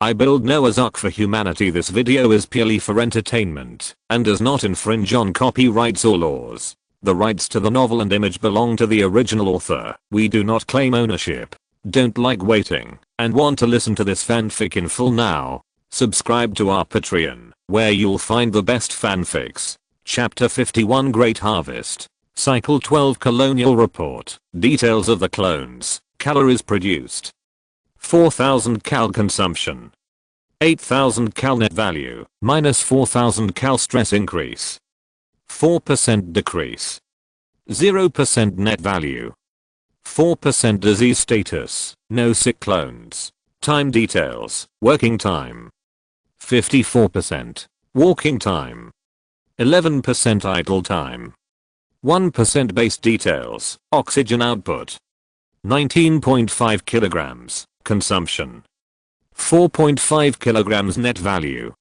I build Noah's Ark for humanity. This video is purely for entertainment and does not infringe on copyrights or laws. The rights to the novel and image belong to the original author. We do not claim ownership. Don't like waiting and want to listen to this fanfic in full now? Subscribe to our Patreon, where you'll find the best fanfics. Chapter 51 Great Harvest. Cycle 12 Colonial Report. Details of the clones. Calories produced. 4,000 cal consumption. 8,000 cal net value, minus 4,000 cal stress increase. 4% decrease. 0% net value. 4% disease status, no sick clones. Time details, working time. 54%. Walking time. 11% idle time. 1% base details, oxygen output. 19.5 kilograms. Consumption. 4.5 kilograms net value.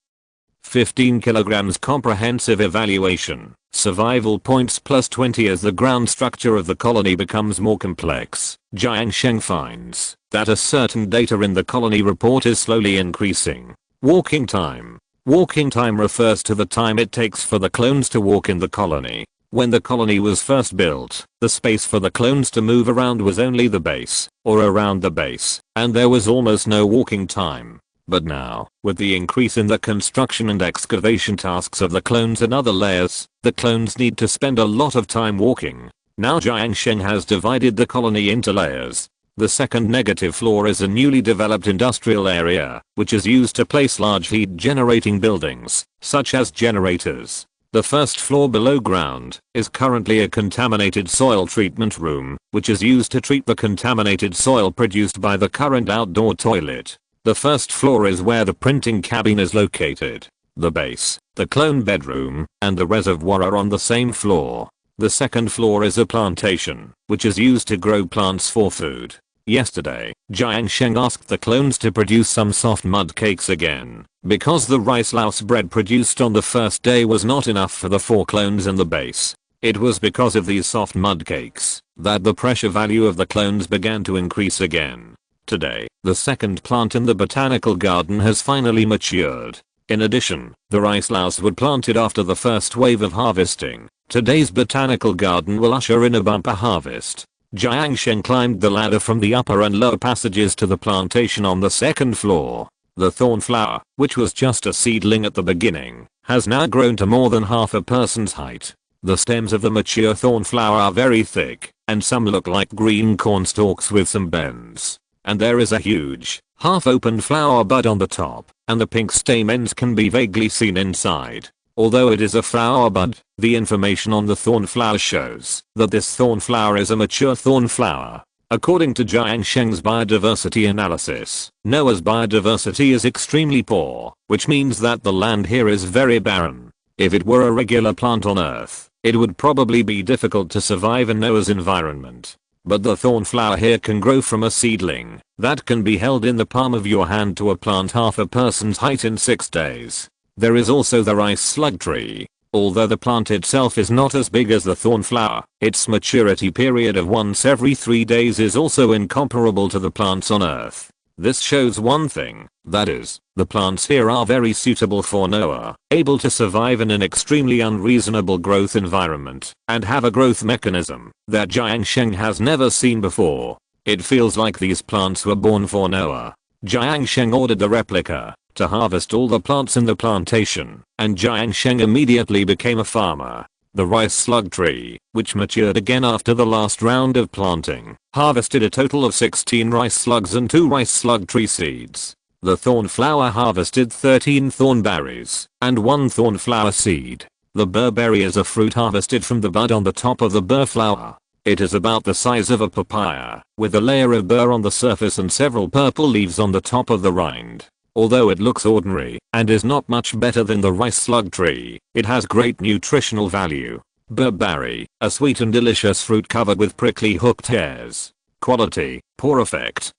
15 kilograms comprehensive evaluation. Survival points plus 20 as the ground structure of the colony becomes more complex. Jiang Sheng finds that a certain data in the colony report is slowly increasing. Walking time. Walking time refers to the time it takes for the clones to walk in the colony. When the colony was first built, the space for the clones to move around was only the base, or around the base, and there was almost no walking time. But now, with the increase in the construction and excavation tasks of the clones and other layers, the clones need to spend a lot of time walking. Now Jiang Sheng has divided the colony into layers. The second negative floor is a newly developed industrial area, which is used to place large heat generating buildings, such as generators. The first floor below ground is currently a contaminated soil treatment room, which is used to treat the contaminated soil produced by the current outdoor toilet. The first floor is where the printing cabin is located. The base, the clone bedroom, and the reservoir are on the same floor. The second floor is a plantation, which is used to grow plants for food. Yesterday, Jiang Sheng asked the clones to produce some soft mud cakes again, because the rice louse bread produced on the first day was not enough for the 4 clones in the base. It was because of these soft mud cakes that the pressure value of the clones began to increase again. Today, the second plant in the botanical garden has finally matured. In addition, the rice louse was planted after the first wave of harvesting. Today's botanical garden will usher in a bumper harvest. Jiang Sheng climbed the ladder from the upper and lower passages to the plantation on the second floor. The thornflower, which was just a seedling at the beginning, has now grown to more than half a person's height. The stems of the mature thornflower are very thick, and some look like green corn stalks with some bends. And there is a huge, half-open flower bud on the top, and the pink stamens can be vaguely seen inside. Although it is a flower bud, the information on the thornflower shows that this thornflower is a mature thornflower. According to Jiang Sheng's biodiversity analysis, Noah's biodiversity is extremely poor, which means that the land here is very barren. If it were a regular plant on Earth, it would probably be difficult to survive in Noah's environment. But the thornflower here can grow from a seedling that can be held in the palm of your hand to a plant half a person's height in 6 days. There is also the rice slug tree. Although the plant itself is not as big as the thornflower, its maturity period of once every 3 days is also incomparable to the plants on Earth. This shows one thing, that is, the plants here are very suitable for Noah, able to survive in an extremely unreasonable growth environment, and have a growth mechanism that Jiang Sheng has never seen before. It feels like these plants were born for Noah. Jiang Sheng ordered the replica to harvest all the plants in the plantation, and Jiang Sheng immediately became a farmer. The rice slug tree, which matured again after the last round of planting, harvested a total of 16 rice slugs and 2 rice slug tree seeds. The thornflower harvested 13 thornberries and 1 thornflower seed. The burberry is a fruit harvested from the bud on the top of the burflower. It is about the size of a papaya, with a layer of burr on the surface and several purple leaves on the top of the rind. Although it looks ordinary and is not much better than the rice slug tree, it has great nutritional value. Burberry, a sweet and delicious fruit covered with prickly hooked hairs. Quality, poor effect.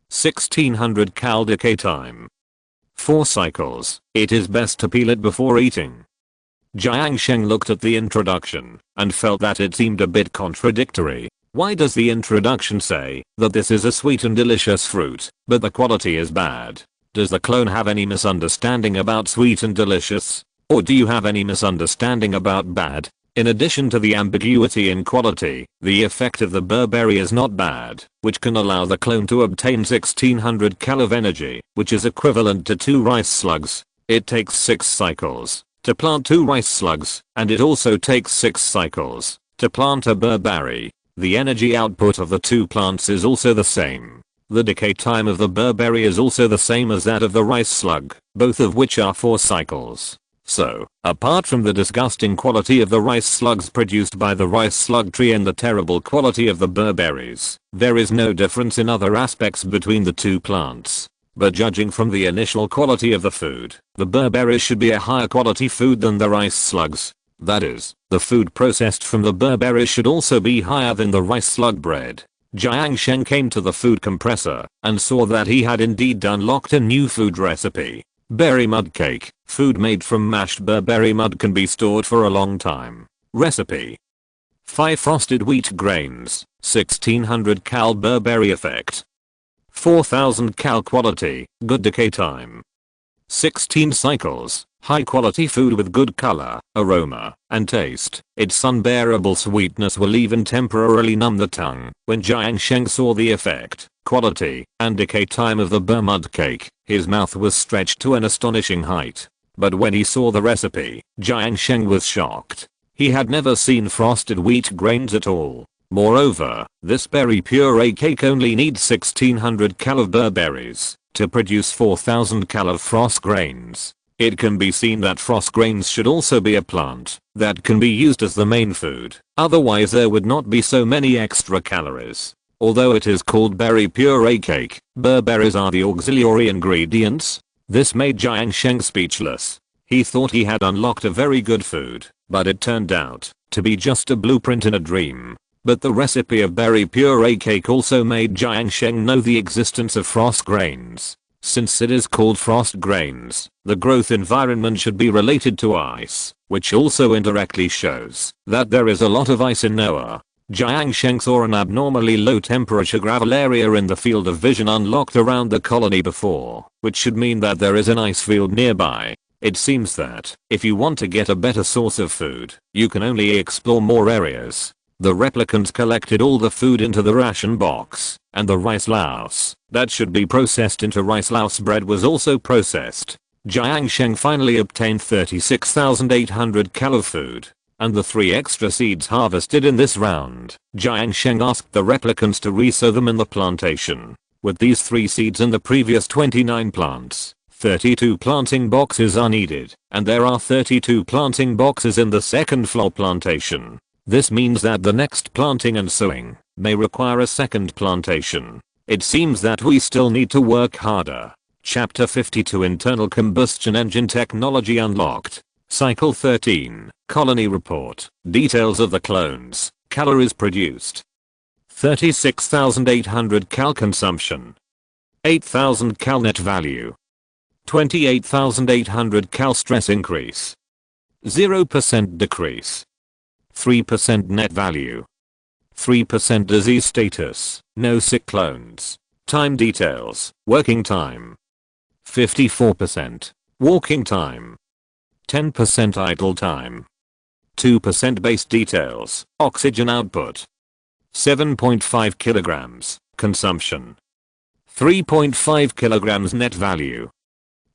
1600 cal decay time. 4 cycles. It is best to peel it before eating. Jiang Sheng looked at the introduction and felt that it seemed a bit contradictory. Why does the introduction say that this is a sweet and delicious fruit, but the quality is bad? Does the clone have any misunderstanding about sweet and delicious? Or do you have any misunderstanding about bad? In addition to the ambiguity in quality, the effect of the Burberry is not bad, which can allow the clone to obtain 1600 cal of energy, which is equivalent to 2 rice slugs. It takes 6 cycles to plant 2 rice slugs, and it also takes 6 cycles to plant a Burberry. The energy output of the 2 plants is also the same. The decay time of the Burberry is also the same as that of the rice slug, both of which are 4 cycles. So, apart from the disgusting quality of the rice slugs produced by the rice slug tree and the terrible quality of the Burberries, there is no difference in other aspects between the 2 plants. But judging from the initial quality of the food, the Burberries should be a higher quality food than the rice slugs. That is, the food processed from the Burberries should also be higher than the rice slug bread. Jiang Sheng came to the food compressor and saw that he had indeed unlocked a new food recipe. Berry mud cake. Food made from mashed Burberry mud can be stored for a long time. Recipe: 5 frosted wheat grains, 1600 cal Burberry effect, 4000 cal quality, good decay time, 16 cycles, high quality food with good color, aroma, and taste. Its unbearable sweetness will even temporarily numb the tongue. When Jiang Sheng saw the effect, quality, and decay time of the mud cake, his mouth was stretched to an astonishing height. But when he saw the recipe, Jiang Sheng was shocked. He had never seen frosted wheat grains at all. Moreover, this berry puree cake only needs 1600 cal of Burberries to produce 4000 cal of frost grains. It can be seen that frost grains should also be a plant that can be used as the main food. Otherwise there would not be so many extra calories. Although it is called berry puree cake, Burberries are the auxiliary ingredients. This made Jiang Sheng speechless. He thought he had unlocked a very good food, but it turned out to be just a blueprint in a dream. But the recipe of berry puree cake also made Jiang Sheng know the existence of frost grains. Since it is called frost grains, the growth environment should be related to ice, which also indirectly shows that there is a lot of ice in Noah. Jiang Sheng saw an abnormally low temperature gravel area in the field of vision unlocked around the colony before, which should mean that there is an ice field nearby. It seems that, if you want to get a better source of food, you can only explore more areas. The replicants collected all the food into the ration box, and the rice louse that should be processed into rice louse bread was also processed. Jiang Sheng finally obtained 36,800 cal of food, and the 3 extra seeds harvested in this round. Jiang Sheng asked the replicants to resow them in the plantation. With these 3 seeds and the previous 29 plants, 32 planting boxes are needed, and there are 32 planting boxes in the second floor plantation. This means that the next planting and sowing may require a second plantation. It seems that we still need to work harder. Chapter 52 Internal Combustion Engine Technology Unlocked. Cycle 13. Colony Report. Details of the clones. Calories produced. 36,800 cal consumption. 8,000 cal net value. 28,800 cal stress increase. 0% decrease. 3% net value. 3% disease status. No sick clones. Time details. Working time. 54%. Walking time. 10% idle time. 2% base details. Oxygen output. 7.5 kilograms. Consumption. 3.5 kilograms net value.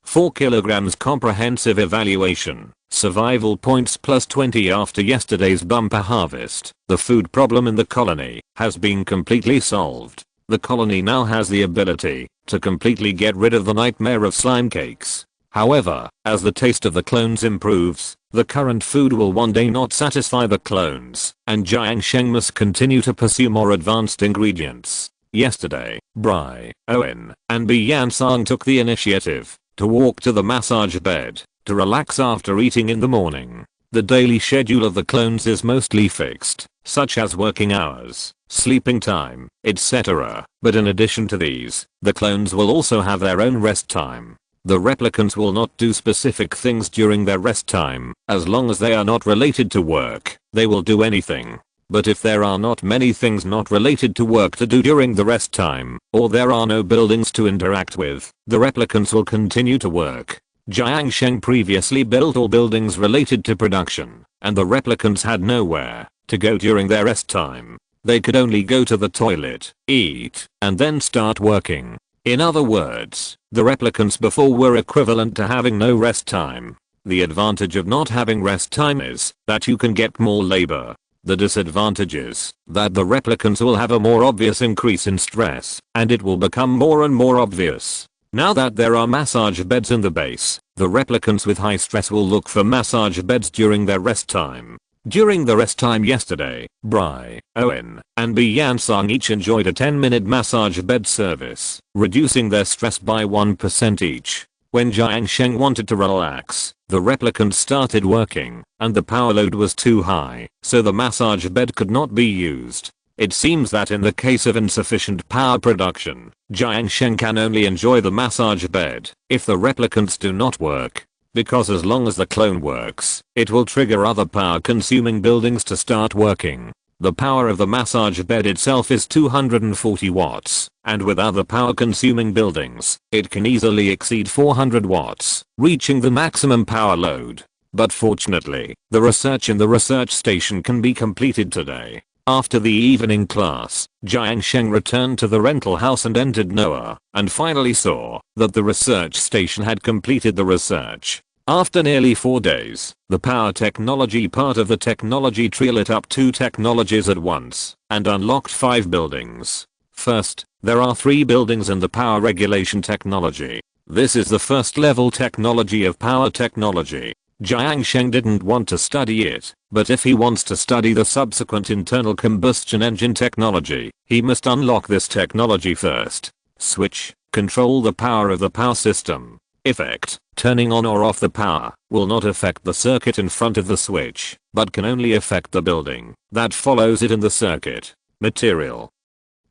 4 kilograms comprehensive evaluation. Survival points plus 20 after yesterday's bumper harvest. The food problem in the colony has been completely solved. The colony now has the ability to completely get rid of the nightmare of slime cakes. However, as the taste of the clones improves, the current food will one day not satisfy the clones, and Jiang Sheng must continue to pursue more advanced ingredients. Yesterday, Bly, Owen, and Bly took the initiative to walk to the massage bed to relax after eating in the morning. The daily schedule of the clones is mostly fixed, such as working hours, sleeping time, etc. But in addition to these, the clones will also have their own rest time. The replicants will not do specific things during their rest time. As long as they are not related to work, they will do anything. But if there are not many things not related to work to do during the rest time, or there are no buildings to interact with, the replicants will continue to work. Jiang Sheng previously built all buildings related to production, and the replicants had nowhere to go during their rest time. They could only go to the toilet, eat, and then start working. In other words, the replicants before were equivalent to having no rest time. The advantage of not having rest time is that you can get more labor. The disadvantage is that the replicants will have a more obvious increase in stress, and it will become more and more obvious. Now that there are massage beds in the base, the replicants with high stress will look for massage beds during their rest time. During the rest time yesterday, Bly, Owen, and Bly and Owen each enjoyed a 10-minute massage bed service, reducing their stress by 1% each. When Jiang Sheng wanted to relax, the replicants started working, and the power load was too high, so the massage bed could not be used. It seems that in the case of insufficient power production, Jiang Sheng can only enjoy the massage bed if the replicants do not work. Because as long as the clone works, it will trigger other power-consuming buildings to start working. The power of the massage bed itself is 240 watts, and with other power-consuming buildings, it can easily exceed 400 watts, reaching the maximum power load. But fortunately, the research in the research station can be completed today. After the evening class, Jiang Sheng returned to the rental house and entered Noah, and finally saw that the research station had completed the research. After nearly 4 days, the power technology part of the technology tree lit up 2 technologies at once and unlocked 5 buildings. First, there are 3 buildings in the power regulation technology. This is the first level technology of power technology. Jiang Sheng didn't want to study it, but if he wants to study the subsequent internal combustion engine technology, he must unlock this technology first. Switch, control the power of the power system. Effect, turning on or off the power, will not affect the circuit in front of the switch, but can only affect the building that follows it in the circuit. Material: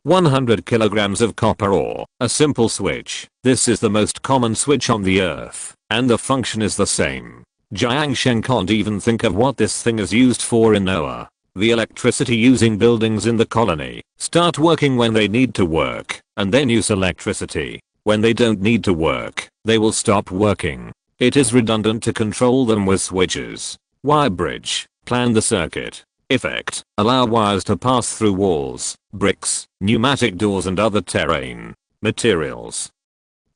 100 kilograms of copper ore, a simple switch. This is the most common switch on the earth, and the function is the same. Jiang Sheng can't even think of what this thing is used for in Noah. The electricity using buildings in the colony start working when they need to work, and then use electricity when they don't need to work. They will stop working. It is redundant to control them with switches. Wire bridge, plan the circuit. Effect, allow wires to pass through walls, bricks, pneumatic doors and other terrain. Materials: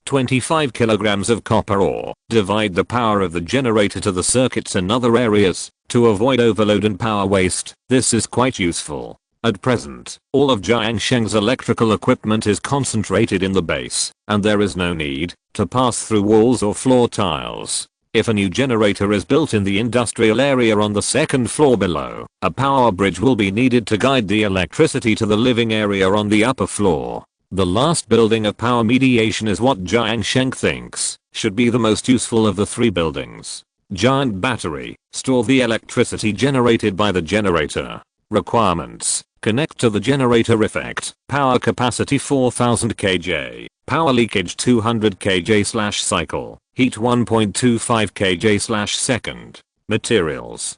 25 kilograms of copper ore. Divide the power of the generator to the circuits in other areas to avoid overload and power waste. This is quite useful. At present, all of Jiang Sheng's electrical equipment is concentrated in the base, and there is no need to pass through walls or floor tiles. If a new generator is built in the industrial area on the second floor below, a power bridge will be needed to guide the electricity to the living area on the upper floor. The last building of power mediation is what Jiang Sheng thinks should be the most useful of the 3 buildings. Giant battery, store the electricity generated by the generator. Requirements: connect to the generator. Effect, power capacity 4000 kJ, power leakage 200 kJ/cycle, heat 1.25 kJ/second. Materials: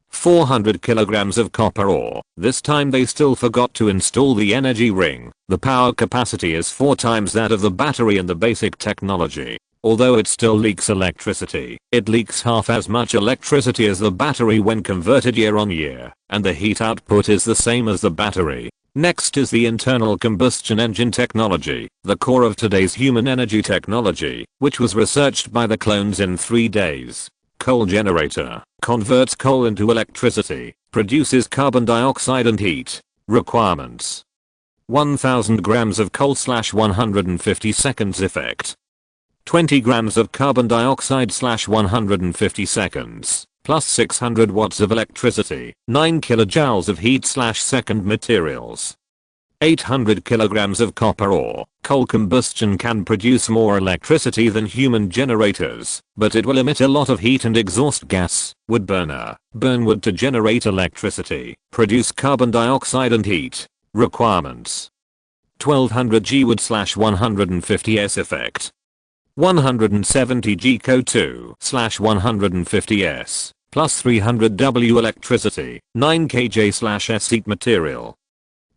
400 kilograms of copper ore. This time they still forgot to install the energy ring. The power capacity is 4 times that of the battery in the basic technology. Although it still leaks electricity, it leaks half as much electricity as the battery when converted year on year, and the heat output is the same as the battery. Next is the internal combustion engine technology, the core of today's human energy technology, which was researched by the clones in 3 days. Coal generator, converts coal into electricity, produces carbon dioxide and heat. Requirements: 1000 grams of coal/150 seconds. Effect, 20 grams of carbon dioxide/150 seconds, plus 600 watts of electricity, 9 kilojoules of heat/second. Materials: 800 kilograms of copper ore. Coal combustion can produce more electricity than human generators, but it will emit a lot of heat and exhaust gas. Wood burner, burn wood to generate electricity, produce carbon dioxide and heat. Requirements: 1200 G wood/150 S. Effect, 170 G CO2/150 S, plus 300 W electricity, 9 kJ/s heat material.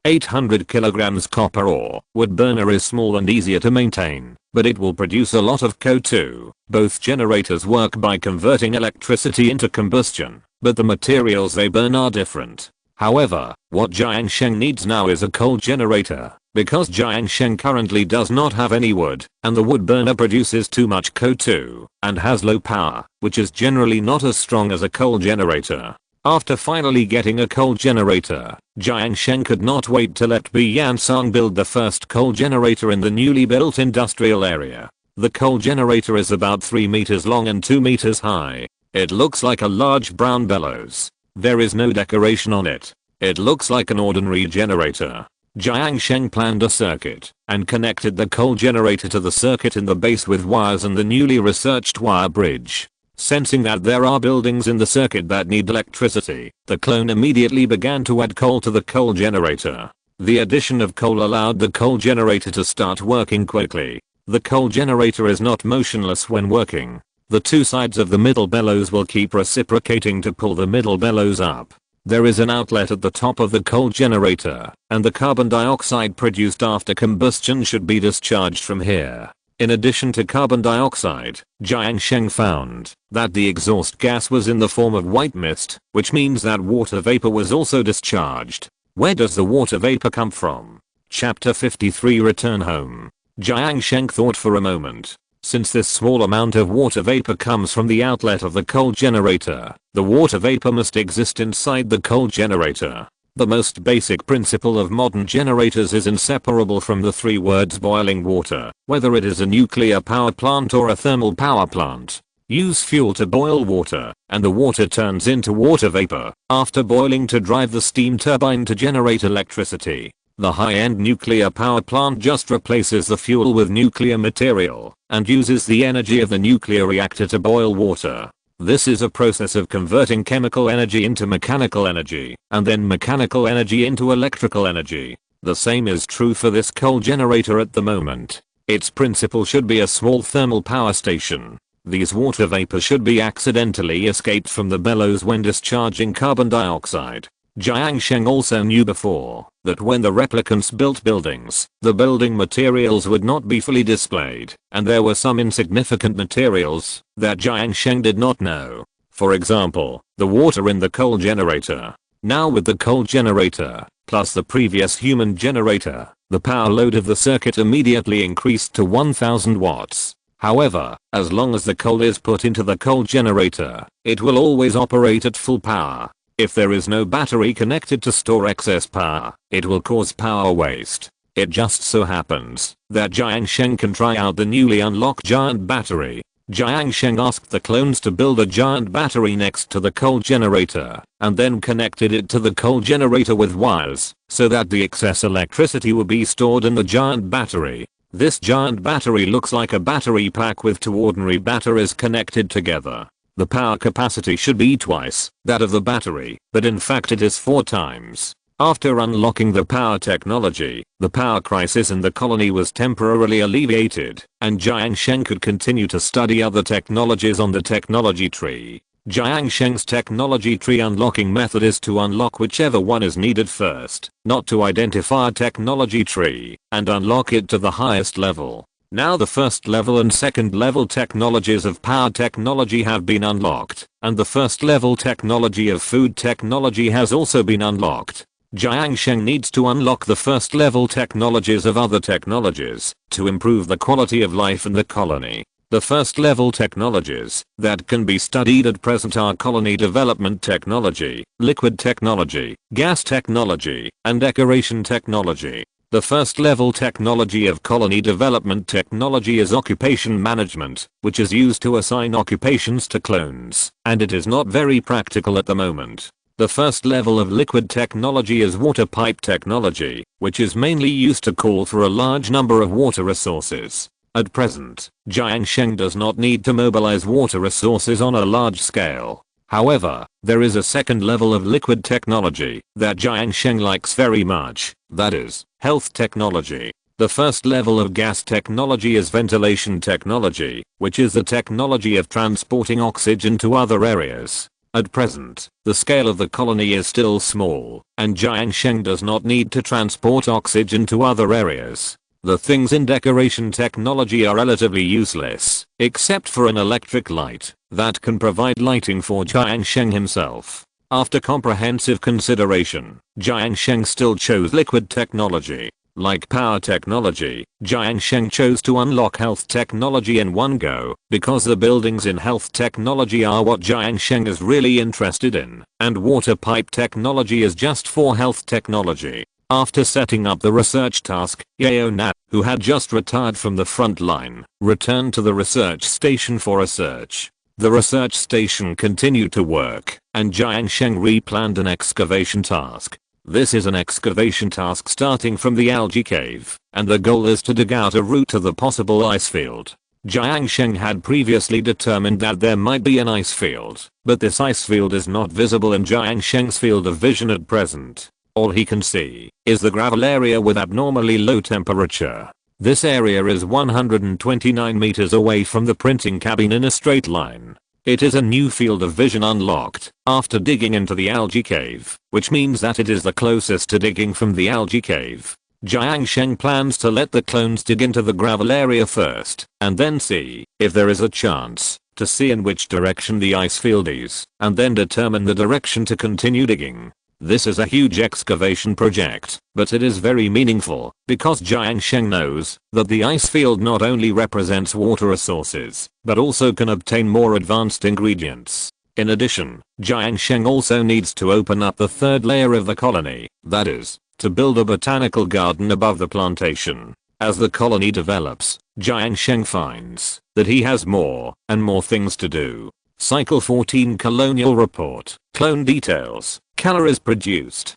800 kilograms copper ore. Wood burner is small and easier to maintain, but it will produce a lot of CO2. Both generators work by converting electricity into combustion, but the materials they burn are different. However, what Jiang Sheng needs now is a coal generator, because Jiang Sheng currently does not have any wood, and the wood burner produces too much CO2, and has low power, which is generally not as strong as a coal generator. After finally getting a coal generator, Jiang Sheng could not wait to let Bly and Owen build the first coal generator in the newly built industrial area. The coal generator is about 3 meters long and 2 meters high. It looks like a large brown bellows. There is no decoration on it. It looks like an ordinary generator. Jiang Sheng planned a circuit and connected the coal generator to the circuit in the base with wires and the newly researched wire bridge. Sensing that there are buildings in the circuit that need electricity, the clone immediately began to add coal to the coal generator. The addition of coal allowed the coal generator to start working quickly. The coal generator is not motionless when working. The two sides of the middle bellows will keep reciprocating to pull the middle bellows up. There is an outlet at the top of the coal generator, and the carbon dioxide produced after combustion should be discharged from here. In addition to carbon dioxide, Jiang Sheng found that the exhaust gas was in the form of white mist, which means that water vapor was also discharged. Where does the water vapor come from? Chapter 53 Return Home. Jiang Sheng thought for a moment. Since this small amount of water vapor comes from the outlet of the coal generator, the water vapor must exist inside the coal generator. The most basic principle of modern generators is inseparable from the three words boiling water, whether it is a nuclear power plant or a thermal power plant. Use fuel to boil water, and the water turns into water vapor, after boiling to drive the steam turbine to generate electricity. The high-end nuclear power plant just replaces the fuel with nuclear material, and uses the energy of the nuclear reactor to boil water. This is a process of converting chemical energy into mechanical energy, and then mechanical energy into electrical energy. The same is true for this coal generator at the moment. Its principle should be a small thermal power station. These water vapor should be accidentally escaped from the bellows when discharging carbon dioxide. Jiang Sheng also knew before that when the replicants built buildings, the building materials would not be fully displayed, and there were some insignificant materials that Jiang Sheng did not know. For example, the water in the coal generator. Now with the coal generator, plus the previous human generator, the power load of the circuit immediately increased to 1000 watts. However, as long as the coal is put into the coal generator, it will always operate at full power. If there is no battery connected to store excess power, it will cause power waste. It just so happens that Jiang Sheng can try out the newly unlocked giant battery. Jiang Sheng asked the clones to build a giant battery next to the coal generator, and then connected it to the coal generator with wires, so that the excess electricity will be stored in the giant battery. This giant battery looks like a battery pack with two ordinary batteries connected together. The power capacity should be twice that of the battery, but in fact it is 4 times. After unlocking the power technology, the power crisis in the colony was temporarily alleviated, and Jiang Sheng could continue to study other technologies on the technology tree. Jiang Sheng's technology tree unlocking method is to unlock whichever one is needed first, not to identify a technology tree and unlock it to the highest level. Now the first level and second level technologies of power technology have been unlocked, and the first level technology of food technology has also been unlocked. Jiang Sheng needs to unlock the first level technologies of other technologies to improve the quality of life in the colony. The first level technologies that can be studied at present are colony development technology, liquid technology, gas technology, and decoration technology. The first level technology of colony development technology is occupation management, which is used to assign occupations to clones, and it is not very practical at the moment. The first level of liquid technology is water pipe technology, which is mainly used to call for a large number of water resources. At present, Jiang Sheng does not need to mobilize water resources on a large scale. However, there is a second level of liquid technology that Jiang Sheng likes very much, that is, health technology. The first level of gas technology is ventilation technology, which is the technology of transporting oxygen to other areas. At present, the scale of the colony is still small, and Jiang Sheng does not need to transport oxygen to other areas. The things in decoration technology are relatively useless, except for an electric light that can provide lighting for Jiang Sheng himself. After comprehensive consideration, Jiang Sheng still chose liquid technology. Like power technology, Jiang Sheng chose to unlock health technology in one go, because the buildings in health technology are what Jiang Sheng is really interested in, and water pipe technology is just for health technology. After setting up the research task, Yeo Na, who had just retired from the front line, returned to the research station for research. The research station continued to work, and Jiang Sheng replanned an excavation task. This is an excavation task starting from the algae cave, and the goal is to dig out a route to the possible ice field. Jiang Sheng had previously determined that there might be an ice field, but this ice field is not visible in Jiang Sheng's field of vision at present. All he can see is the gravel area with abnormally low temperature. This area is 129 meters away from the printing cabin in a straight line. It is a new field of vision unlocked after digging into the algae cave, which means that it is the closest to digging from the algae cave. Jiang Sheng plans to let the clones dig into the gravel area first, and then see if there is a chance to see in which direction the ice field is, and then determine the direction to continue digging. This is a huge excavation project, but it is very meaningful, because Jiang Sheng knows that the ice field not only represents water resources, but also can obtain more advanced ingredients. In addition, Jiang Sheng also needs to open up the third layer of the colony, that is, to build a botanical garden above the plantation. As the colony develops, Jiang Sheng finds that he has more and more things to do. Cycle 14 Colonial Report. Clone details. Calories produced.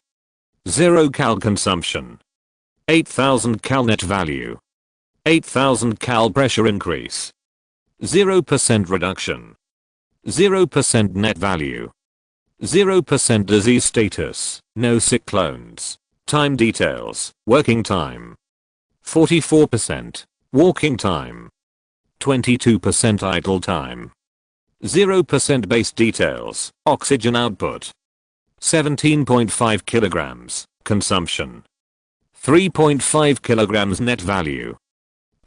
0 cal consumption. 8,000 cal net value. 8,000 cal pressure increase. 0% reduction. 0% net value. 0% disease status. No sick clones. Time details. Working time. 44%. Walking time. 22% idle time. 0% base details. Oxygen output. 17.5 kilograms. Consumption. 3.5 kilograms net value.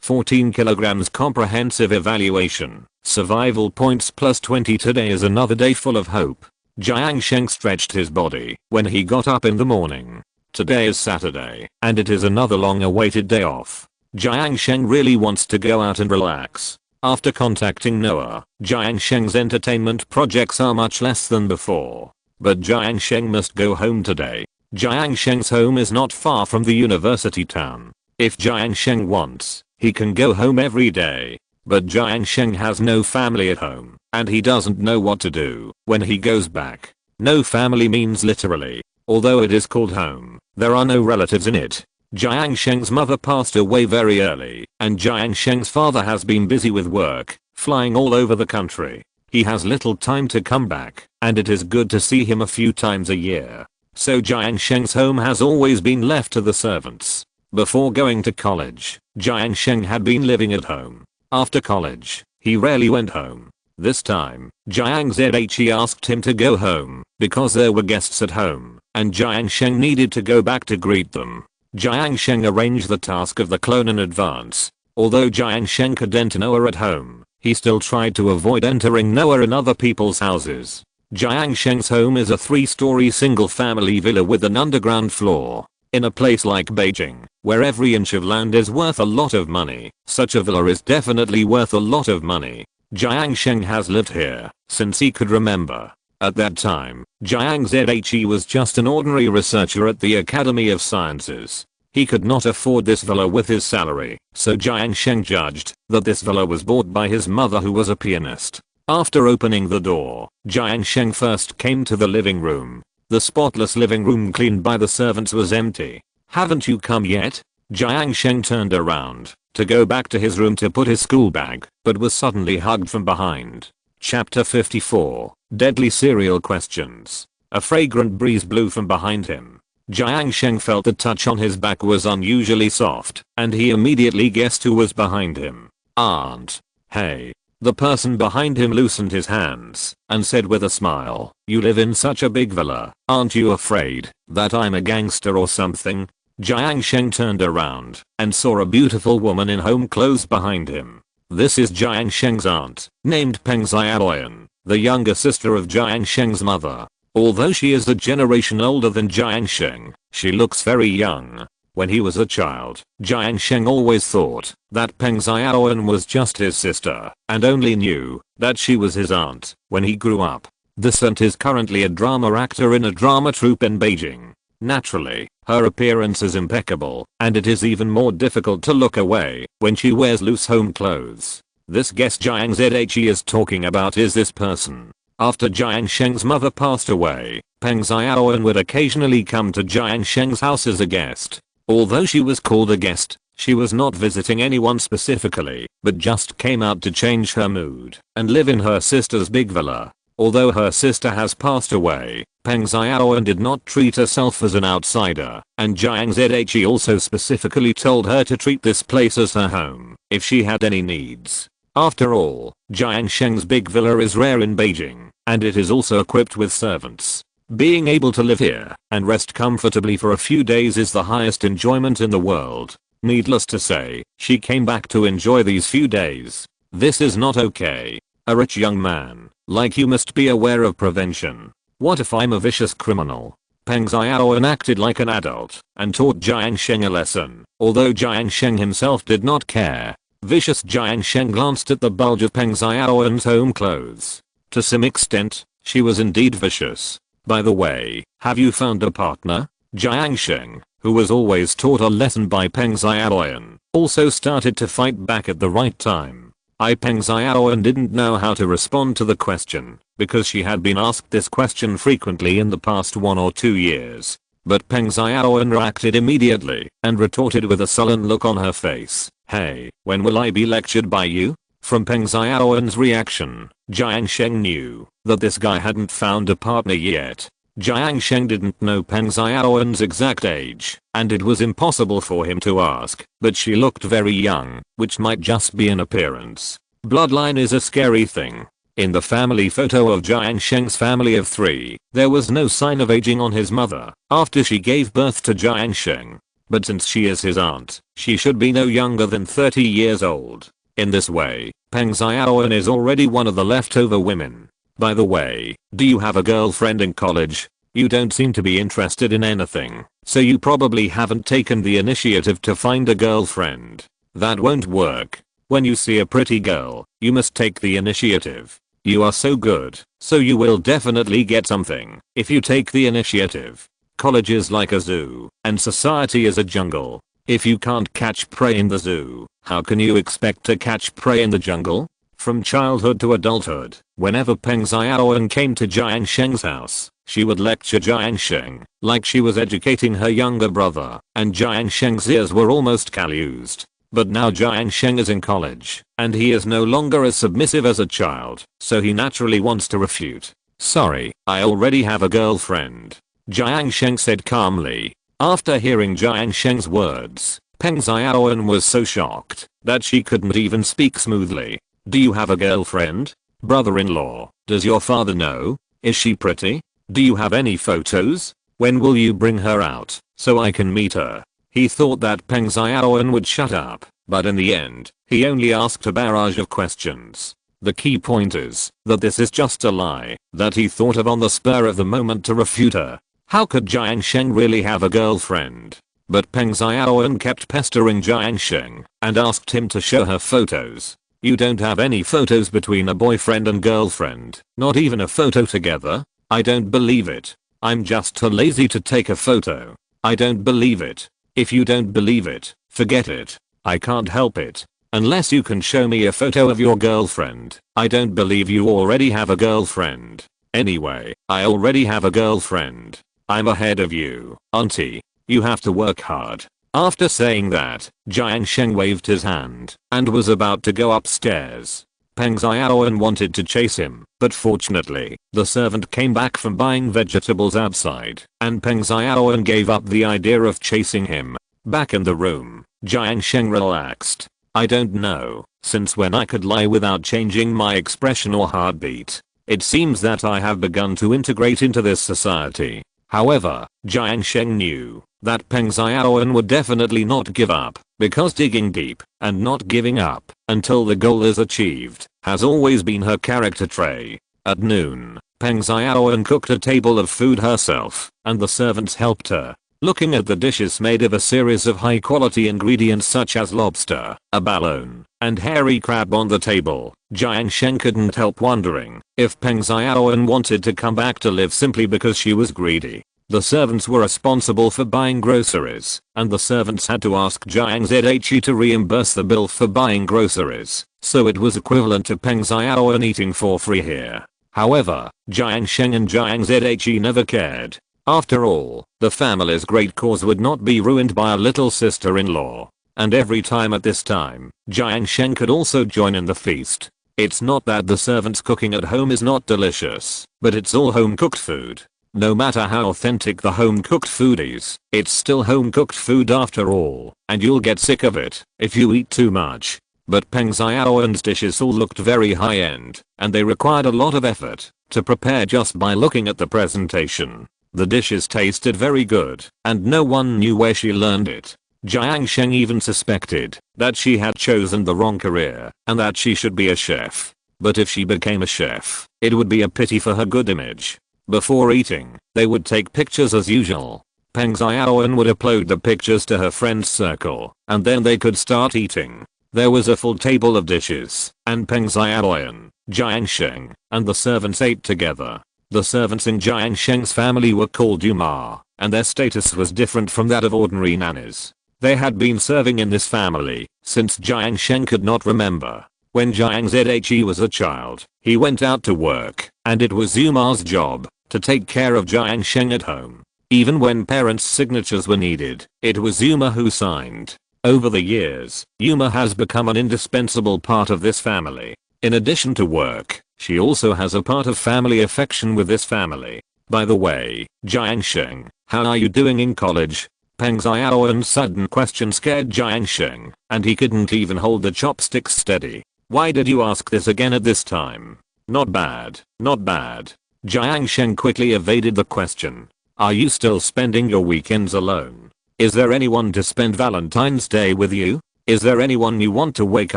14 kilograms comprehensive evaluation. Survival points plus 20. Today is another day full of hope. Jiang Sheng stretched his body when he got up in the morning. Today is Saturday, and it is another long-awaited day off. Jiang Sheng really wants to go out and relax. After contacting Noah, Jiang Sheng's entertainment projects are much less than before. But Jiang Sheng must go home today. Jiang Sheng's home is not far from the university town. If Jiang Sheng wants, he can go home every day. But Jiang Sheng has no family at home, and he doesn't know what to do when he goes back. No family means literally. Although it is called home, there are no relatives in it. Jiang Sheng's mother passed away very early, and Jiang Sheng's father has been busy with work, flying all over the country. He has little time to come back, and it is good to see him a few times a year. So Jiang Sheng's home has always been left to the servants. Before going to college, Jiang Sheng had been living at home. After college, he rarely went home. This time, Jiang Zhe asked him to go home, because there were guests at home, and Jiang Sheng needed to go back to greet them. Jiang Sheng arranged the task of the clone in advance. Although Jiang Sheng could enter Noah at home, he still tried to avoid entering Noah in other people's houses. Jiang Sheng's home is a 3-story single-family villa with an underground floor. In a place like Beijing, where every inch of land is worth a lot of money, such a villa is definitely worth a lot of money. Jiang Sheng has lived here since he could remember. At that time, Jiang Zhe was just an ordinary researcher at the Academy of Sciences. He could not afford this villa with his salary, so Jiang Sheng judged that this villa was bought by his mother, who was a pianist. After opening the door, Jiang Sheng first came to the living room. The spotless living room cleaned by the servants was empty. "Haven't you come yet?" Jiang Sheng turned around to go back to his room to put his school bag, but was suddenly hugged from behind. Chapter 54. Deadly Serial Questions. A fragrant breeze blew from behind him. Jiang Sheng felt the touch on his back was unusually soft, and he immediately guessed who was behind him. "Aunt." "Hey." The person behind him loosened his hands and said with a smile, "You live in such a big villa, aren't you afraid that I'm a gangster or something?" Jiang Sheng turned around and saw a beautiful woman in home clothes behind him. This is Jiang Sheng's aunt, named Bly and Owen, the younger sister of Jiang Sheng's mother. Although she is a generation older than Jiang Sheng, she looks very young. When he was a child, Jiang Sheng always thought that Bly and Owen was just his sister and only knew that she was his aunt when he grew up. This aunt is currently a drama actor in a drama troupe in Beijing. Naturally, her appearance is impeccable, and it is even more difficult to look away when she wears loose home clothes. This guest Jiang Zhe is talking about is this person. After Jiang Sheng's mother passed away, Bly and Owen would occasionally come to Jiang Sheng's house as a guest. Although she was called a guest, she was not visiting anyone specifically, but just came out to change her mood and live in her sister's big villa. Although her sister has passed away, Bly and Owen did not treat herself as an outsider, and Jiang Zhe also specifically told her to treat this place as her home if she had any needs. After all, Jiang Sheng's big villa is rare in Beijing, and it is also equipped with servants. Being able to live here and rest comfortably for a few days is the highest enjoyment in the world. Needless to say, she came back to enjoy these few days. This is not okay. A rich young man like you must be aware of prevention. What if I'm a vicious criminal? Bly and Owen acted like an adult and taught Jiang Sheng a lesson, although Jiang Sheng himself did not care. Vicious Jiang Sheng glanced at the bulge of Bly and Owen's home clothes. To some extent, she was indeed vicious. By the way, have you found a partner? Jiang Sheng, who was always taught a lesson by Bly and Owen, also started to fight back at the right time. Bly and Owen didn't know how to respond to the question, because she had been asked this question frequently in the past 1 or 2 years. But Bly and Owen reacted immediately and retorted with a sullen look on her face, "Hey, when will I be lectured by you?" From Bly and Owen's reaction, Jiang Sheng knew that this guy hadn't found a partner yet. Jiang Sheng didn't know Bly and Owen's exact age, and it was impossible for him to ask, but she looked very young, which might just be an appearance. Bloodline is a scary thing. In the family photo of Jiang Sheng's family of 3, there was no sign of aging on his mother after she gave birth to Jiang Sheng. But since she is his aunt, she should be no younger than 30 years old. In this way, Bly and Owen is already one of the leftover women. By the way, do you have a girlfriend in college? You don't seem to be interested in anything, so you probably haven't taken the initiative to find a girlfriend. That won't work. When you see a pretty girl, you must take the initiative. You are so good, so you will definitely get something if you take the initiative. College is like a zoo, and society is a jungle. If you can't catch prey in the zoo, how can you expect to catch prey in the jungle? From childhood to adulthood, whenever Bly and Owen came to Jiang Sheng's house, she would lecture Jiang Sheng like she was educating her younger brother, and Jiang Sheng's ears were almost calloused. But now Jiang Sheng is in college, and he is no longer as submissive as a child, so he naturally wants to refute. "Sorry, I already have a girlfriend," Jiang Sheng said calmly. After hearing Jiang Sheng's words, Bly and Owen was so shocked that she couldn't even speak smoothly. "Do you have a girlfriend? Brother-in-law, does your father know? Is she pretty? Do you have any photos? When will you bring her out so I can meet her?" He thought that Bly and Owen would shut up, but in the end, he only asked a barrage of questions. The key point is that this is just a lie that he thought of on the spur of the moment to refute her. How could Jiang Sheng really have a girlfriend? But Bly and Owen kept pestering Jiang Sheng and asked him to show her photos. "You don't have any photos between a boyfriend and girlfriend, not even a photo together? I don't believe it. I'm just too lazy to take a photo. I don't believe it. If you don't believe it, forget it. I can't help it. Unless you can show me a photo of your girlfriend, I don't believe you already have a girlfriend. Anyway, I already have a girlfriend. I'm ahead of you, auntie. You have to work hard." After saying that, Jiang Sheng waved his hand and was about to go upstairs. Bly and Owen wanted to chase him, but fortunately, the servant came back from buying vegetables outside, and Bly and Owen gave up the idea of chasing him. Back in the room, Jiang Sheng relaxed. "I don't know Since when I could lie without changing my expression or heartbeat. It seems that I have begun to integrate into this society. However, Jiang Sheng knew that Peng Xiaoyan would definitely not give up, because digging deep and not giving up until the goal is achieved has always been her character trait. At noon, Peng Xiaoyan cooked a table of food herself, and the servants helped her. Looking at the dishes made of a series of high quality ingredients such as lobster, abalone, and hairy crab on the table, Jiang Sheng couldn't help wondering if Peng Xiaoyan wanted to come back to live simply because she was greedy. The servants were responsible for buying groceries, and the servants had to ask Jiang Zhe to reimburse the bill for buying groceries, so it was equivalent to Peng Xiaoyan eating for free here. However, Jiang Sheng and Jiang Zhe never cared. After all, the family's great cause would not be ruined by a little sister-in-law. And every time at this time, Jiang Sheng could also join in the feast. It's not that the servants cooking at home is not delicious, but it's all home-cooked food. No matter how authentic the home-cooked food is, it's still home-cooked food after all, and you'll get sick of it if you eat too much. But Peng Xiaoyan's dishes all looked very high-end, and they required a lot of effort to prepare just by looking at the presentation. The dishes tasted very good, and no one knew where she learned it. Jiang Sheng even suspected that she had chosen the wrong career, and that she should be a chef. But if she became a chef, it would be a pity for her good image. Before eating, they would take pictures as usual. Peng Xiaoyan would upload the pictures to her friend's circle, and then they could start eating. There was a full table of dishes, and Peng Xiaoyan, Jiang Sheng, and the servants ate together. The servants in Jiang Sheng's family were called Yuma, and their status was different from that of ordinary nannies. They had been serving in this family since Jiang Sheng could not remember. When Jiang Zhe was a child, he went out to work, and it was Yuma's job to take care of Jiang Sheng at home. Even when parents' signatures were needed, it was Yuma who signed. Over the years, Yuma has become an indispensable part of this family. In addition to work, she also has a part of family affection with this family. By the way, Jiang Sheng, how are you doing in college? Peng Xiaoyan's sudden question scared Jiang Sheng, and he couldn't even hold the chopsticks steady. Why did you ask this again at this time? Not bad, not bad. Jiang Sheng quickly evaded the question. Are you still spending your weekends alone? Is there anyone to spend Valentine's Day with you? Is there anyone you want to wake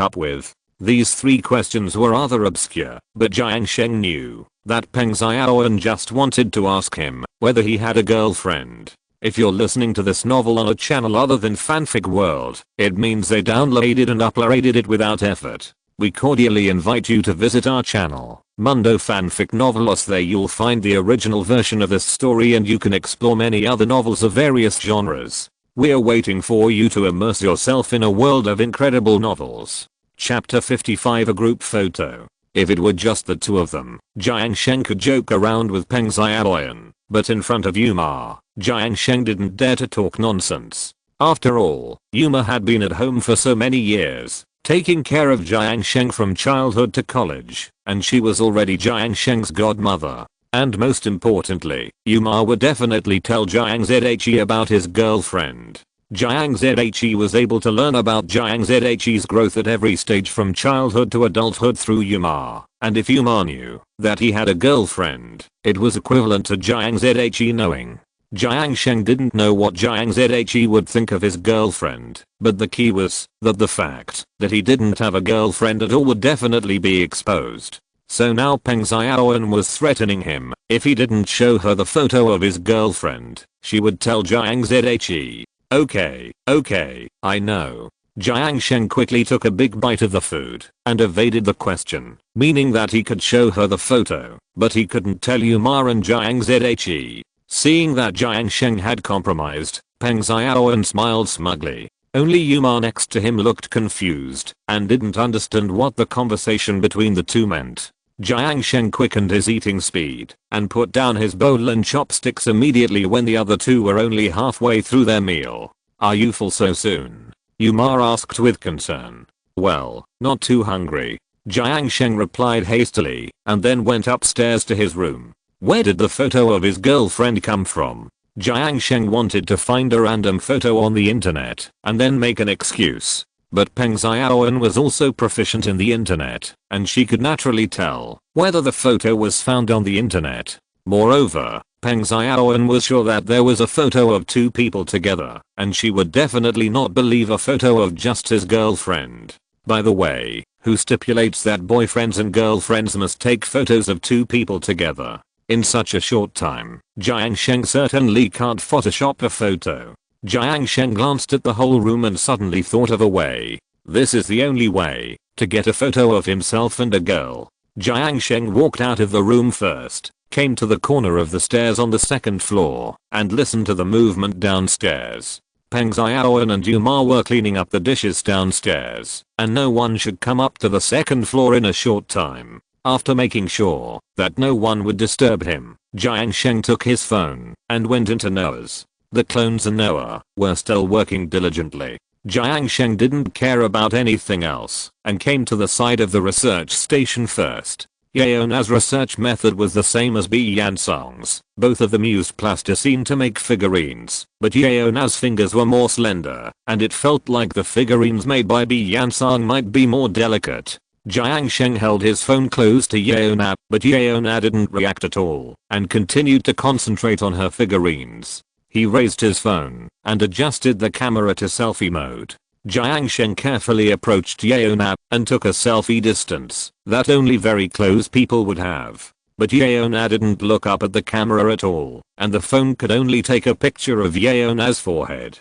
up with? These three questions were rather obscure, but Jiang Sheng knew that Peng Xiaoyan just wanted to ask him whether he had a girlfriend. If you're listening to this novel on a channel other than Fanfic World, it means they downloaded and uploaded it without effort. We cordially invite you to visit our channel, Mundo Fanfic Novelos. There you'll find the original version of this story, and you can explore many other novels of various genres. We're waiting for you to immerse yourself in a world of incredible novels. Chapter 55, a group photo. If it were just the two of them, Jiang Sheng could joke around with Peng Xiaoyan, but in front of Yuma, Jiang Sheng didn't dare to talk nonsense. After all, Yuma had been at home for so many years, taking care of Jiang Sheng from childhood to college, and she was already Jiang Sheng's godmother. And most importantly, Yuma would definitely tell Jiang Zhe about his girlfriend. Jiang Zhe was able to learn about Jiang Zhe's growth at every stage from childhood to adulthood through Yuma, and if Yuma knew that he had a girlfriend, it was equivalent to Jiang Zhe knowing. Jiang Sheng didn't know what Jiang Zhe would think of his girlfriend, but the key was that the fact that he didn't have a girlfriend at all would definitely be exposed. So now Peng Xiaoyan was threatening him. If he didn't show her the photo of his girlfriend, she would tell Jiang Zhe. Okay, I know. Jiang Sheng quickly took a big bite of the food and evaded the question, meaning that he could show her the photo, but he couldn't tell Yuma and Jiang Zhe. Seeing that Jiang Sheng had compromised, Peng Xiaoyan smiled smugly. Only Yuma next to him looked confused and didn't understand what the conversation between the two meant. Jiang Sheng quickened his eating speed and put down his bowl and chopsticks immediately when the other two were only halfway through their meal. Are you full so soon? Yuma asked with concern. Well, not too hungry. Jiang Sheng replied hastily and then went upstairs to his room. Where did the photo of his girlfriend come from? Jiang Sheng wanted to find a random photo on the internet and then make an excuse. But Peng Xiaoan was also proficient in the internet, and she could naturally tell whether the photo was found on the internet. Moreover, Peng Xiaoan was sure that there was a photo of two people together, and she would definitely not believe a photo of just his girlfriend. By the way, who stipulates that boyfriends and girlfriends must take photos of two people together? In such a short time, Jiang Sheng certainly can't Photoshop a photo. Jiang Sheng glanced at the whole room and suddenly thought of a way. This is the only way to get a photo of himself and a girl. Jiang Sheng walked out of the room first, came to the corner of the stairs on the second floor, and listened to the movement downstairs. Peng Xiaoan and Yuma were cleaning up the dishes downstairs, and no one should come up to the second floor in a short time. After making sure that no one would disturb him, Jiang Sheng took his phone and went into Noah's. The clones and Noah were still working diligently. Jiang Sheng didn't care about anything else and came to the side of the research station first. Yeona's research method was the same as Yansong's. Both of them used plasticine to make figurines, but Yeona's fingers were more slender, and it felt like the figurines made by Yansong might be more delicate. Jiang Sheng held his phone close to Yeona, but Yeona didn't react at all and continued to concentrate on her figurines. He raised his phone and adjusted the camera to selfie mode. Jiang Sheng carefully approached Yeona and took a selfie distance that only very close people would have. But Yeona didn't look up at the camera at all, and the phone could only take a picture of Yeona's forehead.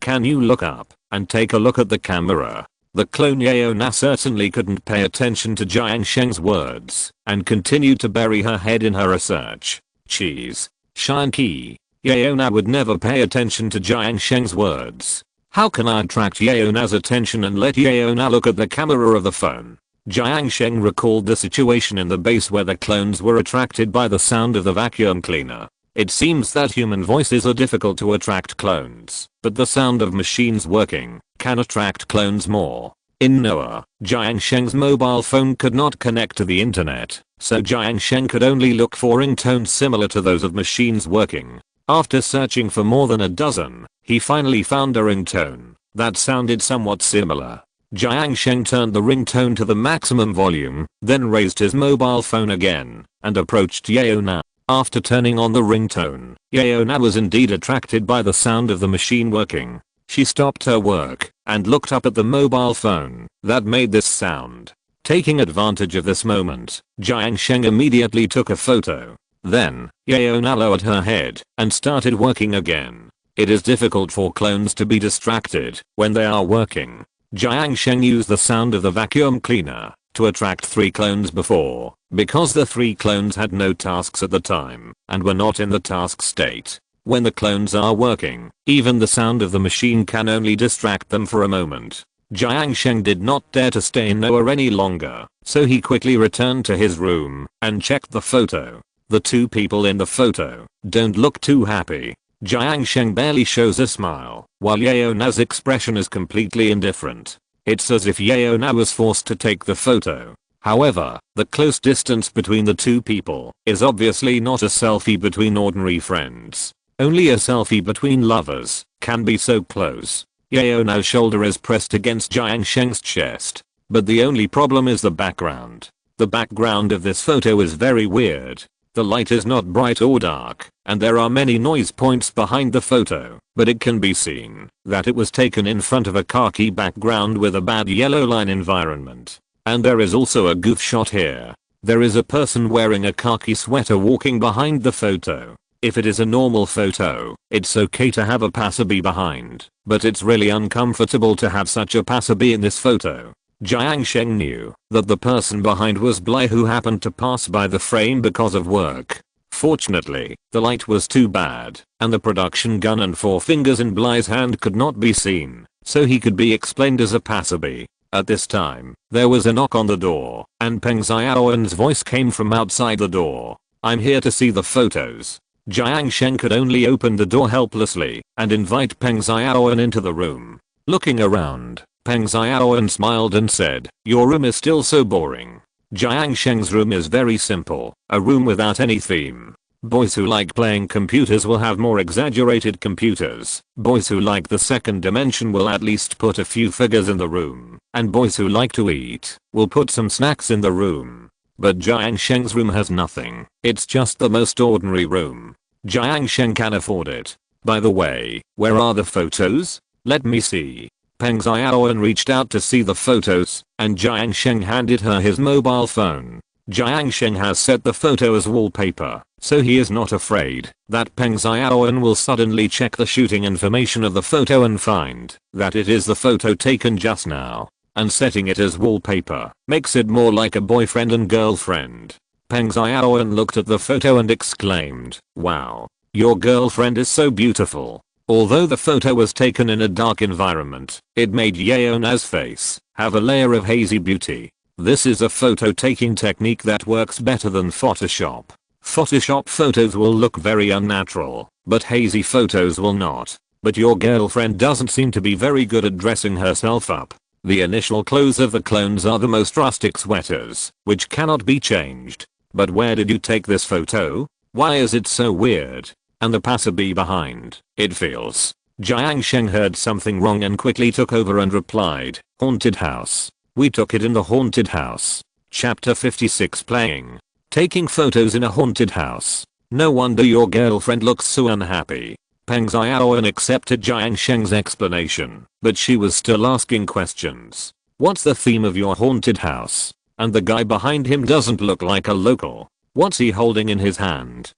Can you look up and take a look at the camera? The clone Yeona certainly couldn't pay attention to Jiang Sheng's words and continued to bury her head in her research. Cheese. Shinky. Yeona would never pay attention to Jiang Sheng's words. How can I attract Yeona's attention and let Yeona look at the camera of the phone? Jiang Sheng recalled the situation in the base where the clones were attracted by the sound of the vacuum cleaner. It seems that human voices are difficult to attract clones, but the sound of machines working can attract clones more. In Noah, Jiang Sheng's mobile phone could not connect to the internet, so Jiang Sheng could only look for ringtones similar to those of machines working. After searching for more than a dozen, he finally found a ringtone that sounded somewhat similar. Jiang Sheng turned the ringtone to the maximum volume, then raised his mobile phone again and approached Yeona. After turning on the ringtone, Yeona was indeed attracted by the sound of the machine working. She stopped her work and looked up at the mobile phone that made this sound. Taking advantage of this moment, Jiang Sheng immediately took a photo. Then, Yeona lowered her head and started working again. It is difficult for clones to be distracted when they are working. Jiang Sheng used the sound of the vacuum cleaner to attract 3 clones before, because the 3 clones had no tasks at the time and were not in the task state. When the clones are working, even the sound of the machine can only distract them for a moment. Jiang Sheng did not dare to stay in Noah any longer, so he quickly returned to his room and checked the photo. The 2 people in the photo don't look too happy. Jiang Sheng barely shows a smile, while Yeona's expression is completely indifferent. It's as if Yeona was forced to take the photo. However, the close distance between the 2 people is obviously not a selfie between ordinary friends. Only a selfie between lovers can be so close. Yeona's shoulder is pressed against Jiang Sheng's chest, but the only problem is the background. The background of this photo is very weird. The light is not bright or dark, and there are many noise points behind the photo, but it can be seen that it was taken in front of a khaki background with a bad yellow line environment. And there is also a goof shot here. There is a person wearing a khaki sweater walking behind the photo. If it is a normal photo, it's okay to have a passerby behind, but it's really uncomfortable to have such a passerby in this photo. Jiang Sheng knew that the person behind was Bly, who happened to pass by the frame because of work. Fortunately, the light was too bad, and the production gun and 4 fingers in Bly's hand could not be seen, so he could be explained as a passerby. At this time, there was a knock on the door, and Peng Xiaoan's voice came from outside the door. "I'm here to see the photos." Jiang Sheng could only open the door helplessly and invite Peng Xiaoan into the room. Looking around, Peng Xiaoan smiled and said, "Your room is still so boring." Jiang Sheng's room is very simple, a room without any theme. Boys who like playing computers will have more exaggerated computers. Boys who like the second dimension will at least put a few figures in the room. And boys who like to eat will put some snacks in the room. But Jiang Sheng's room has nothing. It's just the most ordinary room. Jiang Sheng can afford it. By the way, where are the photos? Let me see. Peng Xiaoan reached out to see the photos, and Jiang Sheng handed her his mobile phone. Jiang Sheng has set the photo as wallpaper, so he is not afraid that Peng Xiaoan will suddenly check the shooting information of the photo and find that it is the photo taken just now. And setting it as wallpaper makes it more like a boyfriend and girlfriend. Peng Xiaoan looked at the photo and exclaimed, "Wow, your girlfriend is so beautiful." Although the photo was taken in a dark environment, it made Yeona's face have a layer of hazy beauty. This is a photo taking technique that works better than Photoshop. Photoshop photos will look very unnatural, but hazy photos will not. But your girlfriend doesn't seem to be very good at dressing herself up. The initial clothes of the clones are the most rustic sweaters, which cannot be changed. But where did you take this photo? Why is it so weird? And the passerby behind, it feels. Jiang Sheng heard something wrong and quickly took over and replied, "Haunted house. We took it in the haunted house." Chapter 56 playing. Taking photos in a haunted house. No wonder your girlfriend looks so unhappy. Peng Xiaoan accepted Jiang Sheng's explanation, but she was still asking questions. What's the theme of your haunted house? And the guy behind him doesn't look like a local. What's he holding in his hand?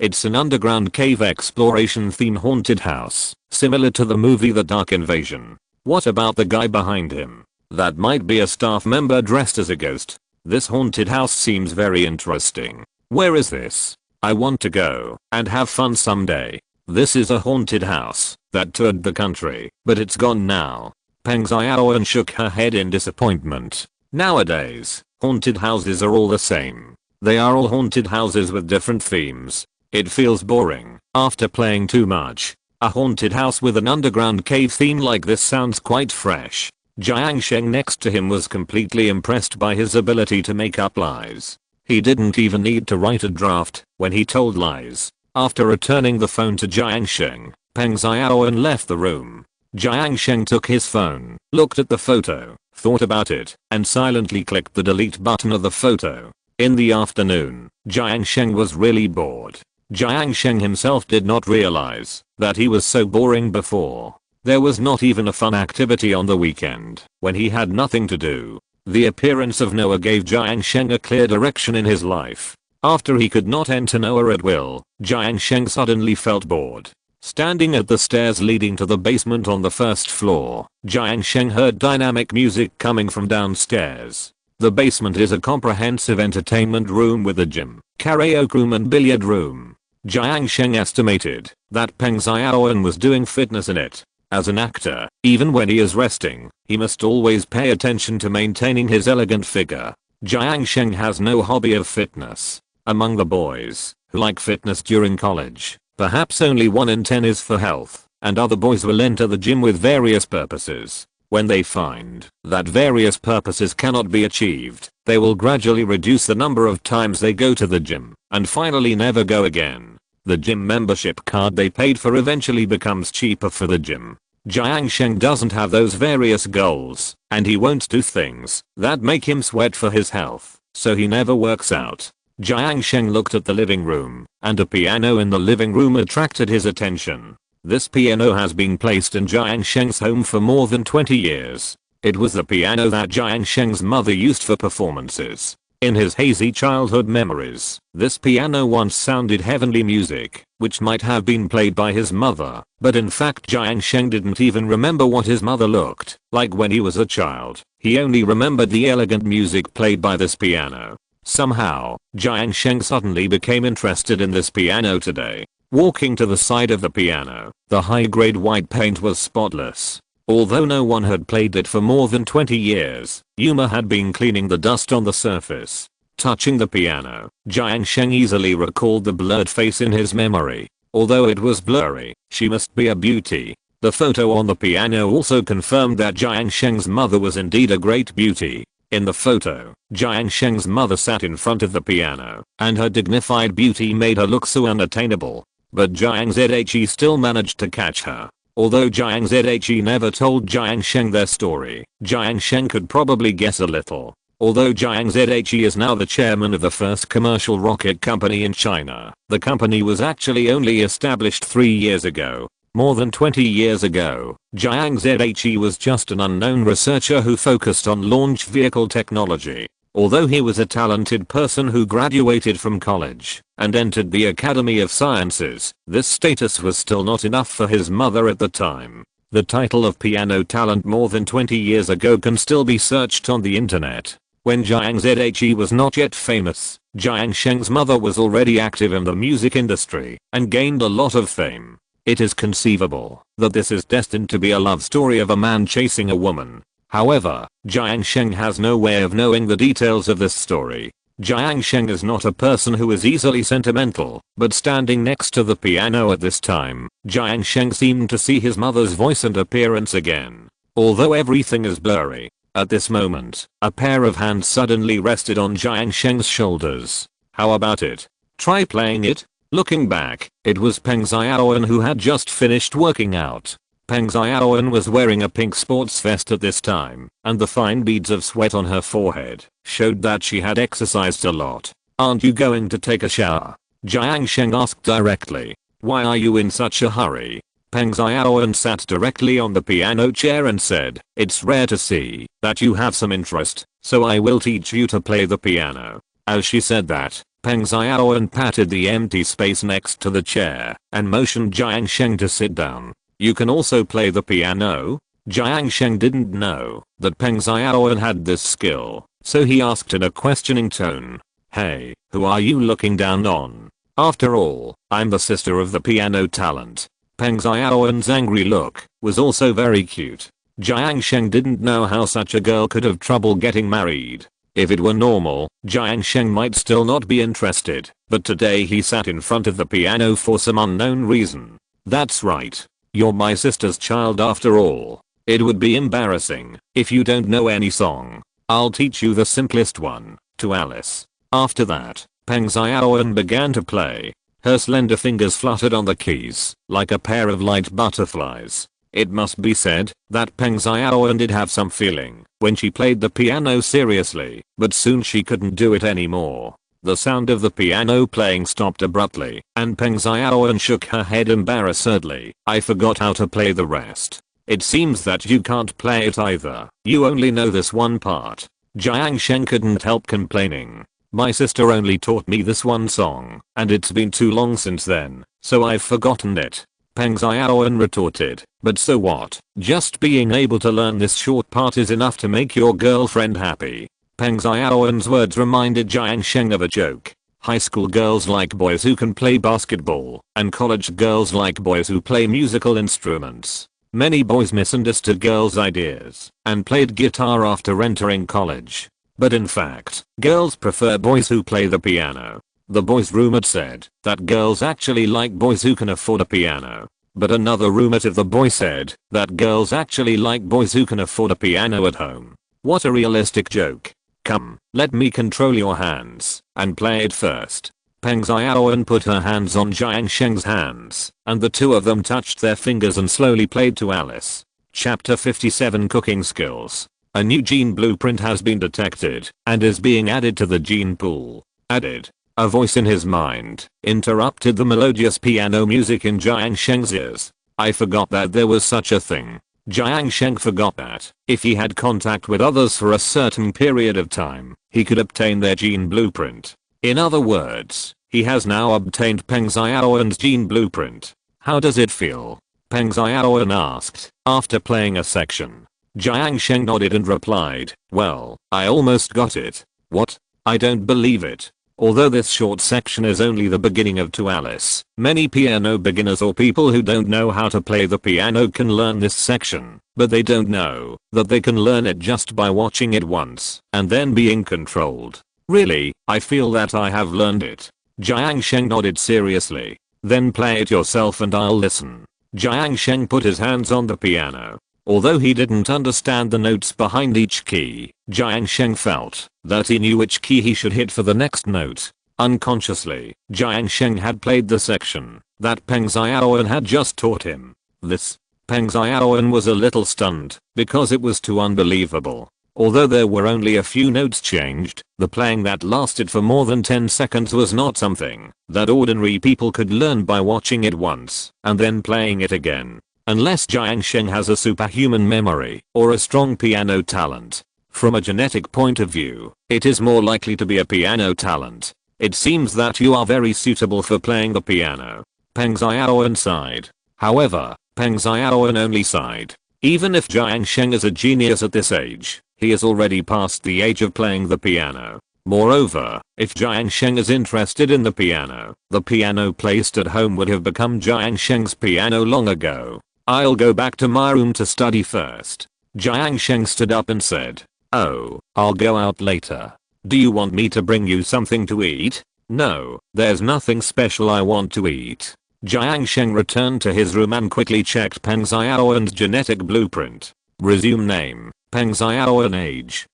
It's an underground cave exploration theme haunted house, similar to the movie The Dark Invasion. What about the guy behind him? That might be a staff member dressed as a ghost. This haunted house seems very interesting. Where is this? I want to go and have fun someday. This is a haunted house that toured the country, but it's gone now. Peng Xiaoan shook her head in disappointment. Nowadays, haunted houses are all the same. They are all haunted houses with different themes. It feels boring after playing too much. A haunted house with an underground cave theme like this sounds quite fresh. Jiang Sheng next to him was completely impressed by his ability to make up lies. He didn't even need to write a draft when he told lies. After returning the phone to Jiang Sheng, Peng Xiaoan left the room. Jiang Sheng took his phone, looked at the photo, thought about it, and silently clicked the delete button of the photo. In the afternoon, Jiang Sheng was really bored. Jiang Sheng himself did not realize that he was so boring before. There was not even a fun activity on the weekend when he had nothing to do. The appearance of Noah gave Jiang Sheng a clear direction in his life. After he could not enter Noah at will, Jiang Sheng suddenly felt bored. Standing at the stairs leading to the basement on the first floor, Jiang Sheng heard dynamic music coming from downstairs. The basement is a comprehensive entertainment room with a gym, karaoke room and billiard room. Jiang Sheng estimated that Peng Xiaoan was doing fitness in it. As an actor, even when he is resting, he must always pay attention to maintaining his elegant figure. Jiang Sheng has no hobby of fitness. Among the boys who like fitness during college, perhaps only 1 in 10 is for health, and other boys will enter the gym with various purposes. When they find that various purposes cannot be achieved, they will gradually reduce the number of times they go to the gym, and finally never go again. The gym membership card they paid for eventually becomes cheaper for the gym. Jiang Sheng doesn't have those various goals, and he won't do things that make him sweat for his health, so he never works out. Jiang Sheng looked at the living room, and a piano in the living room attracted his attention. This piano has been placed in Jiang Sheng's home for more than 20 years. It was the piano that Jiang Sheng's mother used for performances. In his hazy childhood memories, this piano once sounded heavenly music, which might have been played by his mother, but in fact Jiang Sheng didn't even remember what his mother looked like when he was a child. He only remembered the elegant music played by this piano. Somehow, Jiang Sheng suddenly became interested in this piano today. Walking to the side of the piano, the high-grade white paint was spotless. Although no one had played it for more than 20 years, Yuma had been cleaning the dust on the surface. Touching the piano, Jiang Sheng easily recalled the blurred face in his memory. Although it was blurry, she must be a beauty. The photo on the piano also confirmed that Jiang Sheng's mother was indeed a great beauty. In the photo, Jiang Sheng's mother sat in front of the piano, and her dignified beauty made her look so unattainable. But Jiang Zhe still managed to catch her. Although Jiang Zhe never told Jiang Sheng their story, Jiang Sheng could probably guess a little. Although Jiang Zhe is now the chairman of the first commercial rocket company in China, the company was actually only established 3 years ago. More than 20 years ago, Jiang Zhe was just an unknown researcher who focused on launch vehicle technology. Although he was a talented person who graduated from college and entered the Academy of Sciences, this status was still not enough for his mother at the time. The title of piano talent more than 20 years ago can still be searched on the internet. When Jiang Zhe was not yet famous, Jiang Sheng's mother was already active in the music industry and gained a lot of fame. It is conceivable that this is destined to be a love story of a man chasing a woman. However, Jiang Sheng has no way of knowing the details of this story. Jiang Sheng is not a person who is easily sentimental, but standing next to the piano at this time, Jiang Sheng seemed to see his mother's voice and appearance again. Although everything is blurry, at this moment, a pair of hands suddenly rested on Jiang Sheng's shoulders. How about it? Try playing it? Looking back, it was Peng Xiaoan who had just finished working out. Peng Xiaoan was wearing a pink sports vest at this time, and the fine beads of sweat on her forehead showed that she had exercised a lot. "Aren't you going to take a shower?" Jiang Sheng asked directly. "Why are you in such a hurry?" Peng Xiaoan sat directly on the piano chair and said, "It's rare to see that you have some interest, so I will teach you to play the piano." As she said that, Peng Xiaoan patted the empty space next to the chair and motioned Jiang Sheng to sit down. "You can also play the piano?" Jiang Sheng didn't know that Peng Xiaoan had this skill, so he asked in a questioning tone, "Hey, who are you looking down on? After all, I'm the sister of the piano talent." Peng Xiaoan's angry look was also very cute. Jiang Sheng didn't know how such a girl could have trouble getting married. If it were normal, Jiang Sheng might still not be interested, but today he sat in front of the piano for some unknown reason. "That's right. You're my sister's child after all. It would be embarrassing if you don't know any song. I'll teach you the simplest one, to Alice." After that, Peng Xiaoan began to play. Her slender fingers fluttered on the keys like a pair of light butterflies. It must be said that Peng Xiaoan did have some feeling when she played the piano seriously, but soon she couldn't do it anymore. The sound of the piano playing stopped abruptly, and Peng Xiaoan shook her head embarrassedly. "I forgot how to play the rest." "It seems that you can't play it either. You only know this one part." Jiang Sheng couldn't help complaining. "My sister only taught me this one song, and it's been too long since then, so I've forgotten it." Peng Xiaoan retorted, "But so what? Just being able to learn this short part is enough to make your girlfriend happy." Peng Xiaoan's words reminded Jiang Sheng of a joke. High school girls like boys who can play basketball, and college girls like boys who play musical instruments. Many boys misunderstood girls' ideas and played guitar after entering college. But in fact, girls prefer boys who play the piano. The boys' roommate said that girls actually like boys who can afford a piano. But another roommate of the boy said that girls actually like boys who can afford a piano at home. What a realistic joke. "Come, let me control your hands and play it first." Peng Xiaoan put her hands on Jiang Sheng's hands, and the two of them touched their fingers and slowly played to Alice. Chapter 57 Cooking Skills. A new gene blueprint has been detected and is being added to the gene pool. Added. A voice in his mind interrupted the melodious piano music in Jiang Sheng's ears. "I forgot that there was such a thing." Jiang Sheng forgot that if he had contact with others for a certain period of time, he could obtain their gene blueprint. In other words, he has now obtained Peng Xiaoan's gene blueprint. "How does it feel?" Peng Xiaoan asked, after playing a section. Jiang Sheng nodded and replied, "Well, I almost got it." "What? I don't believe it." Although this short section is only the beginning of To Alice, many piano beginners or people who don't know how to play the piano can learn this section, but they don't know that they can learn it just by watching it once and then being controlled. "Really, I feel that I have learned it." Jiang Sheng nodded seriously. "Then play it yourself and I'll listen." Jiang Sheng put his hands on the piano. Although he didn't understand the notes behind each key, Jiang Sheng felt that he knew which key he should hit for the next note. Unconsciously, Jiang Sheng had played the section that Peng Xiaoyan had just taught him. Peng Xiaoyan was a little stunned because it was too unbelievable. Although there were only a few notes changed, the playing that lasted for more than 10 seconds was not something that ordinary people could learn by watching it once and then playing it again. Unless Jiang Sheng has a superhuman memory or a strong piano talent. From a genetic point of view, it is more likely to be a piano talent. It seems that you are very suitable for playing the piano. Peng Xiaoyan sighed. However, Peng Xiaoyan only sighed. Even if Jiang Sheng is a genius at this age, he is already past the age of playing the piano. Moreover, if Jiang Sheng is interested in the piano placed at home would have become Jiang Sheng's piano long ago. I'll go back to my room to study first. Jiang Sheng stood up and said, "Oh, I'll go out later. Do you want me to bring you something to eat?" "No, there's nothing special I want to eat." Jiang Sheng returned to his room and quickly checked Peng Xiaoyan's genetic blueprint. Resume name, Peng Xiaoyan. Age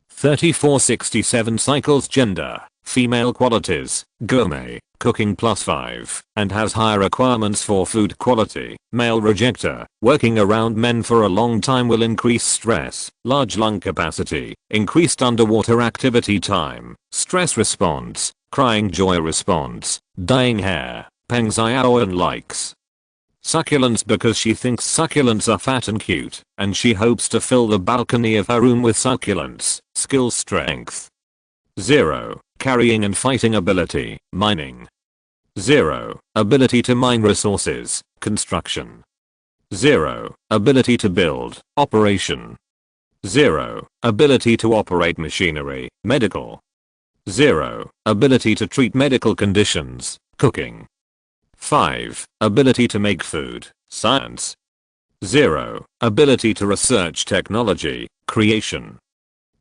34. 67 cycles. Gender, female. Qualities, gourmet, cooking +5, and has high requirements for food quality. Male. Rejecter, working around men for a long time will increase stress. Large lung capacity, increased underwater activity time, stress response, crying joy response, dyeing hair. Peng Xiaoyan likes succulents because she thinks succulents are fat and cute, and she hopes to fill the balcony of her room with succulents. Skill. Strength 0. Carrying and fighting ability, mining 0. Ability to mine resources, construction 0. Ability to build, operation 0. Ability to operate machinery, medical 0. Ability to treat medical conditions, cooking 5. Ability to make food, science 0. Ability to research technology, creation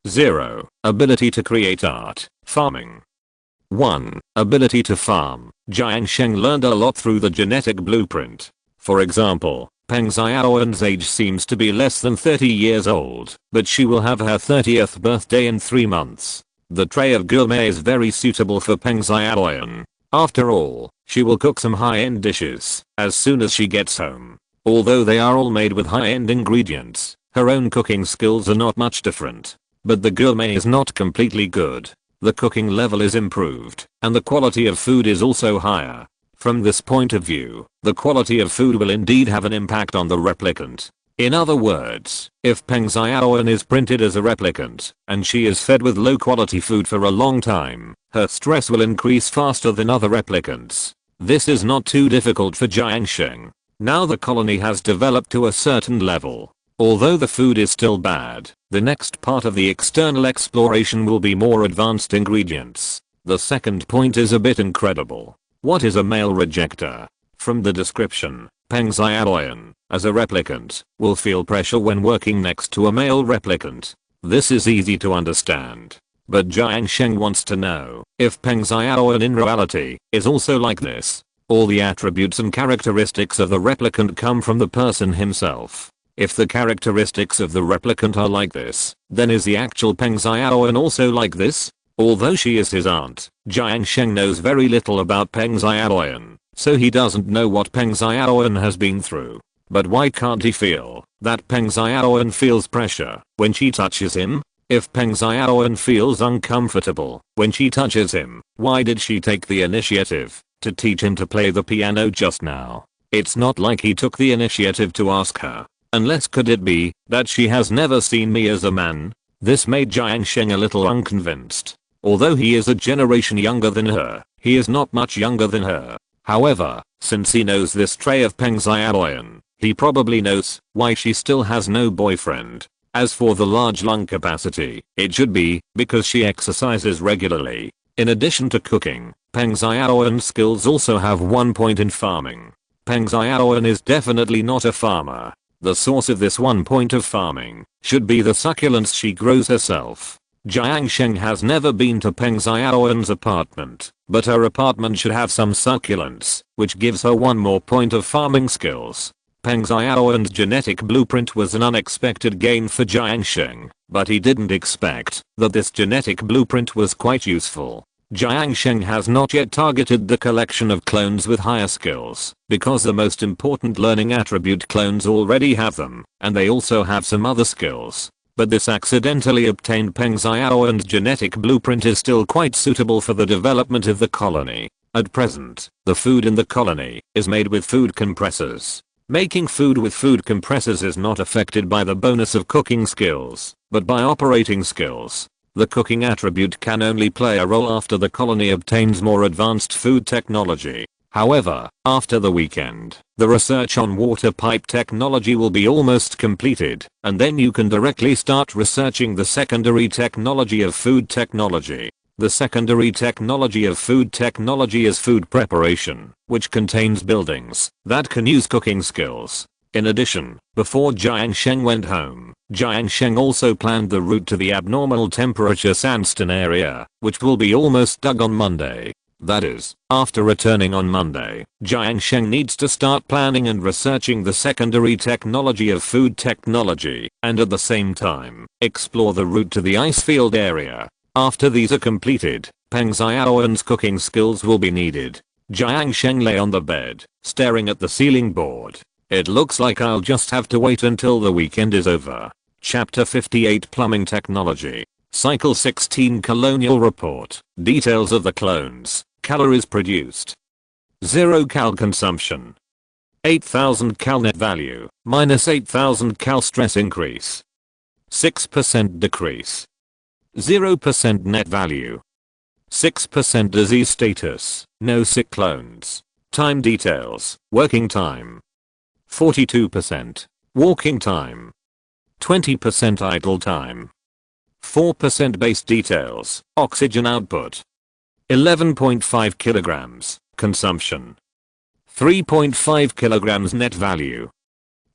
0. Ability to create art, farming 1. Ability to farm. Jiang Sheng learned a lot through the genetic blueprint. For example, Peng Xiaoyan's age seems to be less than 30 years old, but she will have her 30th birthday in 3 months. The tray of gourmet is very suitable for Peng Xiaoyan. After all, she will cook some high-end dishes as soon as she gets home. Although they are all made with high-end ingredients, her own cooking skills are not much different. But the gourmet is not completely good. The cooking level is improved, and the quality of food is also higher. From this point of view, the quality of food will indeed have an impact on the replicant. In other words, if Peng Xiaoyan is printed as a replicant, and she is fed with low quality food for a long time, her stress will increase faster than other replicants. This is not too difficult for Jiang Sheng. Now the colony has developed to a certain level. Although the food is still bad, the next part of the external exploration will be more advanced ingredients. The second point is a bit incredible. What is a male rejecter? From the description, Peng Xiaoyan, as a replicant, will feel pressure when working next to a male replicant. This is easy to understand. But Jiang Sheng wants to know if Peng Xiaoyan in reality is also like this. All the attributes and characteristics of the replicant come from the person himself. If the characteristics of the replicant are like this, then is the actual Peng Xiaoyan also like this? Although she is his aunt, Jiang Sheng knows very little about Peng Xiaoyan, so he doesn't know what Peng Xiaoyan has been through. But why can't he feel that Peng Xiaoyan feels pressure when she touches him? If Peng Xiaoyan feels uncomfortable when she touches him, why did she take the initiative to teach him to play the piano just now? It's not like he took the initiative to ask her. Unless could it be that she has never seen me as a man? This made Jiang Sheng a little unconvinced. Although he is a generation younger than her, he is not much younger than her. However, since he knows this trait of Peng Xiaoyan, he probably knows why she still has no boyfriend. As for the large lung capacity, it should be because she exercises regularly. In addition to cooking, Peng Xiaoyan's skills also have 1 point in farming. Peng Xiaoyan is definitely not a farmer. The source of this 1 point of farming should be the succulents she grows herself. Jiang Sheng has never been to Peng Xiaoyan's apartment, but her apartment should have some succulents, which gives her 1 more point of farming skills. Peng Xiaowen's genetic blueprint was an unexpected gain for Jiang Sheng, but he didn't expect that this genetic blueprint was quite useful. Jiang Sheng has not yet targeted the collection of clones with higher skills, because the most important learning attribute clones already have them, and they also have some other skills. But this accidentally obtained Peng Xiaowen's genetic blueprint is still quite suitable for the development of the colony. At present, the food in the colony is made with food compressors. Making food with food compressors is not affected by the bonus of cooking skills, but by operating skills. The cooking attribute can only play a role after the colony obtains more advanced food technology. However, after the weekend, the research on water pipe technology will be almost completed, and then you can directly start researching the secondary technology of food technology. The secondary technology of food technology is food preparation, which contains buildings that can use cooking skills. In addition, before Jiang Sheng went home, Jiang Sheng also planned the route to the abnormal temperature sandstone area, which will be almost dug on Monday. That is, after returning on Monday, Jiang Sheng needs to start planning and researching the secondary technology of food technology, and at the same time, explore the route to the icefield area. After these are completed, Peng Xiaowen's cooking skills will be needed. Jiang Sheng lay on the bed, staring at the ceiling board. It looks like I'll just have to wait until the weekend is over. Chapter 58 Plumbing Technology. Cycle 16 Colonial Report. Details of the clones. Calories produced. 0 cal consumption. 8,000 cal net value, minus 8,000 cal stress increase. 6% decrease. 0% net value. 6% disease status, no sick clones. Time details, working time. 42%. Walking time. 20% idle time. 4% base details, oxygen output. 11.5 kilograms, consumption. 3.5 kilograms net value.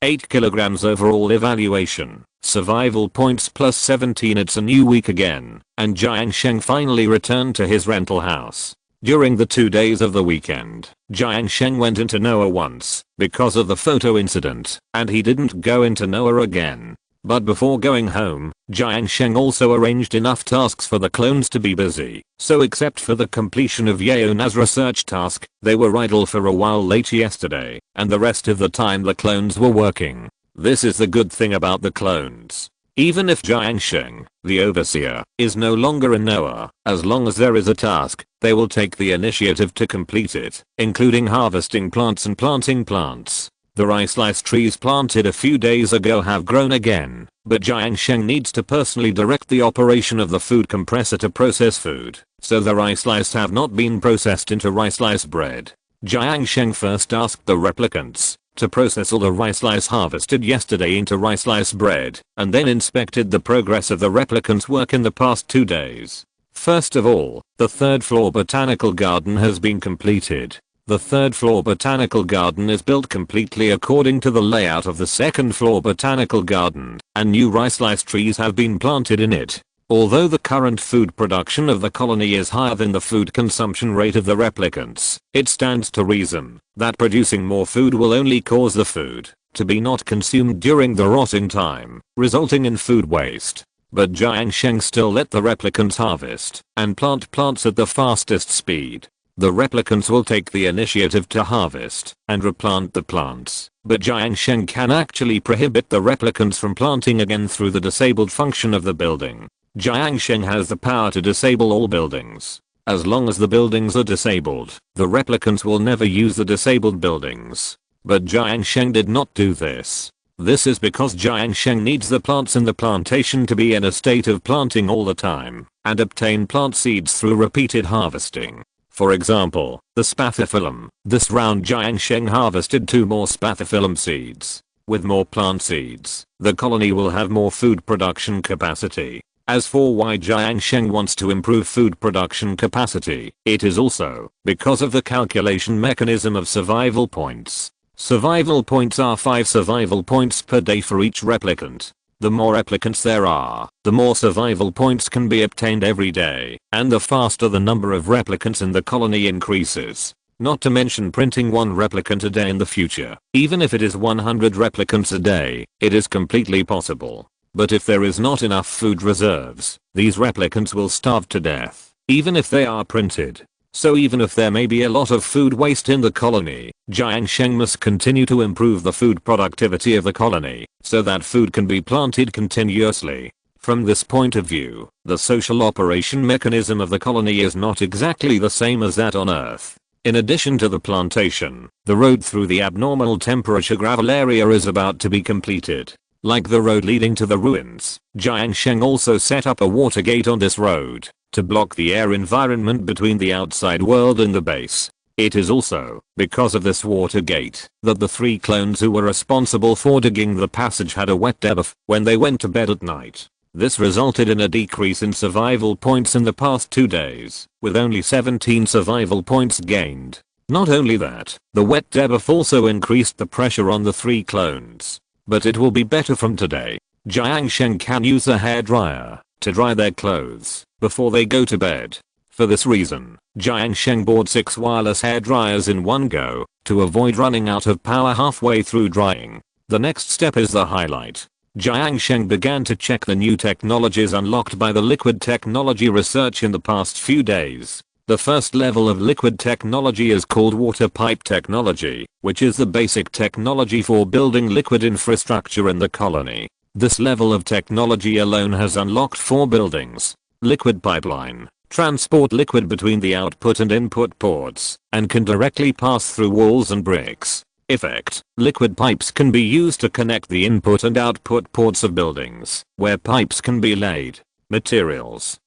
8 kilograms overall evaluation, survival points plus 17. It's a new week again, and Jiang Sheng finally returned to his rental house. During the 2 days of the weekend, Jiang Sheng went into Noah once, because of the photo incident, and he didn't go into Noah again. But before going home, Jiang Sheng also arranged enough tasks for the clones to be busy, so except for the completion of Yeona's research task, they were idle for a while late yesterday, and the rest of the time the clones were working. This is the good thing about the clones. Even if Jiang Sheng, the overseer, is no longer in Noah, as long as there is a task, they will take the initiative to complete it, including harvesting plants and planting plants. The rice lice trees planted a few days ago have grown again, but Jiang Sheng needs to personally direct the operation of the food compressor to process food, so the rice lice have not been processed into rice lice bread. Jiang Sheng first asked the replicants to process all the rice lice harvested yesterday into rice lice bread, and then inspected the progress of the replicants' work in the past 2 days. First of all, the third floor botanical garden has been completed. The third floor botanical garden is built completely according to the layout of the second floor botanical garden, and new rice lice trees have been planted in it. Although the current food production of the colony is higher than the food consumption rate of the replicants, it stands to reason that producing more food will only cause the food to be not consumed during the rotting time, resulting in food waste. But Jiang Sheng still let the replicants harvest and plant plants at the fastest speed. The replicants will take the initiative to harvest and replant the plants, but Jiang Sheng can actually prohibit the replicants from planting again through the disabled function of the building. Jiang Sheng has the power to disable all buildings. As long as the buildings are disabled, the replicants will never use the disabled buildings. But Jiang Sheng did not do this. This is because Jiang Sheng needs the plants in the plantation to be in a state of planting all the time and obtain plant seeds through repeated harvesting. For example, the spathiphyllum. This round Jiang Sheng harvested 2 more spathiphyllum seeds. With more plant seeds, the colony will have more food production capacity. As for why Jiang Sheng wants to improve food production capacity, it is also because of the calculation mechanism of survival points. Survival points are 5 survival points per day for each replicant. The more replicants there are, the more survival points can be obtained every day, and the faster the number of replicants in the colony increases. Not to mention printing one replicant a day in the future. Even if it is 100 replicants a day, it is completely possible. But if there is not enough food reserves, these replicants will starve to death, even if they are printed. So even if there may be a lot of food waste in the colony, Jiang Sheng must continue to improve the food productivity of the colony, so that food can be planted continuously. From this point of view, the social operation mechanism of the colony is not exactly the same as that on Earth. In addition to the plantation, the road through the abnormal temperature gravel area is about to be completed. Like the road leading to the ruins, Jiang Sheng also set up a water gate on this road to block the air environment between the outside world and the base. It is also because of this water gate that the 3 clones who were responsible for digging the passage had a wet debuff when they went to bed at night. This resulted in a decrease in survival points in the past 2 days, with only 17 survival points gained. Not only that, the wet debuff also increased the pressure on the 3 clones. But it will be better from today. Jiang Sheng can use a hairdryer to dry their clothes before they go to bed. For this reason, Jiang Sheng bought 6 wireless hairdryers in one go to avoid running out of power halfway through drying. The next step is the highlight. Jiang Sheng began to check the new technologies unlocked by the liquid technology research in the past few days. The first level of liquid technology is called water pipe technology, which is the basic technology for building liquid infrastructure in the colony. This level of technology alone has unlocked 4 buildings. Liquid pipeline, transport liquid between the output and input ports, and can directly pass through walls and bricks. Effect: liquid pipes can be used to connect the input and output ports of buildings, where pipes can be laid. Materials: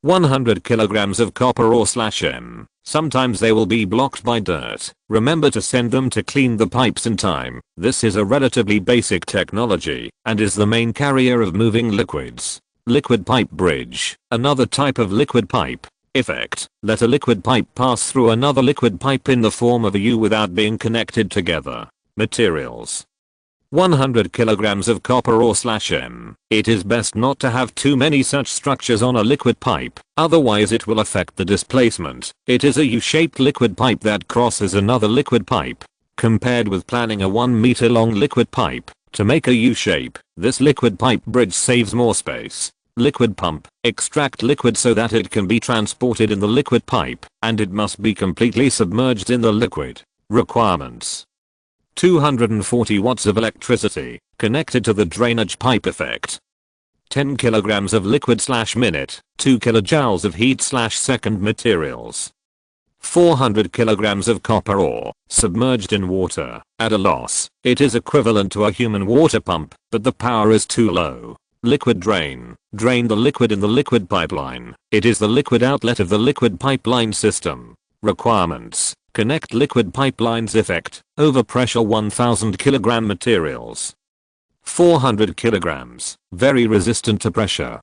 100 kilograms of copper ore /M. Sometimes they will be blocked by dirt. Remember to send them to clean the pipes in time. This is a relatively basic technology and is the main carrier of moving liquids. Liquid pipe bridge, another type of liquid pipe. Effect: let a liquid pipe pass through another liquid pipe in the form of a U without being connected together. Materials: 100 kilograms of copper ore /M. It is best not to have too many such structures on a liquid pipe, otherwise it will affect the displacement. It is a U-shaped liquid pipe that crosses another liquid pipe. Compared with planning a 1 meter long liquid pipe to make a U-shape, this liquid pipe bridge saves more space. Liquid pump, extract liquid so that it can be transported in the liquid pipe, and it must be completely submerged in the liquid. Requirements: 240 watts of electricity, connected to the drainage pipe effect. 10 kilograms of liquid/minute, 2 kilojoules of heat/second materials. 400 kilograms of copper ore, submerged in water, at a loss. It is equivalent to a human water pump, but the power is too low. Liquid drain, drain the liquid in the liquid pipeline. It is the liquid outlet of the liquid pipeline system. Requirements: connect liquid pipelines effect, overpressure 1000 kilogram materials. 400 kilograms, very resistant to pressure.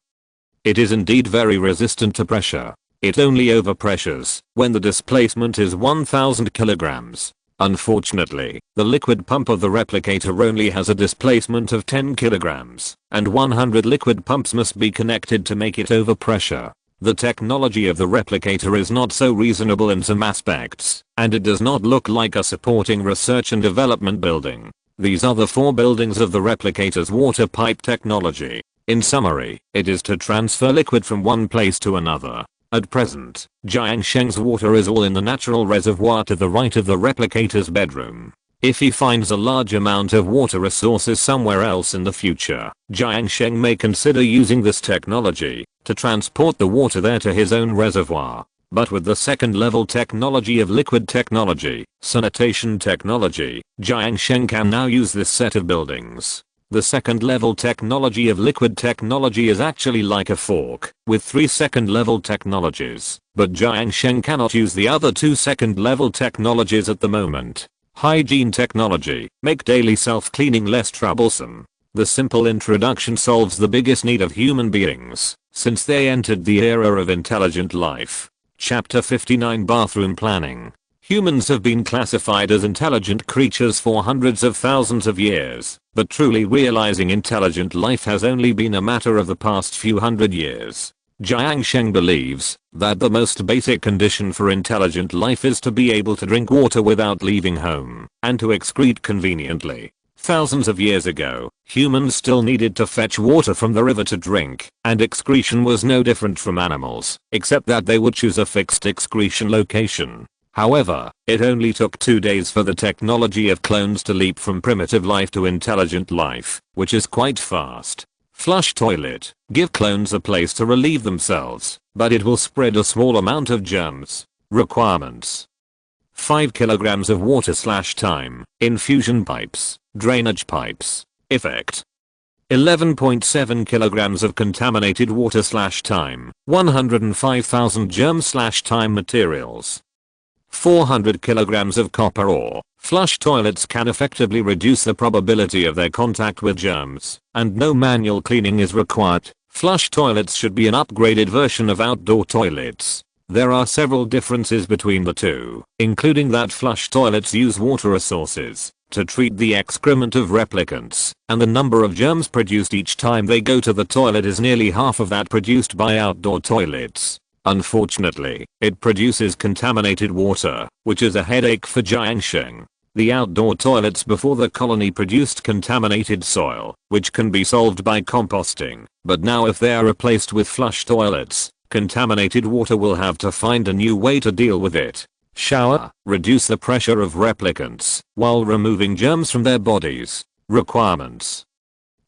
It is indeed very resistant to pressure. It only overpressures when the displacement is 1000 kilograms. Unfortunately, the liquid pump of the replicator only has a displacement of 10 kilograms, and 100 liquid pumps must be connected to make it overpressure. The technology of the replicator is not so reasonable in some aspects, and it does not look like a supporting research and development building. These are the 4 buildings of the replicator's water pipe technology. In summary, it is to transfer liquid from one place to another. At present, Jiang Sheng's water is all in the natural reservoir to the right of the replicator's bedroom. If he finds a large amount of water resources somewhere else in the future, Jiang Sheng may consider using this technology to transport the water there to his own reservoir. But with the second level technology of liquid technology, sanitation technology, Jiang Sheng can now use this set of buildings. The second level technology of liquid technology is actually like a fork, with 3 second level technologies, but Jiang Sheng cannot use the other 2 second level technologies at the moment. Hygiene technology, make daily self-cleaning less troublesome. The simple introduction solves the biggest need of human beings, since they entered the era of intelligent life. Chapter 59 Bathroom Planning. Humans have been classified as intelligent creatures for hundreds of thousands of years, but truly realizing intelligent life has only been a matter of the past few hundred years. Jiang Sheng believes that the most basic condition for intelligent life is to be able to drink water without leaving home and to excrete conveniently. Thousands of years ago, humans still needed to fetch water from the river to drink, and excretion was no different from animals, except that they would choose a fixed excretion location. However, it only took 2 days for the technology of clones to leap from primitive life to intelligent life, which is quite fast. Flush toilet. Give clones a place to relieve themselves, but it will spread a small amount of germs. Requirements: 5 kilograms of water/time, infusion pipes, drainage pipes. Effect: 11.7 kilograms of contaminated water/time, 105,000 germs/time materials. 400 kilograms of copper ore. Flush toilets can effectively reduce the probability of their contact with germs, and no manual cleaning is required. Flush toilets should be an upgraded version of outdoor toilets. There are several differences between the two, including that flush toilets use water resources to treat the excrement of replicants, and the number of germs produced each time they go to the toilet is nearly half of that produced by outdoor toilets. Unfortunately, it produces contaminated water, which is a headache for Jiang Sheng. The outdoor toilets before the colony produced contaminated soil, which can be solved by composting, but now if they are replaced with flush toilets, contaminated water will have to find a new way to deal with it. Shower. Reduce the pressure of replicants while removing germs from their bodies. Requirements: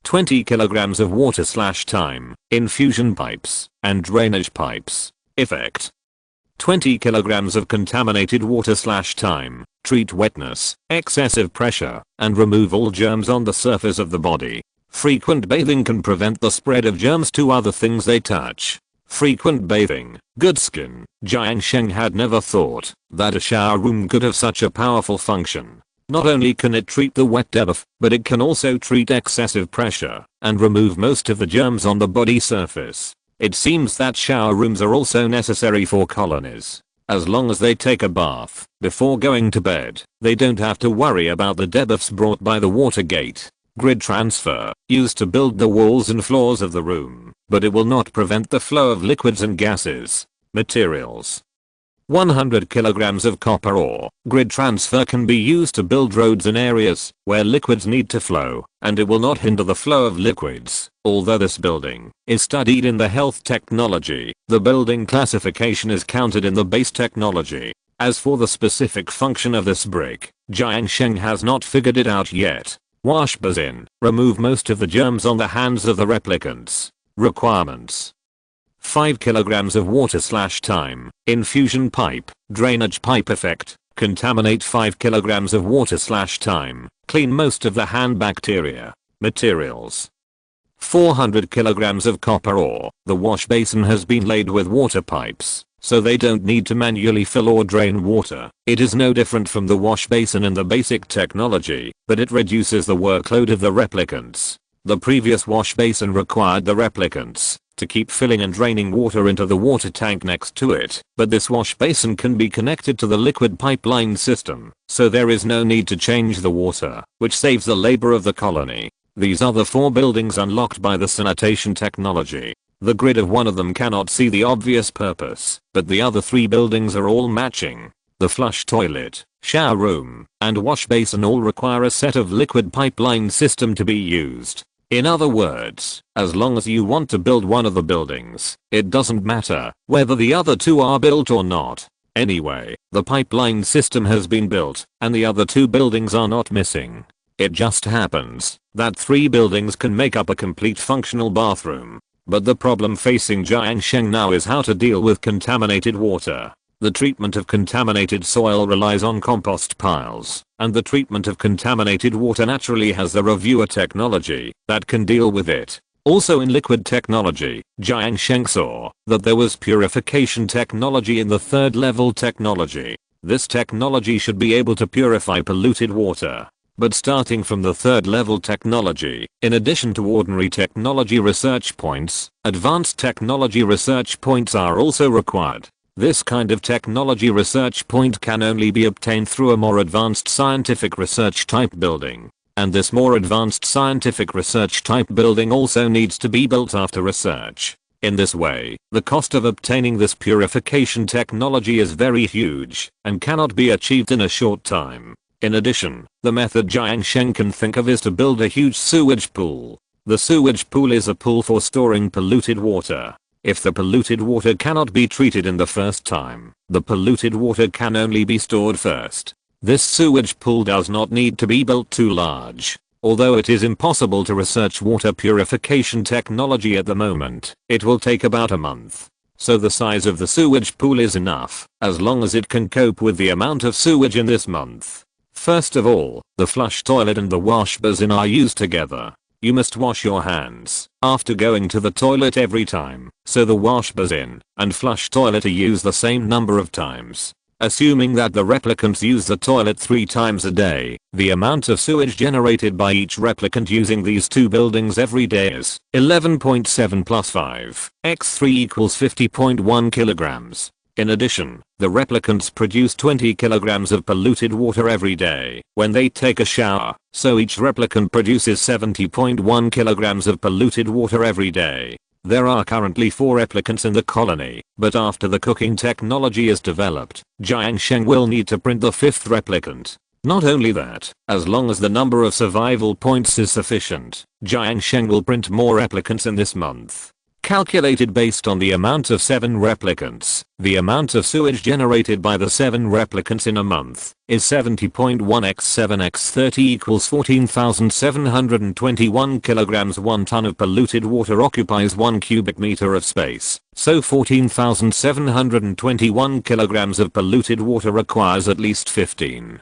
20 kilograms of water/time, infusion pipes, and drainage pipes. Effect: 20 kilograms of contaminated water/time. Treat wetness, excessive pressure, and remove all germs on the surface of the body. Frequent bathing can prevent the spread of germs to other things they touch. Frequent bathing, good skin. Jiang Sheng had never thought that a shower room could have such a powerful function. Not only can it treat the wet debuff, but it can also treat excessive pressure and remove most of the germs on the body surface. It seems that shower rooms are also necessary for colonies. As long as they take a bath before going to bed, they don't have to worry about the debuffs brought by the water gate. Grid transfer, used to build the walls and floors of the room, but it will not prevent the flow of liquids and gases. Materials: 100 kilograms of copper ore. Grid transfer can be used to build roads in areas where liquids need to flow, and it will not hinder the flow of liquids. Although this building is studied in the health technology, the building classification is counted in the base technology. As for the specific function of this brick, Jiang Sheng has not figured it out yet. Wash basin. Remove most of the germs on the hands of the replicants. Requirements: 5 kilograms of water/time, infusion pipe, drainage pipe. Effect: contaminate 5 kilograms of water/time, clean most of the hand bacteria. Materials: 400 kilograms of copper ore. The wash basin has been laid with water pipes, so they don't need to manually fill or drain water. It is no different from the wash basin in the basic technology, but it reduces the workload of the replicants. The previous wash basin required the replicants to keep filling and draining water into the water tank next to it, but this wash basin can be connected to the liquid pipeline system, so there is no need to change the water, which saves the labor of the colony. These are the 4 buildings unlocked by the sanitation technology. The grid of one of them cannot see the obvious purpose, but the other 3 buildings are all matching. The flush toilet, shower room, and wash basin all require a set of liquid pipeline system to be used. In other words, as long as you want to build one of the buildings, it doesn't matter whether the other 2 are built or not. Anyway, the pipeline system has been built, and the other 2 buildings are not missing. It just happens that 3 buildings can make up a complete functional bathroom. But the problem facing Jiang Sheng now is how to deal with contaminated water. The treatment of contaminated soil relies on compost piles, and the treatment of contaminated water naturally has the reviewer technology that can deal with it. Also in liquid technology, Jiang Sheng saw that there was purification technology in the 3rd level technology. This technology should be able to purify polluted water. But starting from the 3rd level technology, in addition to ordinary technology research points, advanced technology research points are also required. This kind of technology research point can only be obtained through a more advanced scientific research type building. And this more advanced scientific research type building also needs to be built after research. In this way, the cost of obtaining this purification technology is very huge and cannot be achieved in a short time. In addition, the method Jiang Sheng can think of is to build a huge sewage pool. The sewage pool is a pool for storing polluted water. If the polluted water cannot be treated in the first time, the polluted water can only be stored first. This sewage pool does not need to be built too large. Although it is impossible to research water purification technology at the moment, it will take about a month. So the size of the sewage pool is enough, as long as it can cope with the amount of sewage in this month. First of all, the flush toilet and the wash basin are used together. You must wash your hands after going to the toilet every time, so the wash basin and flush toilet are used the same number of times. Assuming that the replicants use the toilet 3 times a day, the amount of sewage generated by each replicant using these 2 buildings every day is 11.7 plus 5 x 3 equals 50.1 kilograms. In addition, the replicants produce 20 kilograms of polluted water every day when they take a shower, so each replicant produces 70.1 kilograms of polluted water every day. There are currently 4 replicants in the colony, but after the cooking technology is developed, Jiang Sheng will need to print the 5th replicant. Not only that, as long as the number of survival points is sufficient, Jiang Sheng will print more replicants in this month. Calculated based on the amount of 7 replicants, the amount of sewage generated by the 7 replicants in a month is 70.1 x 7 x 30 equals 14,721 kilograms. 1 ton of polluted water occupies 1 cubic meter of space, so 14,721 kilograms of polluted water requires at least 15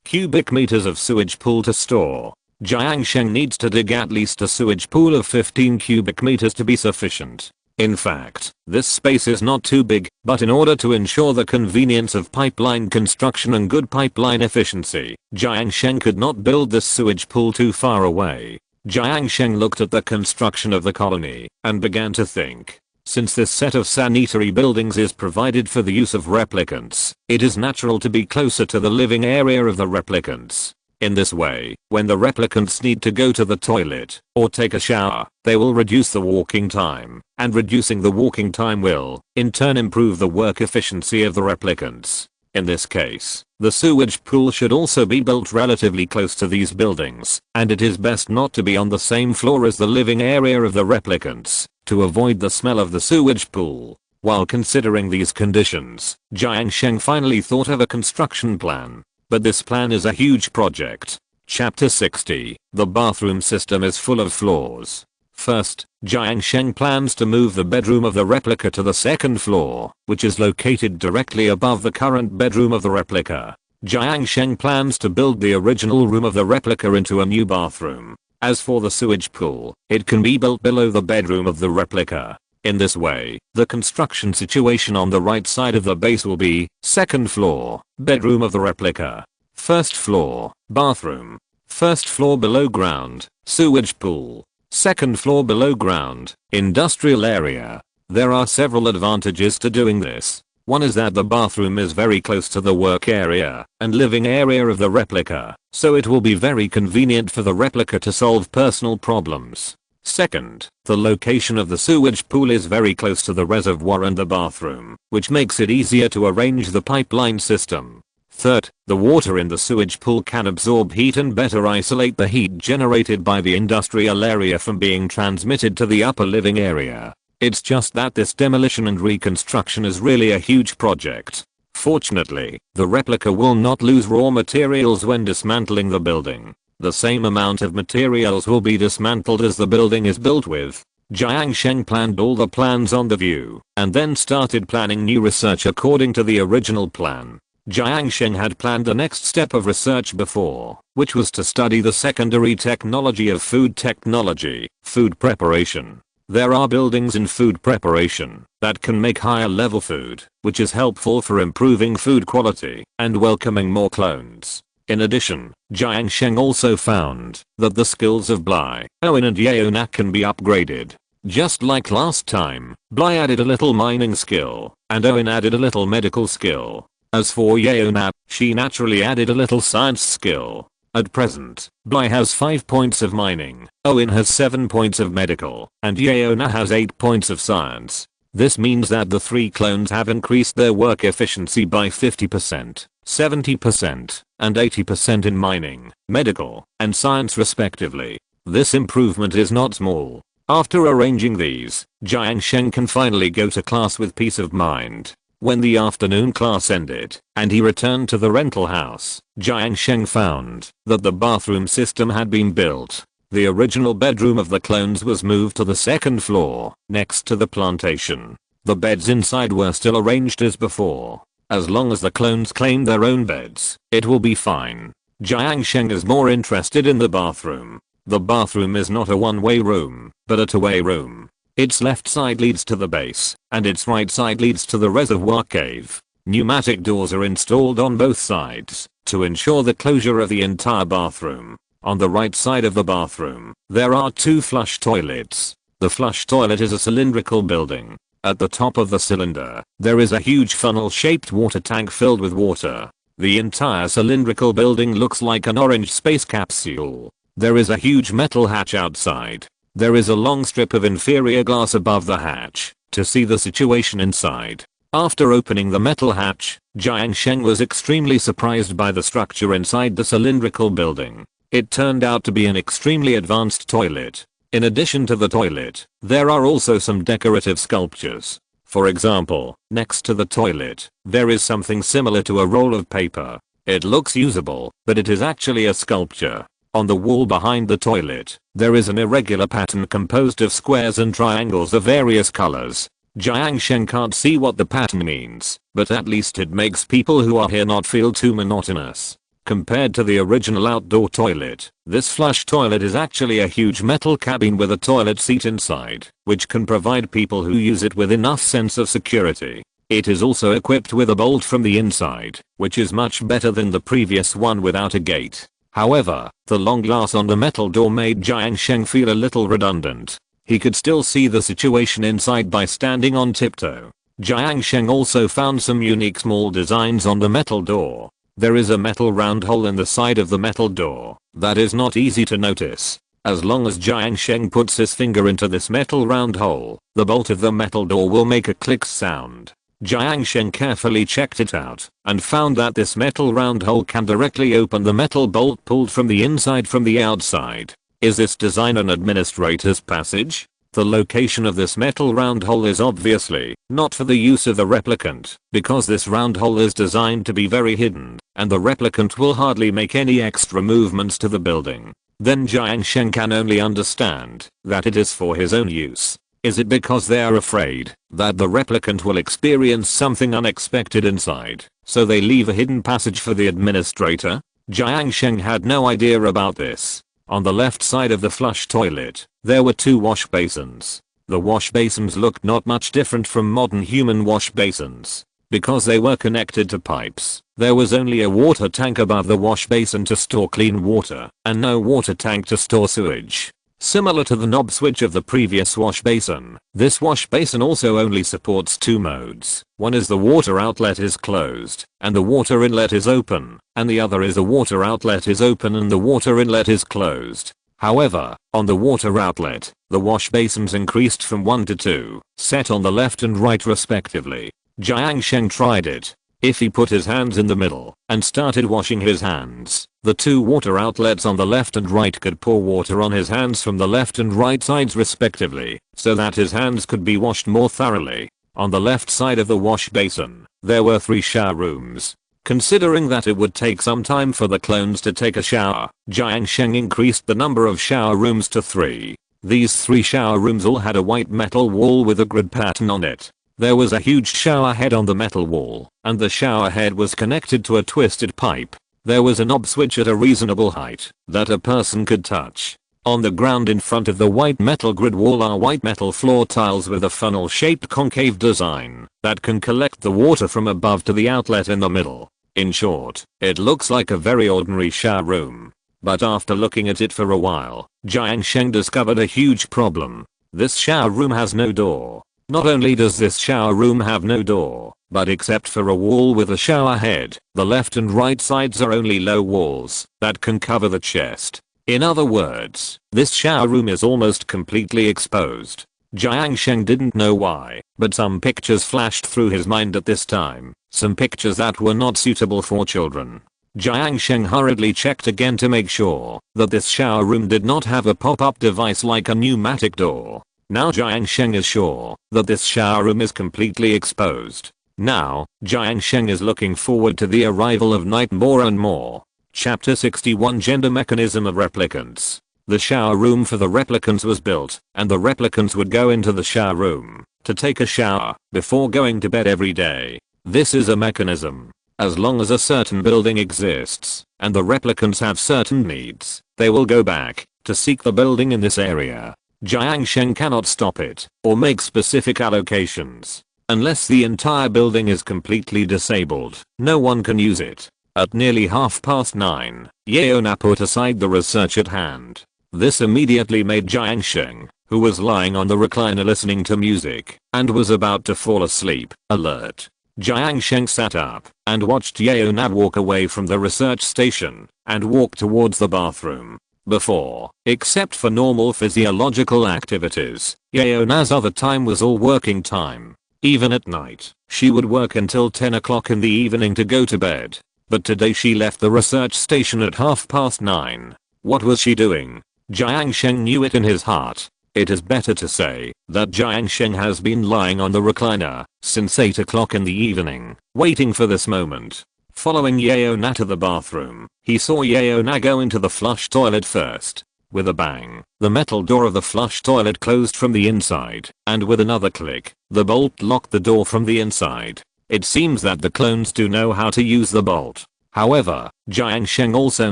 cubic meters of sewage pool to store. Jiang Sheng needs to dig at least a sewage pool of 15 cubic meters to be sufficient. In fact, this space is not too big, but in order to ensure the convenience of pipeline construction and good pipeline efficiency, Jiang Sheng could not build this sewage pool too far away. Jiang Sheng looked at the construction of the colony and began to think. Since this set of sanitary buildings is provided for the use of replicants, it is natural to be closer to the living area of the replicants. In this way, when the replicants need to go to the toilet or take a shower, they will reduce the walking time, and reducing the walking time will, in turn, improve the work efficiency of the replicants. In this case, the sewage pool should also be built relatively close to these buildings, and it is best not to be on the same floor as the living area of the replicants, to avoid the smell of the sewage pool. While considering these conditions, Jiang Sheng finally thought of a construction plan. But this plan is a huge project. Chapter 60. The bathroom system is full of flaws. First, Jiang Sheng plans to move the bedroom of the replica to the 2nd floor, which is located directly above the current bedroom of the replica. Jiang Sheng plans to build the original room of the replica into a new bathroom. As for the sewage pool, it can be built below the bedroom of the replica. In this way, the construction situation on the right side of the base will be 2nd floor, bedroom of the replica. 1st floor, bathroom. 1st floor below ground, sewage pool. 2nd floor below ground, industrial area. There are several advantages to doing this. One is that the bathroom is very close to the work area and living area of the replica, so it will be very convenient for the replica to solve personal problems. Second, the location of the sewage pool is very close to the reservoir and the bathroom, which makes it easier to arrange the pipeline system. Third, the water in the sewage pool can absorb heat and better isolate the heat generated by the industrial area from being transmitted to the upper living area. It's just that this demolition and reconstruction is really a huge project. Fortunately, the replica will not lose raw materials when dismantling the building. The same amount of materials will be dismantled as the building is built with. Jiang Sheng planned all the plans on the view, and then started planning new research according to the original plan. Jiang Sheng had planned the next step of research before, which was to study the secondary technology of food technology, food preparation. There are buildings in food preparation that can make higher level food, which is helpful for improving food quality and welcoming more clones. In addition, Jiang Sheng also found that the skills of Bly, Owen and Owen can be upgraded. Just like last time, Bly added a little mining skill, and Owen added a little medical skill. As for Owen, she naturally added a little science skill. At present, Bly has 5 points of mining, Owen has 7 points of medical, and Yeona has 8 points of science. This means that the 3 clones have increased their work efficiency by 50%, 70%, and 80% in mining, medical, and science respectively. This improvement is not small. After arranging these, Jiang Sheng can finally go to class with peace of mind. When the afternoon class ended, and he returned to the rental house, Jiang Sheng found that the bathroom system had been built. The original bedroom of the clones was moved to the 2nd floor, next to the plantation. The beds inside were still arranged as before. As long as the clones claim their own beds, it will be fine. Jiang Sheng is more interested in the bathroom. The bathroom is not a one-way room, but a two-way room. Its left side leads to the base, and its right side leads to the reservoir cave. Pneumatic doors are installed on both sides to ensure the closure of the entire bathroom. On the right side of the bathroom, there are 2 flush toilets. The flush toilet is a cylindrical building. At the top of the cylinder, there is a huge funnel-shaped water tank filled with water. The entire cylindrical building looks like an orange space capsule. There is a huge metal hatch outside. There is a long strip of inferior glass above the hatch to see the situation inside. After opening the metal hatch, Jiang Sheng was extremely surprised by the structure inside the cylindrical building. It turned out to be an extremely advanced toilet. In addition to the toilet, there are also some decorative sculptures. For example, next to the toilet, there is something similar to a roll of paper. It looks usable, but it is actually a sculpture. On the wall behind the toilet, there is an irregular pattern composed of squares and triangles of various colors. Jiang Sheng can't see what the pattern means, but at least it makes people who are here not feel too monotonous. Compared to the original outdoor toilet, this flush toilet is actually a huge metal cabin with a toilet seat inside, which can provide people who use it with enough sense of security. It is also equipped with a bolt from the inside, which is much better than the previous one without a gate. However, the long glass on the metal door made Jiang Sheng feel a little redundant. He could still see the situation inside by standing on tiptoe. Jiang Sheng also found some unique small designs on the metal door. There is a metal round hole in the side of the metal door that is not easy to notice. As long as Jiang Sheng puts his finger into this metal round hole, the bolt of the metal door will make a click sound. Jiang Sheng carefully checked it out and found that this metal round hole can directly open the metal bolt pulled from the inside from the outside. Is this design an administrator's passage? The location of this metal round hole is obviously not for the use of the replicant, because this round hole is designed to be very hidden, and the replicant will hardly make any extra movements to the building. Then Jiang Sheng can only understand that it is for his own use. Is it because they are afraid that the replicant will experience something unexpected inside, so they leave a hidden passage for the administrator? Jiang Sheng had no idea about this. On the left side of the flush toilet, there were 2 wash basins. The wash basins looked not much different from modern human wash basins. Because they were connected to pipes, there was only a water tank above the wash basin to store clean water, and no water tank to store sewage. Similar to the knob switch of the previous wash basin, this wash basin also only supports 2 modes. One is the water outlet is closed, and the water inlet is open, and the other is the water outlet is open and the water inlet is closed. However, on the water outlet, the wash basins increased from 1 to 2, set on the left and right respectively. Jiang Sheng tried it. If he put his hands in the middle and started washing his hands, the 2 water outlets on the left and right could pour water on his hands from the left and right sides respectively, so that his hands could be washed more thoroughly. On the left side of the wash basin, there were 3 shower rooms. Considering that it would take some time for the clones to take a shower, Jiang Sheng increased the number of shower rooms to 3. These 3 shower rooms all had a white metal wall with a grid pattern on it. There was a huge shower head on the metal wall, and the shower head was connected to a twisted pipe. There was a knob switch at a reasonable height that a person could touch. On the ground in front of the white metal grid wall are white metal floor tiles with a funnel-shaped concave design that can collect the water from above to the outlet in the middle. In short, it looks like a very ordinary shower room. But after looking at it for a while, Jiang Sheng discovered a huge problem. This shower room has no door. Not only does this shower room have no door, but except for a wall with a shower head, the left and right sides are only low walls that can cover the chest. In other words, this shower room is almost completely exposed. Jiang Sheng didn't know why, but some pictures flashed through his mind at this time, some pictures that were not suitable for children. Jiang Sheng hurriedly checked again to make sure that this shower room did not have a pop-up device like a pneumatic door. Now Jiang Sheng is sure that this shower room is completely exposed. Now, Jiang Sheng is looking forward to the arrival of night more and more. Chapter 61 Gender Mechanism of Replicants. The shower room for the replicants was built, and the replicants would go into the shower room to take a shower before going to bed every day. This is a mechanism. As long as a certain building exists, and the replicants have certain needs, they will go back to seek the building in this area. Jiang Sheng cannot stop it, or make specific allocations. Unless the entire building is completely disabled, no one can use it. At nearly 9:30, Yeona put aside the research at hand. This immediately made Jiang Sheng, who was lying on the recliner listening to music, and was about to fall asleep, alert. Jiang Sheng sat up, and watched Yeona walk away from the research station, and walk towards the bathroom. Before, except for normal physiological activities, Yeona's other time was all working time. Even at night, she would work until 10 o'clock in the evening to go to bed. But today she left the research station at 9:30. What was she doing? Jiang Sheng knew it in his heart. It is better to say that Jiang Sheng has been lying on the recliner since 8 o'clock in the evening, waiting for this moment. Following Yeona to the bathroom, he saw Yeona go into the flush toilet first. With a bang, the metal door of the flush toilet closed from the inside, and with another click, the bolt locked the door from the inside. It seems that the clones do know how to use the bolt. However, Jiang Sheng also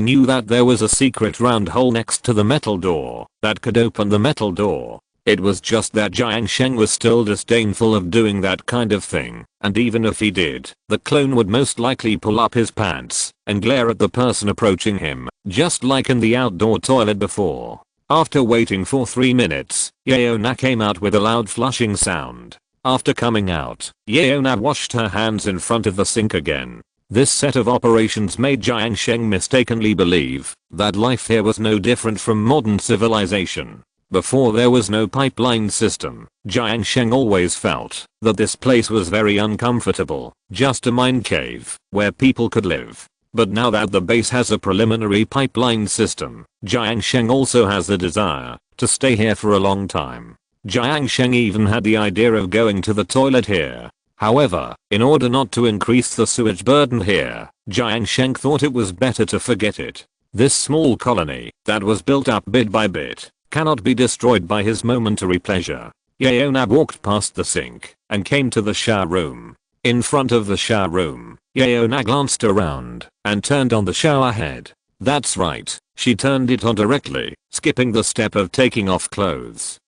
knew that there was a secret round hole next to the metal door that could open the metal door. It was just that Jiang Sheng was still disdainful of doing that kind of thing, and even if he did, the clone would most likely pull up his pants and glare at the person approaching him, just like in the outdoor toilet before. After waiting for 3 minutes, Yeona came out with a loud flushing sound. After coming out, Yeona washed her hands in front of the sink again. This set of operations made Jiang Sheng mistakenly believe that life here was no different from modern civilization. Before there was no pipeline system, Jiang Sheng always felt that this place was very uncomfortable, just a mine cave where people could live. But now that the base has a preliminary pipeline system, Jiang Sheng also has the desire to stay here for a long time. Jiang Sheng even had the idea of going to the toilet here. However, in order not to increase the sewage burden here, Jiang Sheng thought it was better to forget it. This small colony that was built up bit by bit cannot be destroyed by his momentary pleasure. Yeona walked past the sink and came to the shower room. In front of the shower room, Yeona glanced around and turned on the shower head. That's right, she turned it on directly, skipping the step of taking off clothes.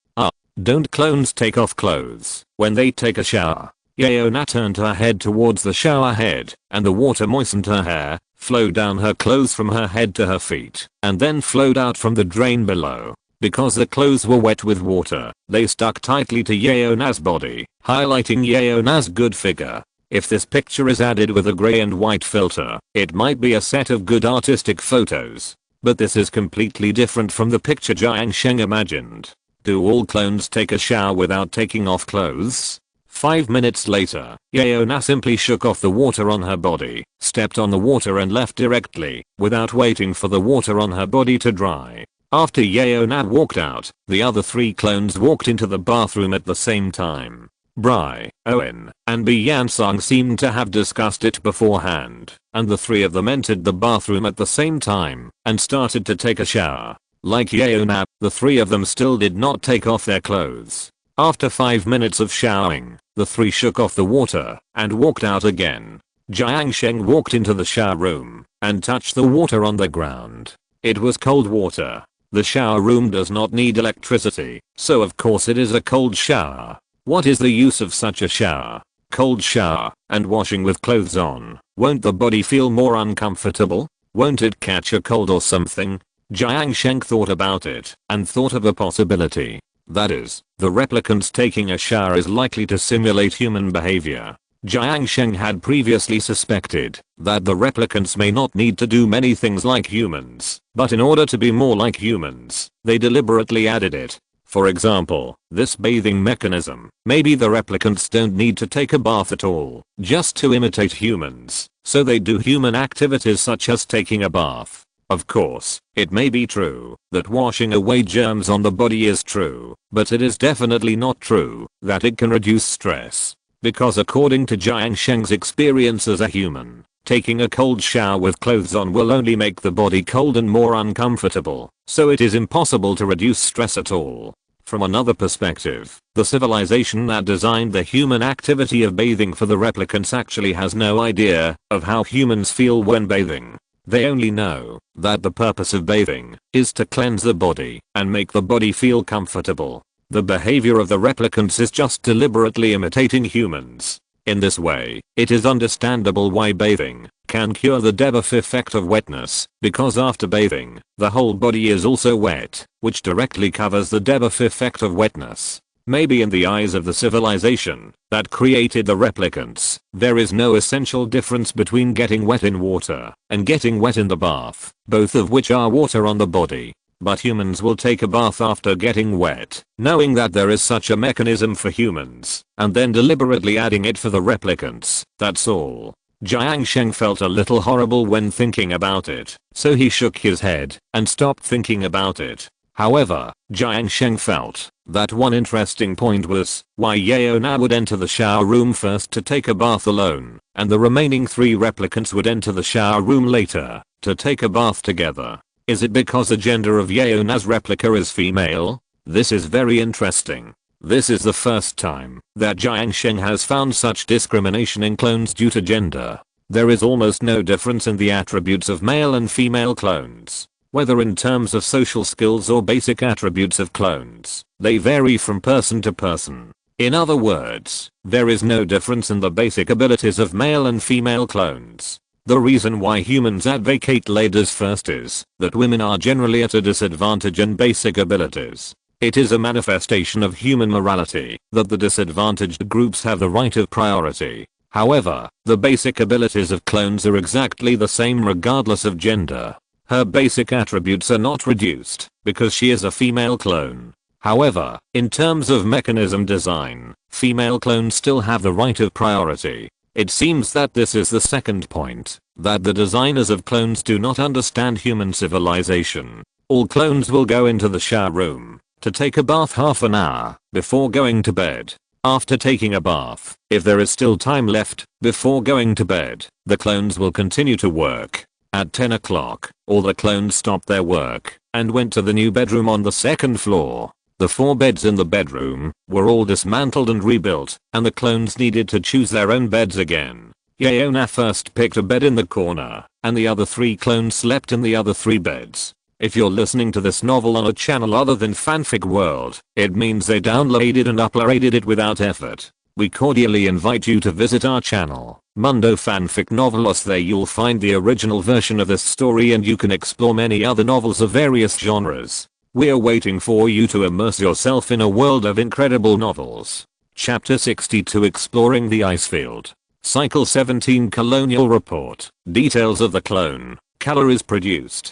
Don't clones take off clothes when they take a shower? Yeona turned her head towards the shower head, and the water moistened her hair, flowed down her clothes from her head to her feet, and then flowed out from the drain below. Because the clothes were wet with water, they stuck tightly to Yeona's body, highlighting Yeona's good figure. If this picture is added with a grey and white filter, it might be a set of good artistic photos. But this is completely different from the picture Jiang Sheng imagined. Do all clones take a shower without taking off clothes? 5 minutes later, Yeona simply shook off the water on her body, stepped on the water and left directly, without waiting for the water on her body to dry. After Yeona walked out, the other 3 clones walked into the bathroom at the same time. Bly, Owen, and Bly seemed to have discussed it beforehand, and the 3 of them entered the bathroom at the same time and started to take a shower. Like Yeona, the 3 of them still did not take off their clothes. After 5 minutes of showering, the 3 shook off the water and walked out again. Jiang Sheng walked into the shower room and touched the water on the ground. It was cold water. The shower room does not need electricity, so of course it is a cold shower. What is the use of such a shower? Cold shower and washing with clothes on. Won't the body feel more uncomfortable? Won't it catch a cold or something? Jiang Sheng thought about it and thought of a possibility. That is, the replicants taking a shower is likely to simulate human behavior. Jiang Sheng had previously suspected that the replicants may not need to do many things like humans, but in order to be more like humans, they deliberately added it. For example, this bathing mechanism. Maybe the replicants don't need to take a bath at all, just to imitate humans, so they do human activities such as taking a bath. Of course, it may be true that washing away germs on the body is true, but it is definitely not true that it can reduce stress. Because according to Jiang Sheng's experience as a human, taking a cold shower with clothes on will only make the body cold and more uncomfortable, so it is impossible to reduce stress at all. From another perspective, the civilization that designed the human activity of bathing for the replicants actually has no idea of how humans feel when bathing. They only know that the purpose of bathing is to cleanse the body and make the body feel comfortable. The behavior of the replicants is just deliberately imitating humans. In this way, it is understandable why bathing can cure the debuff effect of wetness, because after bathing, the whole body is also wet, which directly covers the debuff effect of wetness. Maybe in the eyes of the civilization that created the replicants, there is no essential difference between getting wet in water and getting wet in the bath, both of which are water on the body. But humans will take a bath after getting wet, knowing that there is such a mechanism for humans, and then deliberately adding it for the replicants. That's all. Jiang Sheng felt a little horrible when thinking about it, so he shook his head and stopped thinking about it. However, Jiang Sheng felt that one interesting point was why Yeona would enter the shower room first to take a bath alone, and the remaining 3 replicants would enter the shower room later to take a bath together. Is it because the gender of Yeona's replica is female? This is very interesting. This is the first time that Jiang Sheng has found such discrimination in clones due to gender. There is almost no difference in the attributes of male and female clones. Whether in terms of social skills or basic attributes of clones, they vary from person to person. In other words, there is no difference in the basic abilities of male and female clones. The reason why humans advocate ladies first is that women are generally at a disadvantage in basic abilities. It is a manifestation of human morality that the disadvantaged groups have the right of priority. However, the basic abilities of clones are exactly the same regardless of gender. Her basic attributes are not reduced because she is a female clone. However, in terms of mechanism design, female clones still have the right of priority. It seems that this is the second point, that the designers of clones do not understand human civilization. All clones will go into the shower room to take a bath half an hour before going to bed. After taking a bath, if there is still time left before going to bed, the clones will continue to work. At 10 o'clock, all the clones stopped their work and went to the new bedroom on the 2nd floor. The 4 beds in the bedroom were all dismantled and rebuilt, and the clones needed to choose their own beds again. Yeona first picked a bed in the corner, and the other 3 clones slept in the other 3 beds. If you're listening to this novel on a channel other than Fanfic World, it means they downloaded and uploaded it without effort. We cordially invite you to visit our channel, Mundo Fanfic Novelos. There you'll find the original version of this story and you can explore many other novels of various genres. We're waiting for you to immerse yourself in a world of incredible novels. Chapter 62, Exploring the Icefield. Cycle 17, Colonial Report. Details of the clone. Calories produced.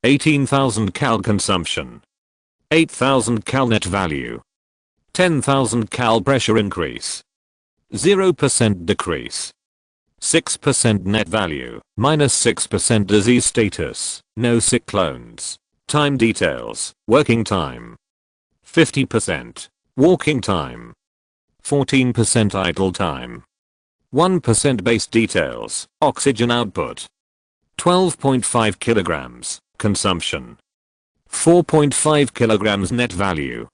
18,000 cal consumption. 8,000 cal net value. 10,000 cal pressure increase. 0% decrease. 6% net value, -6% disease status, no sick clones. Time details, working time. 50%. Walking time. 14% idle time. 1% base details, oxygen output. 12.5 kilograms, consumption. 4.5 kilograms net value.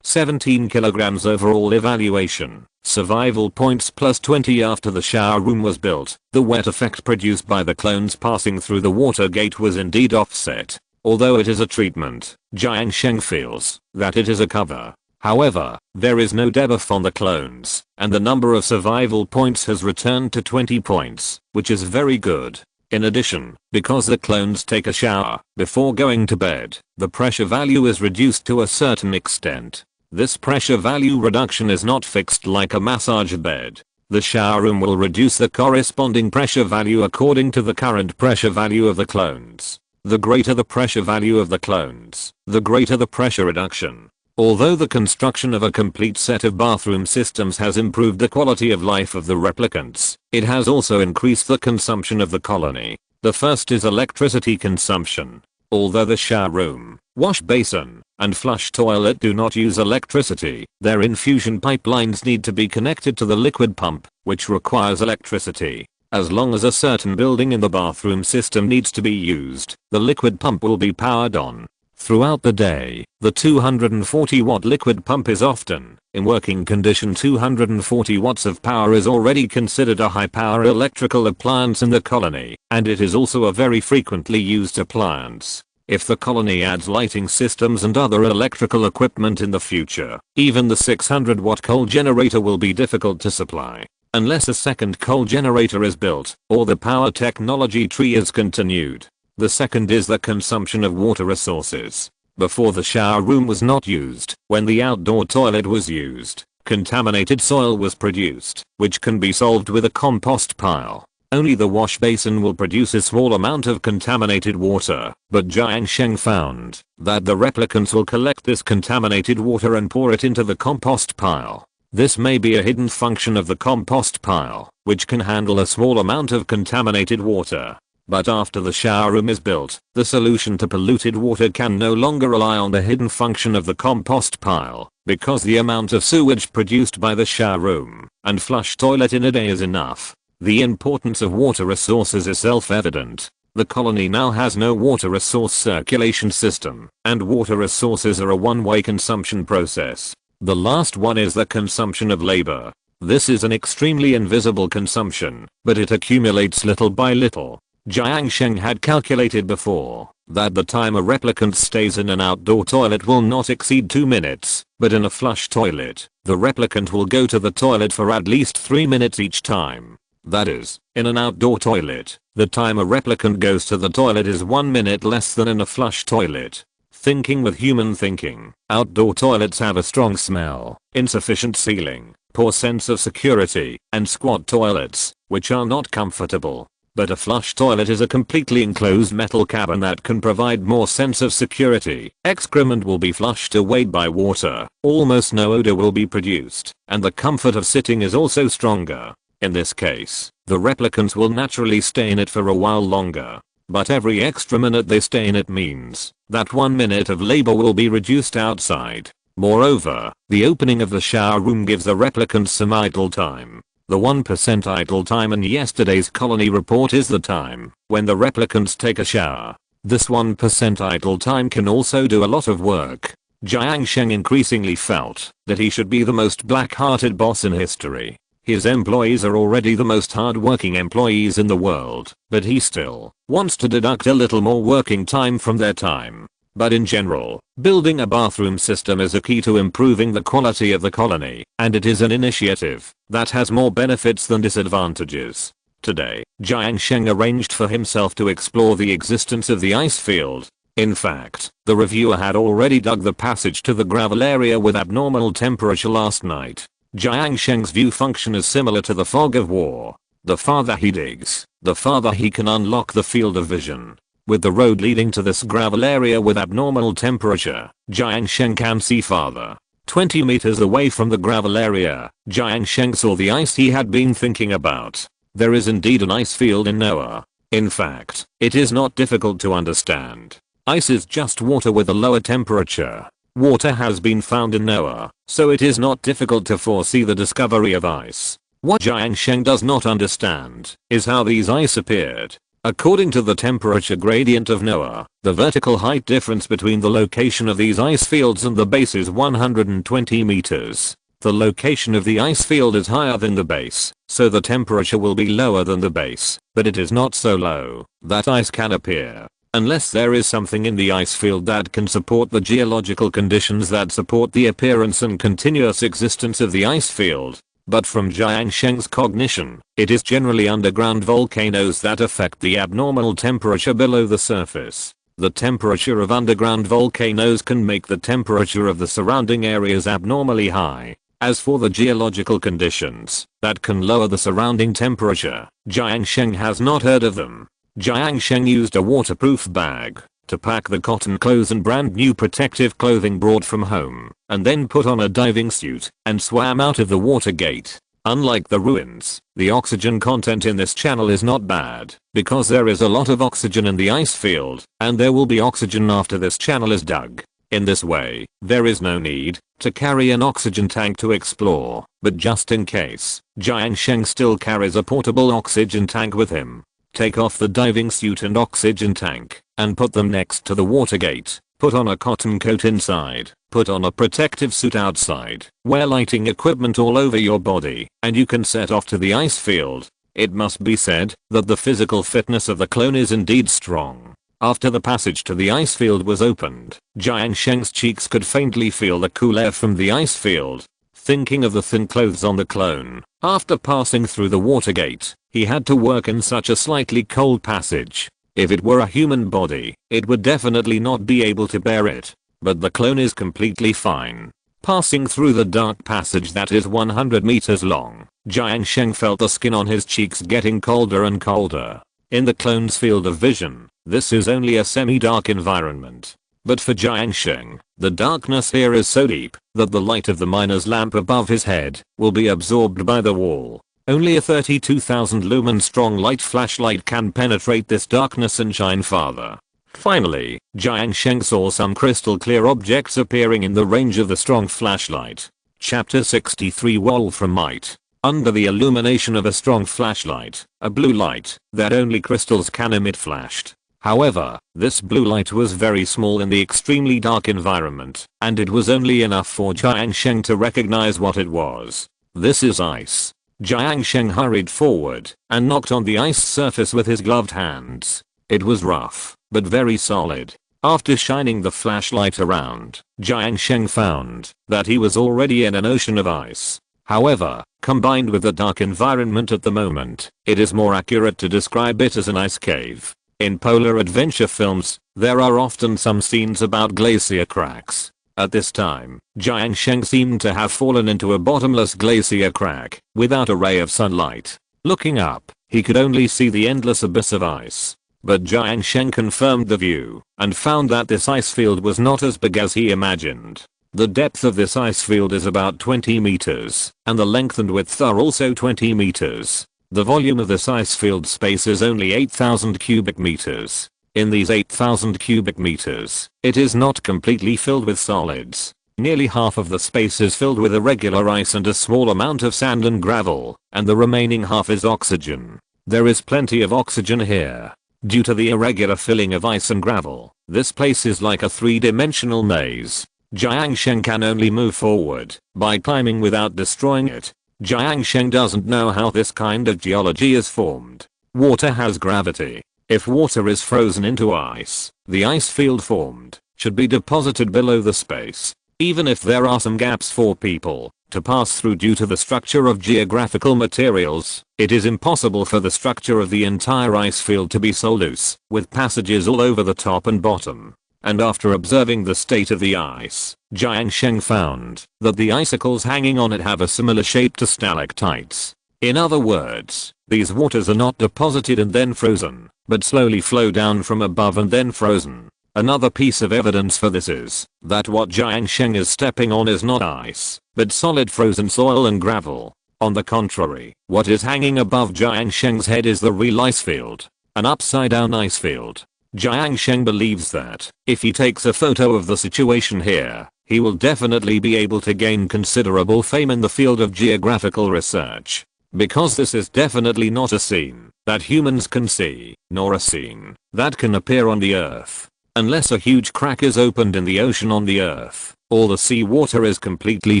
17 kilograms overall evaluation. Survival points +20 after the shower room was built. The wet effect produced by the clones passing through the water gate was indeed offset. Although it is a treatment, Jiang Sheng feels that it is a cover. However, there is no debuff on the clones, and the number of survival points has returned to 20 points, which is very good. In addition, because the clones take a shower before going to bed, the pressure value is reduced to a certain extent. This pressure value reduction is not fixed like a massage bed. The shower room will reduce the corresponding pressure value according to the current pressure value of the clones. The greater the pressure value of the clones, the greater the pressure reduction. Although the construction of a complete set of bathroom systems has improved the quality of life of the replicants, it has also increased the consumption of the colony. The first is electricity consumption. Although the shower room, wash basin, and flush toilet do not use electricity, their infusion pipelines need to be connected to the liquid pump, which requires electricity. As long as a certain building in the bathroom system needs to be used, the liquid pump will be powered on. Throughout the day, the 240 watt liquid pump is often, in working condition. 240 watts of power is already considered a high power electrical appliance in the colony, and it is also a very frequently used appliance. If the colony adds lighting systems and other electrical equipment in the future, even the 600 watt coal generator will be difficult to supply. Unless a second coal generator is built, or the power technology tree is continued. The second is the consumption of water resources. Before the shower room was not used, when the outdoor toilet was used, contaminated soil was produced, which can be solved with a compost pile. Only the wash basin will produce a small amount of contaminated water, but Jiang Sheng found that the replicants will collect this contaminated water and pour it into the compost pile. This may be a hidden function of the compost pile, which can handle a small amount of contaminated water. But after the shower room is built, the solution to polluted water can no longer rely on the hidden function of the compost pile, because the amount of sewage produced by the shower room and flush toilet in a day is enough. The importance of water resources is self-evident. The colony now has no water resource circulation system, and water resources are a one-way consumption process. The last one is the consumption of labor. This is an extremely invisible consumption, but it accumulates little by little. Jiang Sheng had calculated before that the time a replicant stays in an outdoor toilet will not exceed 2 minutes, but in a flush toilet, the replicant will go to the toilet for at least 3 minutes each time. That is, in an outdoor toilet, the time a replicant goes to the toilet is 1 minute less than in a flush toilet. Thinking with human thinking, outdoor toilets have a strong smell, insufficient ceiling, poor sense of security, and squat toilets, which are not comfortable. But a flush toilet is a completely enclosed metal cabin that can provide more sense of security. Excrement will be flushed away by water, almost no odor will be produced, and the comfort of sitting is also stronger. In this case, the replicants will naturally stay in it for a while longer. But every extra minute they stay in it means that 1 minute of labor will be reduced outside. Moreover, the opening of the shower room gives the replicants some idle time. The 1% idle time in yesterday's colony report is the time when the replicants take a shower. This 1% idle time can also do a lot of work. Jiang Sheng increasingly felt that he should be the most black-hearted boss in history. His employees are already the most hard-working employees in the world, but he still wants to deduct a little more working time from their time. But in general, building a bathroom system is a key to improving the quality of the colony, and it is an initiative that has more benefits than disadvantages. Today, Jiang Sheng arranged for himself to explore the existence of the ice field. In fact, the reviewer had already dug the passage to the gravel area with abnormal temperature last night. Jiang Sheng's view function is similar to the fog of war. The farther he digs, the farther he can unlock the field of vision. With the road leading to this gravel area with abnormal temperature, Jiang Sheng can see farther. 20 meters away from the gravel area, Jiang Sheng saw the ice he had been thinking about. There is indeed an ice field in Noah. In fact, it is not difficult to understand. Ice is just water with a lower temperature. Water has been found in Noah, so it is not difficult to foresee the discovery of ice. What Jiang Sheng does not understand is how these ice appeared. According to the temperature gradient of Noah, the vertical height difference between the location of these ice fields and the base is 120 meters. The location of the ice field is higher than the base, so the temperature will be lower than the base, but it is not so low that ice can appear. Unless there is something in the ice field that can support the geological conditions that support the appearance and continuous existence of the ice field. But from Jiang Sheng's cognition, it is generally underground volcanoes that affect the abnormal temperature below the surface. The temperature of underground volcanoes can make the temperature of the surrounding areas abnormally high. As for the geological conditions that can lower the surrounding temperature, Jiang Sheng has not heard of them. Jiang Sheng used a waterproof bag to pack the cotton clothes and brand new protective clothing brought from home, and then put on a diving suit and swam out of the water gate. Unlike the ruins, the oxygen content in this channel is not bad, because there is a lot of oxygen in the ice field, and there will be oxygen after this channel is dug. In this way, there is no need to carry an oxygen tank to explore, but just in case, Jiang Sheng still carries a portable oxygen tank with him. Take off the diving suit and oxygen tank, and put them next to the water gate. Put on a cotton coat inside, put on a protective suit outside, wear lighting equipment all over your body, and you can set off to the ice field. It must be said that the physical fitness of the clone is indeed strong. After the passage to the ice field was opened, Jiang Sheng's cheeks could faintly feel the cool air from the ice field. Thinking of the thin clothes on the clone, after passing through the water gate, he had to work in such a slightly cold passage. If it were a human body, it would definitely not be able to bear it. But the clone is completely fine. Passing through the dark passage that is 100 meters long, Jiang Sheng felt the skin on his cheeks getting colder and colder. In the clone's field of vision, this is only a semi-dark environment. But for Jiang Sheng, the darkness here is so deep that the light of the miner's lamp above his head will be absorbed by the wall. Only a 32,000 lumen strong light flashlight can penetrate this darkness and shine farther. Finally, Jiang Sheng saw some crystal clear objects appearing in the range of the strong flashlight. Chapter 63 Wolframite. Under the illumination of a strong flashlight, a blue light that only crystals can emit flashed. However, this blue light was very small in the extremely dark environment, and it was only enough for Jiang Sheng to recognize what it was. This is ice. Jiang Sheng hurried forward and knocked on the ice surface with his gloved hands. It was rough, but very solid. After shining the flashlight around, Jiang Sheng found that he was already in an ocean of ice. However, combined with the dark environment at the moment, it is more accurate to describe it as an ice cave. In polar adventure films, there are often some scenes about glacier cracks. At this time, Jiang Sheng seemed to have fallen into a bottomless glacier crack, without a ray of sunlight. Looking up, he could only see the endless abyss of ice. But Jiang Sheng confirmed the view, and found that this ice field was not as big as he imagined. The depth of this ice field is about 20 meters, and the length and width are also 20 meters. The volume of this ice field space is only 8,000 cubic meters. In these 8,000 cubic meters, it is not completely filled with solids. Nearly half of the space is filled with irregular ice and a small amount of sand and gravel, and the remaining half is oxygen. There is plenty of oxygen here. Due to the irregular filling of ice and gravel, this place is like a three-dimensional maze. Jiang Sheng can only move forward by climbing without destroying it. Jiang Sheng doesn't know how this kind of geology is formed. Water has gravity. If water is frozen into ice, the ice field formed should be deposited below the space. Even if there are some gaps for people to pass through due to the structure of geographical materials, it is impossible for the structure of the entire ice field to be so loose, with passages all over the top and bottom. And after observing the state of the ice, Jiang Sheng found that the icicles hanging on it have a similar shape to stalactites. In other words, these waters are not deposited and then frozen, but slowly flow down from above and then frozen. Another piece of evidence for this is that what Jiang Sheng is stepping on is not ice, but solid frozen soil and gravel. On the contrary, what is hanging above Jiang Sheng's head is the real ice field, an upside down ice field. Jiang Sheng believes that if he takes a photo of the situation here, he will definitely be able to gain considerable fame in the field of geographical research. Because this is definitely not a scene that humans can see, nor a scene that can appear on the earth. Unless a huge crack is opened in the ocean on the earth, all the sea water is completely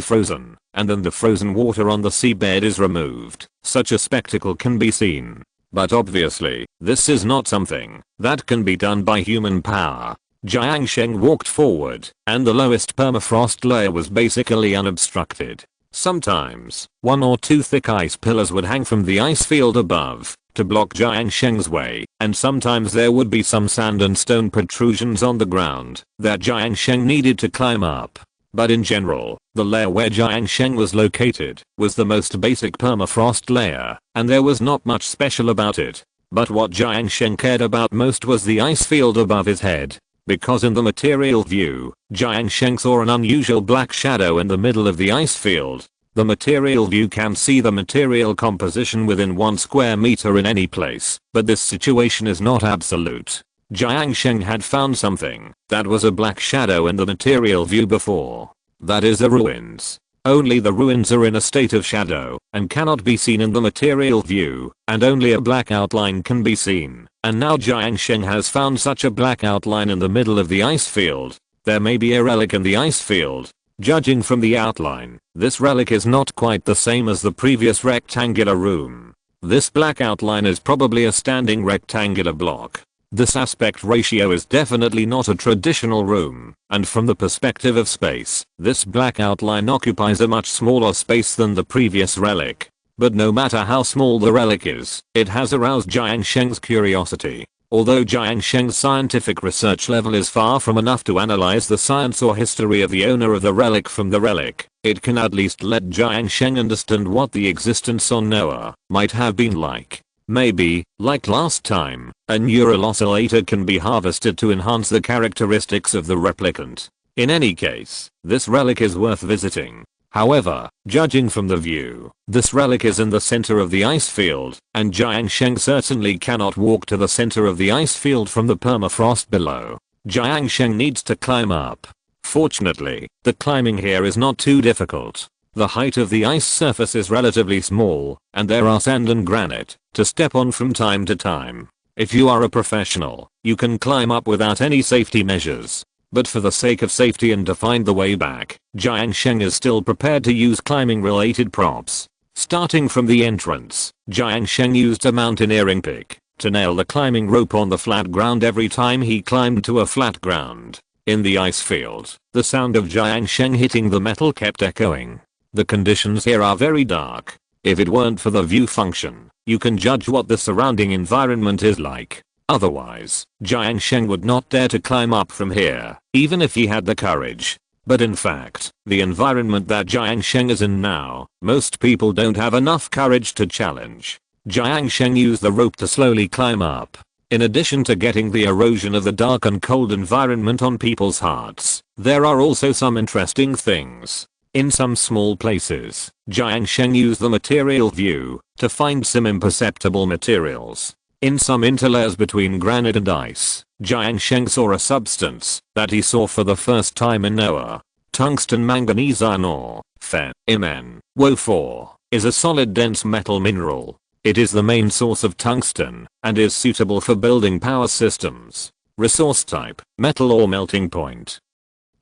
frozen, and then the frozen water on the seabed is removed. Such a spectacle can be seen. But obviously, this is not something that can be done by human power. Jiang Sheng walked forward, and the lowest permafrost layer was basically unobstructed. Sometimes, one or two thick ice pillars would hang from the ice field above to block Jiang Sheng's way, and sometimes there would be some sand and stone protrusions on the ground that Jiang Sheng needed to climb up. But in general, the layer where Jiang Sheng was located was the most basic permafrost layer, and there was not much special about it. But what Jiang Sheng cared about most was the ice field above his head. Because in the material view, Jiang Sheng saw an unusual black shadow in the middle of the ice field. The material view can see the material composition within 1 square meter in any place, but this situation is not absolute. Jiang Sheng had found something that was a black shadow in the material view before. That is the ruins. Only the ruins are in a state of shadow and cannot be seen in the material view, and only a black outline can be seen. And now Jiang Sheng has found such a black outline in the middle of the ice field. There may be a relic in the ice field. Judging from the outline, this relic is not quite the same as the previous rectangular room. This black outline is probably a standing rectangular block. This aspect ratio is definitely not a traditional room, and from the perspective of space, this black outline occupies a much smaller space than the previous relic. But no matter how small the relic is, it has aroused Jiang Sheng's curiosity. Although Jiang Sheng's scientific research level is far from enough to analyze the science or history of the owner of the relic from the relic, it can at least let Jiang Sheng understand what the existence on Noah might have been like. Maybe, like last time, a neural oscillator can be harvested to enhance the characteristics of the replicant. In any case, this relic is worth visiting. However, judging from the view, this relic is in the center of the ice field, and Jiang Sheng certainly cannot walk to the center of the ice field from the permafrost below. Jiang Sheng needs to climb up. Fortunately, the climbing here is not too difficult. The height of the ice surface is relatively small, and there are sand and granite to step on from time to time. If you are a professional, you can climb up without any safety measures. But for the sake of safety and to find the way back, Jiang Sheng is still prepared to use climbing related props. Starting from the entrance, Jiang Sheng used a mountaineering pick to nail the climbing rope on the flat ground every time he climbed to a flat ground. In the ice field, the sound of Jiang Sheng hitting the metal kept echoing. The conditions here are very dark. If it weren't for the view function, you can judge what the surrounding environment is like. Otherwise, Jiang Sheng would not dare to climb up from here, even if he had the courage. But in fact, the environment that Jiang Sheng is in now, most people don't have enough courage to challenge. Jiang Sheng used the rope to slowly climb up. In addition to getting the erosion of the dark and cold environment on people's hearts, there are also some interesting things. In some small places, Jiang Sheng used the material view to find some imperceptible materials. In some interlayers between granite and ice, Jiang Sheng saw a substance that he saw for the first time in Noah. Tungsten manganese iron ore, Fe, Mn, Wo4, is a solid dense metal mineral. It is the main source of tungsten and is suitable for building power systems. Resource type, metal ore melting point.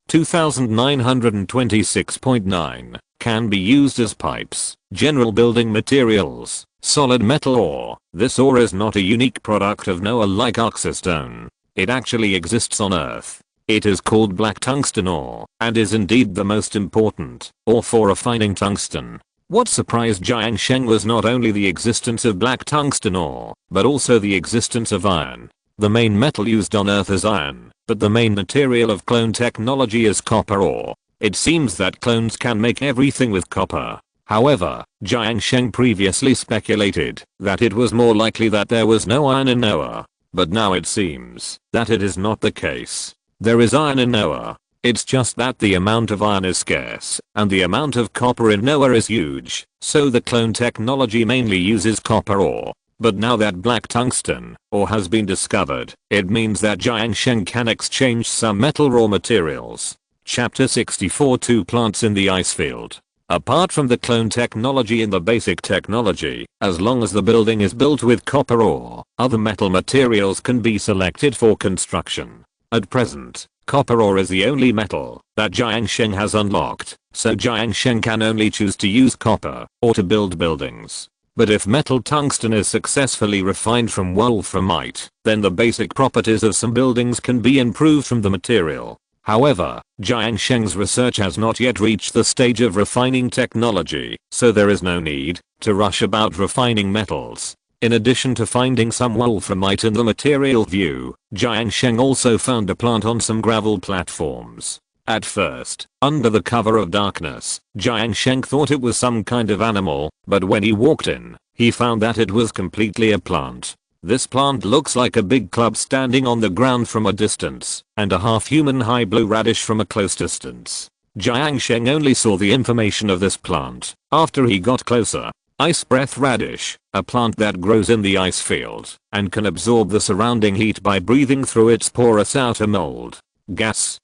2926.9 can be used as pipes, general building materials, solid metal ore. This ore is not a unique product of Noah like oxystone. It actually exists on Earth. It is called black tungsten ore and is indeed the most important ore for refining tungsten. What surprised Jiang Sheng was not only the existence of black tungsten ore, but also the existence of iron. The main metal used on Earth is iron, but the main material of clone technology is copper ore. It seems that clones can make everything with copper. However, Jiang Sheng previously speculated that it was more likely that there was no iron in Noah. But now it seems that it is not the case. There is iron in Noah. It's just that the amount of iron is scarce, and the amount of copper in Noah is huge, so the clone technology mainly uses copper ore. But now that black tungsten ore has been discovered, it means that Jiang Sheng can exchange some metal raw materials. Chapter 64 Two plants in the ice field. Apart from the clone technology in the basic technology, as long as the building is built with copper ore, other metal materials can be selected for construction. At present, copper ore is the only metal that Jiang Sheng has unlocked, so Jiang Sheng can only choose to use copper ore to build buildings. But if metal tungsten is successfully refined from wolframite, then the basic properties of some buildings can be improved from the material. However, Jiang Sheng's research has not yet reached the stage of refining technology, so there is no need to rush about refining metals. In addition to finding some wolframite in the material view, Jiang Sheng also found a plant on some gravel platforms. At first, under the cover of darkness, Jiang Sheng thought it was some kind of animal, but when he walked in, he found that it was completely a plant. This plant looks like a big club standing on the ground from a distance, and a half-human high blue radish from a close distance. Jiang Sheng only saw the information of this plant after he got closer. Ice breath radish, a plant that grows in the ice field and can absorb the surrounding heat by breathing through its porous outer mold. Gas.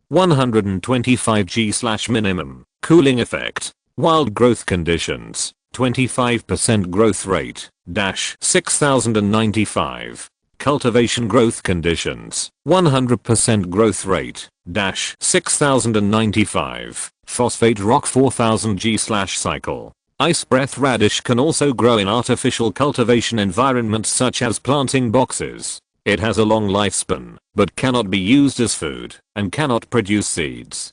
125 G/minimum. Cooling effect. Wild growth conditions. 25% growth rate. 6095. Cultivation growth conditions. 100% growth rate. 6095. Phosphate rock 4000 G/cycle. Ice breath radish can also grow in artificial cultivation environments such as planting boxes. It has a long lifespan, but cannot be used as food, and cannot produce seeds.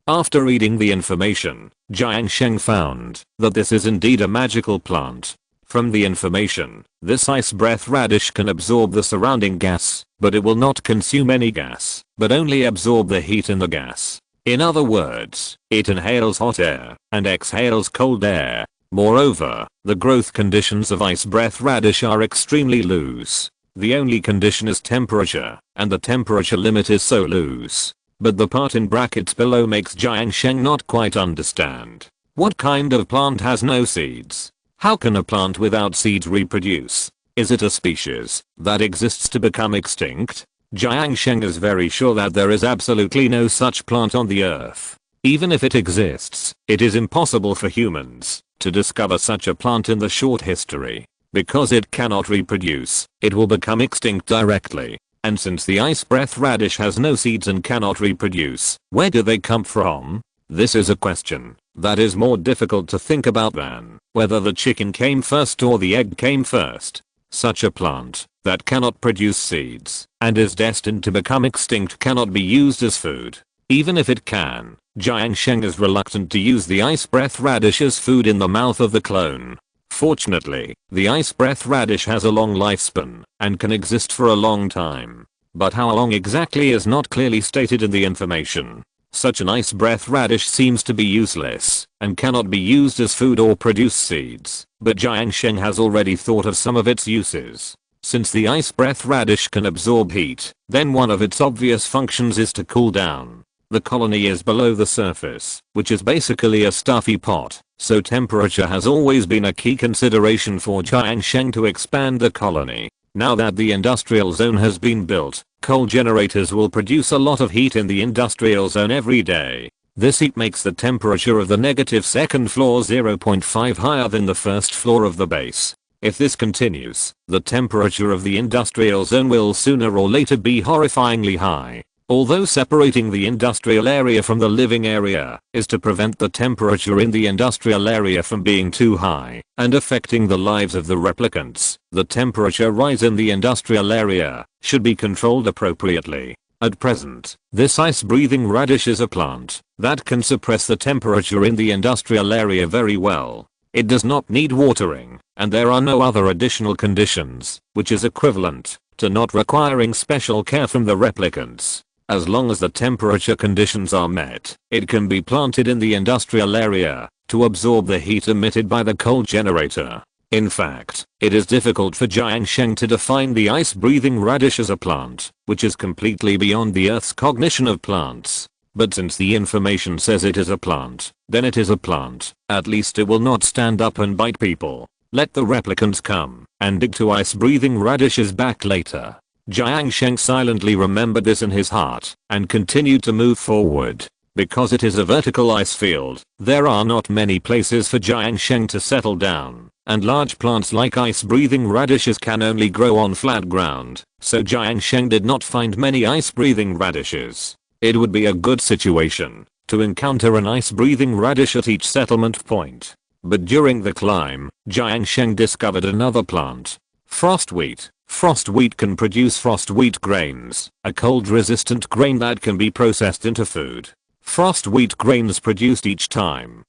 After reading the information, Jiang Sheng found that this is indeed a magical plant. From the information, this ice breath radish can absorb the surrounding gas, but it will not consume any gas, but only absorb the heat in the gas. In other words, it inhales hot air and exhales cold air. Moreover, the growth conditions of ice breath radish are extremely loose. The only condition is temperature, and the temperature limit is so loose. But the part in brackets below makes Jiang Sheng not quite understand. What kind of plant has no seeds? How can a plant without seeds reproduce? Is it a species that exists to become extinct? Jiang Sheng is very sure that there is absolutely no such plant on the earth. Even if it exists, it is impossible for humans to discover such a plant in the short history. Because it cannot reproduce, it will become extinct directly. And since the ice breath radish has no seeds and cannot reproduce, where do they come from? This is a question that is more difficult to think about than whether the chicken came first or the egg came first. Such a plant that cannot produce seeds and is destined to become extinct cannot be used as food. Even if it can, Jiang Sheng is reluctant to use the ice breath radish as food in the mouth of the clone. Fortunately, the ice breath radish has a long lifespan and can exist for a long time. But how long exactly is not clearly stated in the information. Such an ice breath radish seems to be useless and cannot be used as food or produce seeds, but Jiang Sheng has already thought of some of its uses. Since the ice breath radish can absorb heat, then one of its obvious functions is to cool down. The colony is below the surface, which is basically a stuffy pot, so temperature has always been a key consideration for Jiang Sheng to expand the colony. Now that the industrial zone has been built, coal generators will produce a lot of heat in the industrial zone every day. This heat makes the temperature of the negative second floor 0.5 higher than the first floor of the base. If this continues, the temperature of the industrial zone will sooner or later be horrifyingly high. Although separating the industrial area from the living area is to prevent the temperature in the industrial area from being too high and affecting the lives of the replicants, the temperature rise in the industrial area should be controlled appropriately. At present, this ice-breathing radish is a plant that can suppress the temperature in the industrial area very well. It does not need watering, and there are no other additional conditions, which is equivalent to not requiring special care from the replicants. As long as the temperature conditions are met, it can be planted in the industrial area to absorb the heat emitted by the coal generator. In fact, it is difficult for Jiang Sheng to define the ice-breathing radish as a plant, which is completely beyond the Earth's cognition of plants. But since the information says it is a plant, then it is a plant. At least it will not stand up and bite people. Let the replicants come and dig to ice-breathing radishes back later. Jiang Sheng silently remembered this in his heart and continued to move forward. Because it is a vertical ice field, there are not many places for Jiang Sheng to settle down, and large plants like ice-breathing radishes can only grow on flat ground, so Jiang Sheng did not find many ice-breathing radishes. It would be a good situation to encounter an ice-breathing radish at each settlement point. But during the climb, Jiang Sheng discovered another plant. Frost wheat. Frost wheat can produce frost wheat grains, a cold-resistant grain that can be processed into food. Frost wheat grains produced each time.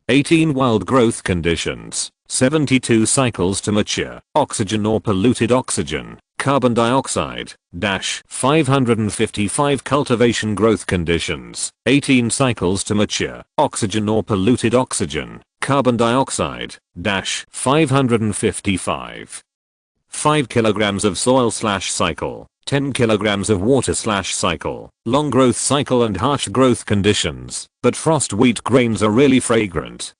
18 wild growth conditions, 72 cycles to mature, oxygen or polluted oxygen, carbon dioxide, 555 cultivation growth conditions, 18 cycles to mature, oxygen or polluted oxygen, carbon dioxide, 555. 5 kilograms of soil/cycle, 10 kilograms of water/cycle, long growth cycle and harsh growth conditions, but frost wheat grains are really fragrant.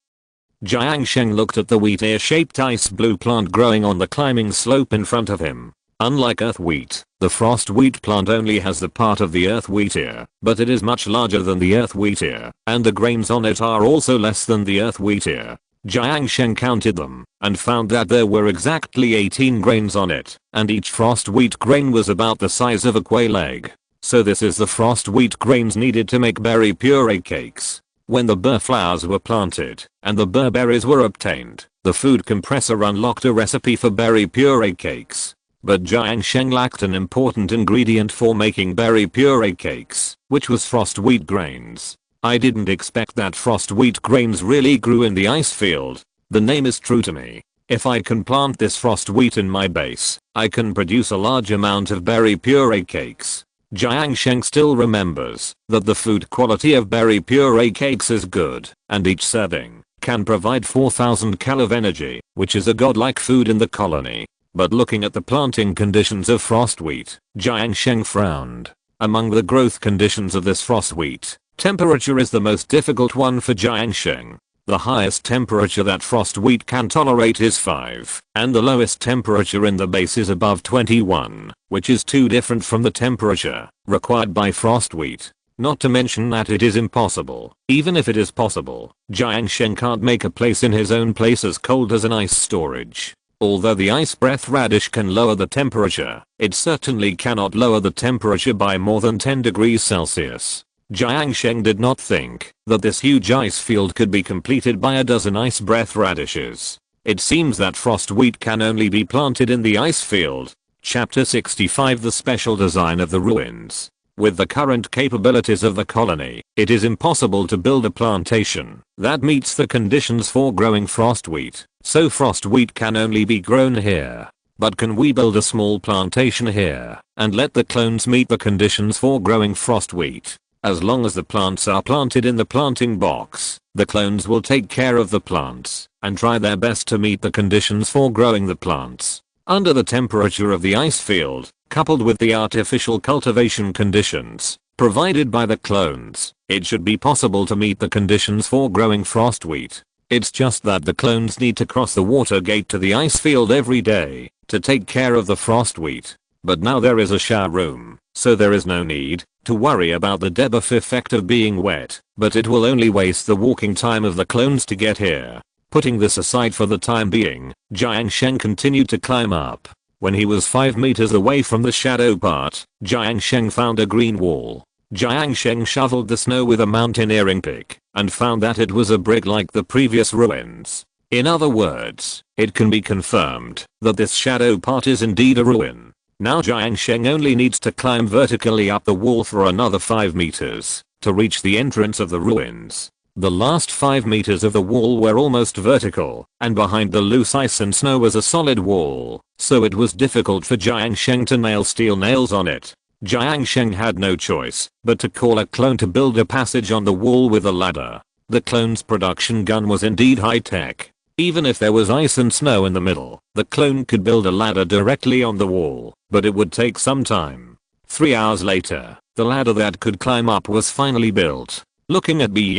Jiang Sheng looked at the wheat ear-shaped ice blue plant growing on the climbing slope in front of him. Unlike earth wheat, the frost wheat plant only has the part of the earth wheat ear, but it is much larger than the earth wheat ear, and the grains on it are also less than the earth wheat ear. Jiang Sheng counted them, and found that there were exactly 18 grains on it, and each frost wheat grain was about the size of a quail egg. So this is the frost wheat grains needed to make berry puree cakes. When the burr flowers were planted, and the burr berries were obtained, the food compressor unlocked a recipe for berry puree cakes. But Jiang Sheng lacked an important ingredient for making berry puree cakes, which was frost wheat grains. I didn't expect that frost wheat grains really grew in the ice field. The name is true to me. If I can plant this frost wheat in my base, I can produce a large amount of berry puree cakes. Jiang Sheng still remembers that the food quality of berry puree cakes is good, and each serving can provide 4,000 cal of energy, which is a godlike food in the colony. But looking at the planting conditions of frost wheat, Jiang Sheng frowned. Among the growth conditions of this frost wheat, temperature is the most difficult one for Jiang Sheng. The highest temperature that frost wheat can tolerate is 5, and the lowest temperature in the base is above 21, which is too different from the temperature required by frost wheat. Not to mention that it is impossible. Even if it is possible, Jiang Sheng can't make a place in his own place as cold as an ice storage. Although the ice breath radish can lower the temperature, it certainly cannot lower the temperature by more than 10 degrees Celsius. Jiang Sheng did not think that this huge ice field could be completed by a dozen ice breath radishes. It seems that frost wheat can only be planted in the ice field. Chapter 65 The Special Design of the Ruins. With the current capabilities of the colony, it is impossible to build a plantation that meets the conditions for growing frost wheat, so frost wheat can only be grown here. But can we build a small plantation here and let the clones meet the conditions for growing frost wheat? As long as the plants are planted in the planting box, the clones will take care of the plants and try their best to meet the conditions for growing the plants. Under the temperature of the ice field, coupled with the artificial cultivation conditions provided by the clones, it should be possible to meet the conditions for growing frost wheat. It's just that the clones need to cross the water gate to the ice field every day to take care of the frost wheat. But now there is a shower room, so there is no need to worry about the debuff effect of being wet, but it will only waste the walking time of the clones to get here. Putting this aside for the time being, Jiang Sheng continued to climb up. When he was 5 meters away from the shadow part, Jiang Sheng found a green wall. Jiang Sheng shoveled the snow with a mountaineering pick and found that it was a brick like the previous ruins. In other words, it can be confirmed that this shadow part is indeed a ruin. Now Jiang Sheng only needs to climb vertically up the wall for another 5 meters to reach the entrance of the ruins. The last 5 meters of the wall were almost vertical, and behind the loose ice and snow was a solid wall, so it was difficult for Jiang Sheng to nail steel nails on it. Jiang Sheng had no choice but to call a clone to build a passage on the wall with a ladder. The clone's production gun was indeed high-tech. Even if there was ice and snow in the middle, the clone could build a ladder directly on the wall, but it would take some time. 3 hours later, the ladder that could climb up was finally built. Looking at Bly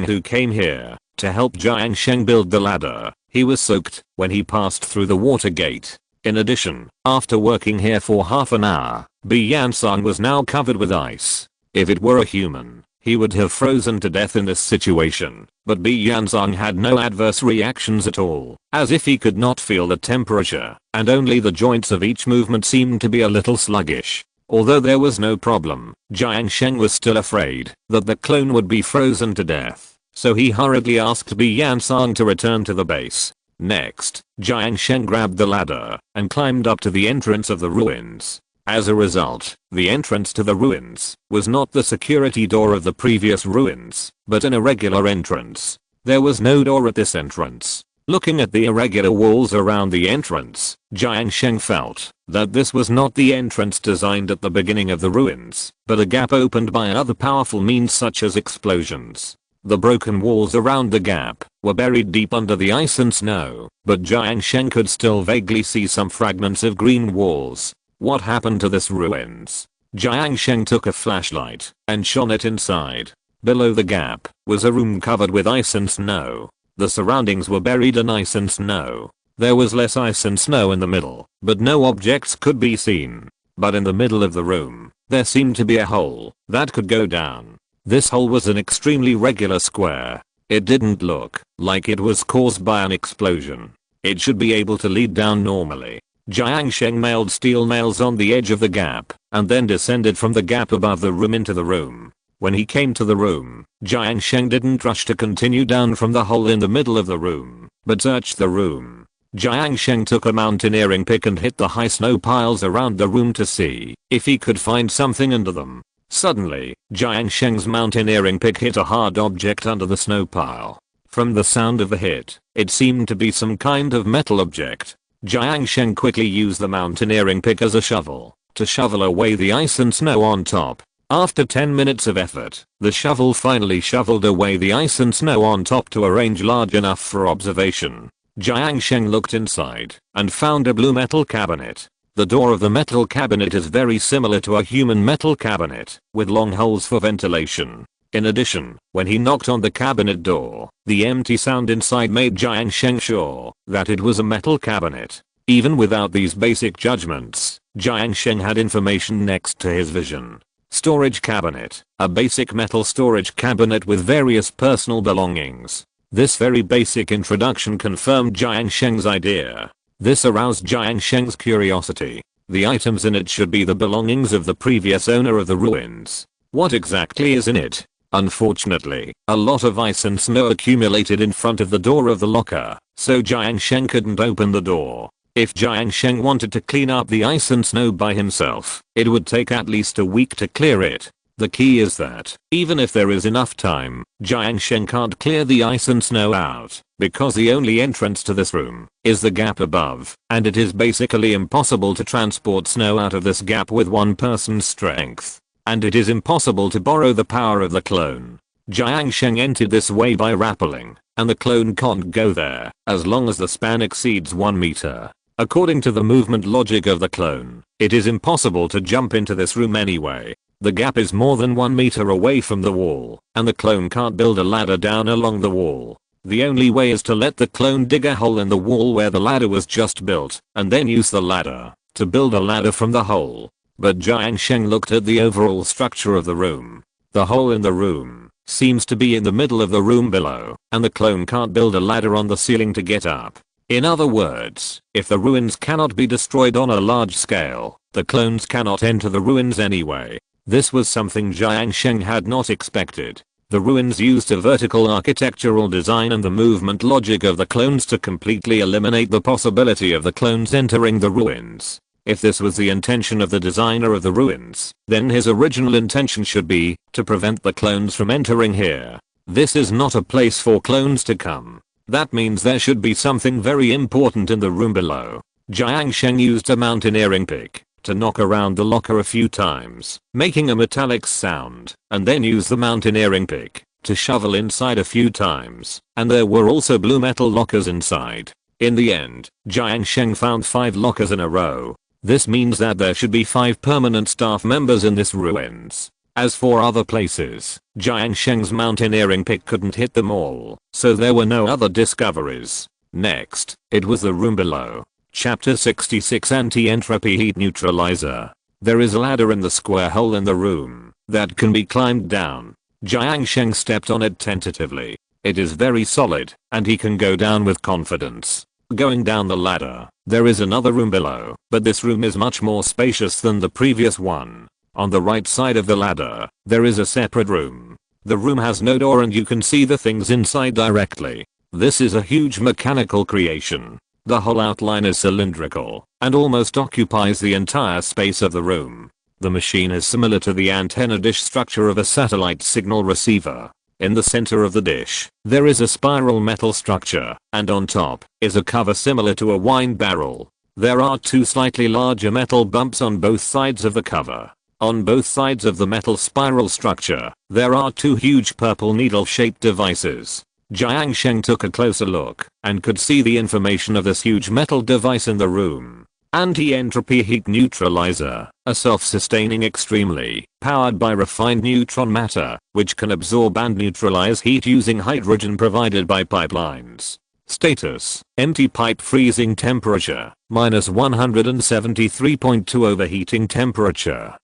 who came here to help Jiang Sheng build the ladder, he was soaked when he passed through the water gate. In addition, after working here for half an hour, Bly was now covered with ice. If it were a human, he would have frozen to death in this situation, but Bly had no adverse reactions at all, as if he could not feel the temperature, and only the joints of each movement seemed to be a little sluggish. Although there was no problem, Jiang Sheng was still afraid that the clone would be frozen to death, so he hurriedly asked Bly to return to the base. Next, Jiang Sheng grabbed the ladder and climbed up to the entrance of the ruins. As a result, the entrance to the ruins was not the security door of the previous ruins, but an irregular entrance. There was no door at this entrance. Looking at the irregular walls around the entrance, Jiang Sheng felt that this was not the entrance designed at the beginning of the ruins, but a gap opened by other powerful means such as explosions. The broken walls around the gap were buried deep under the ice and snow, but Jiang Sheng could still vaguely see some fragments of green walls. What happened to this ruins? Jiang Sheng took a flashlight and shone it inside. Below the gap was a room covered with ice and snow. The surroundings were buried in ice and snow. There was less ice and snow in the middle, but no objects could be seen. But in the middle of the room, there seemed to be a hole that could go down. This hole was an extremely regular square. It didn't look like it was caused by an explosion. It should be able to lead down normally. Jiang Sheng nailed steel nails on the edge of the gap and then descended from the gap above the room into the room. When he came to the room, Jiang Sheng didn't rush to continue down from the hole in the middle of the room, but searched the room. Jiang Sheng took a mountaineering pick and hit the high snow piles around the room to see if he could find something under them. Suddenly, Jiang Sheng's mountaineering pick hit a hard object under the snow pile. From the sound of the hit, it seemed to be some kind of metal object. Jiang Sheng quickly used the mountaineering pick as a shovel to shovel away the ice and snow on top. After 10 minutes of effort, the shovel finally shoveled away the ice and snow on top to a range large enough for observation. Jiang Sheng looked inside and found a blue metal cabinet. The door of the metal cabinet is very similar to a human metal cabinet, with long holes for ventilation. In addition, when he knocked on the cabinet door, the empty sound inside made Jiang Sheng sure that it was a metal cabinet. Even without these basic judgments, Jiang Sheng had information next to his vision. Storage cabinet, a basic metal storage cabinet with various personal belongings. This very basic introduction confirmed Jiang Sheng's idea. This aroused Jiang Sheng's curiosity. The items in it should be the belongings of the previous owner of the ruins. What exactly is in it? Unfortunately, a lot of ice and snow accumulated in front of the door of the locker, so Jiang Sheng couldn't open the door. If Jiang Sheng wanted to clean up the ice and snow by himself, it would take at least a week to clear it. The key is that, even if there is enough time, Jiang Sheng can't clear the ice and snow out, because the only entrance to this room is the gap above, and it is basically impossible to transport snow out of this gap with one person's strength. And it is impossible to borrow the power of the clone. Jiang Sheng entered this way by rappelling, and the clone can't go there, as long as the span exceeds 1 meter. According to the movement logic of the clone, it is impossible to jump into this room anyway. The gap is more than 1 meter away from the wall, and the clone can't build a ladder down along the wall. The only way is to let the clone dig a hole in the wall where the ladder was just built, and then use the ladder to build a ladder from the hole. But Jiang Sheng looked at the overall structure of the room. The hole in the room seems to be in the middle of the room below, and the clone can't build a ladder on the ceiling to get up. In other words, if the ruins cannot be destroyed on a large scale, the clones cannot enter the ruins anyway. This was something Jiang Sheng had not expected. The ruins used a vertical architectural design and the movement logic of the clones to completely eliminate the possibility of the clones entering the ruins. If this was the intention of the designer of the ruins, then his original intention should be to prevent the clones from entering here. This is not a place for clones to come. That means there should be something very important in the room below. Jiang Sheng used a mountaineering pick to knock around the locker a few times, making a metallic sound, and then used the mountaineering pick to shovel inside a few times, and there were also blue metal lockers inside. In the end, Jiang Sheng found 5 lockers in a row. This means that there should be 5 permanent staff members in this ruins. As for other places, Jiang Sheng's mountaineering pick couldn't hit them all, so there were no other discoveries. Next, it was the room below. Chapter 66 Anti-Entropy Heat Neutralizer. There is a ladder in the square hole in the room that can be climbed down. Jiang Sheng stepped on it tentatively. It is very solid, and he can go down with confidence. Going down the ladder, there is another room below, but this room is much more spacious than the previous one. On the right side of the ladder, there is a separate room. The room has no door and you can see the things inside directly. This is a huge mechanical creation. The whole outline is cylindrical and almost occupies the entire space of the room. The machine is similar to the antenna dish structure of a satellite signal receiver. In the center of the dish, there is a spiral metal structure, and on top is a cover similar to a wine barrel. There are two slightly larger metal bumps on both sides of the cover. On both sides of the metal spiral structure, there are two huge purple needle-shaped devices. Jiang Sheng took a closer look and could see the information of this huge metal device in the room. Anti-entropy heat neutralizer, a self-sustaining extremely powered by refined neutron matter, which can absorb and neutralize heat using hydrogen provided by pipelines. Status: empty pipe, freezing temperature, -173.2, overheating temperature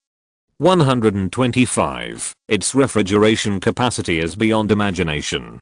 125. Its refrigeration capacity is beyond imagination.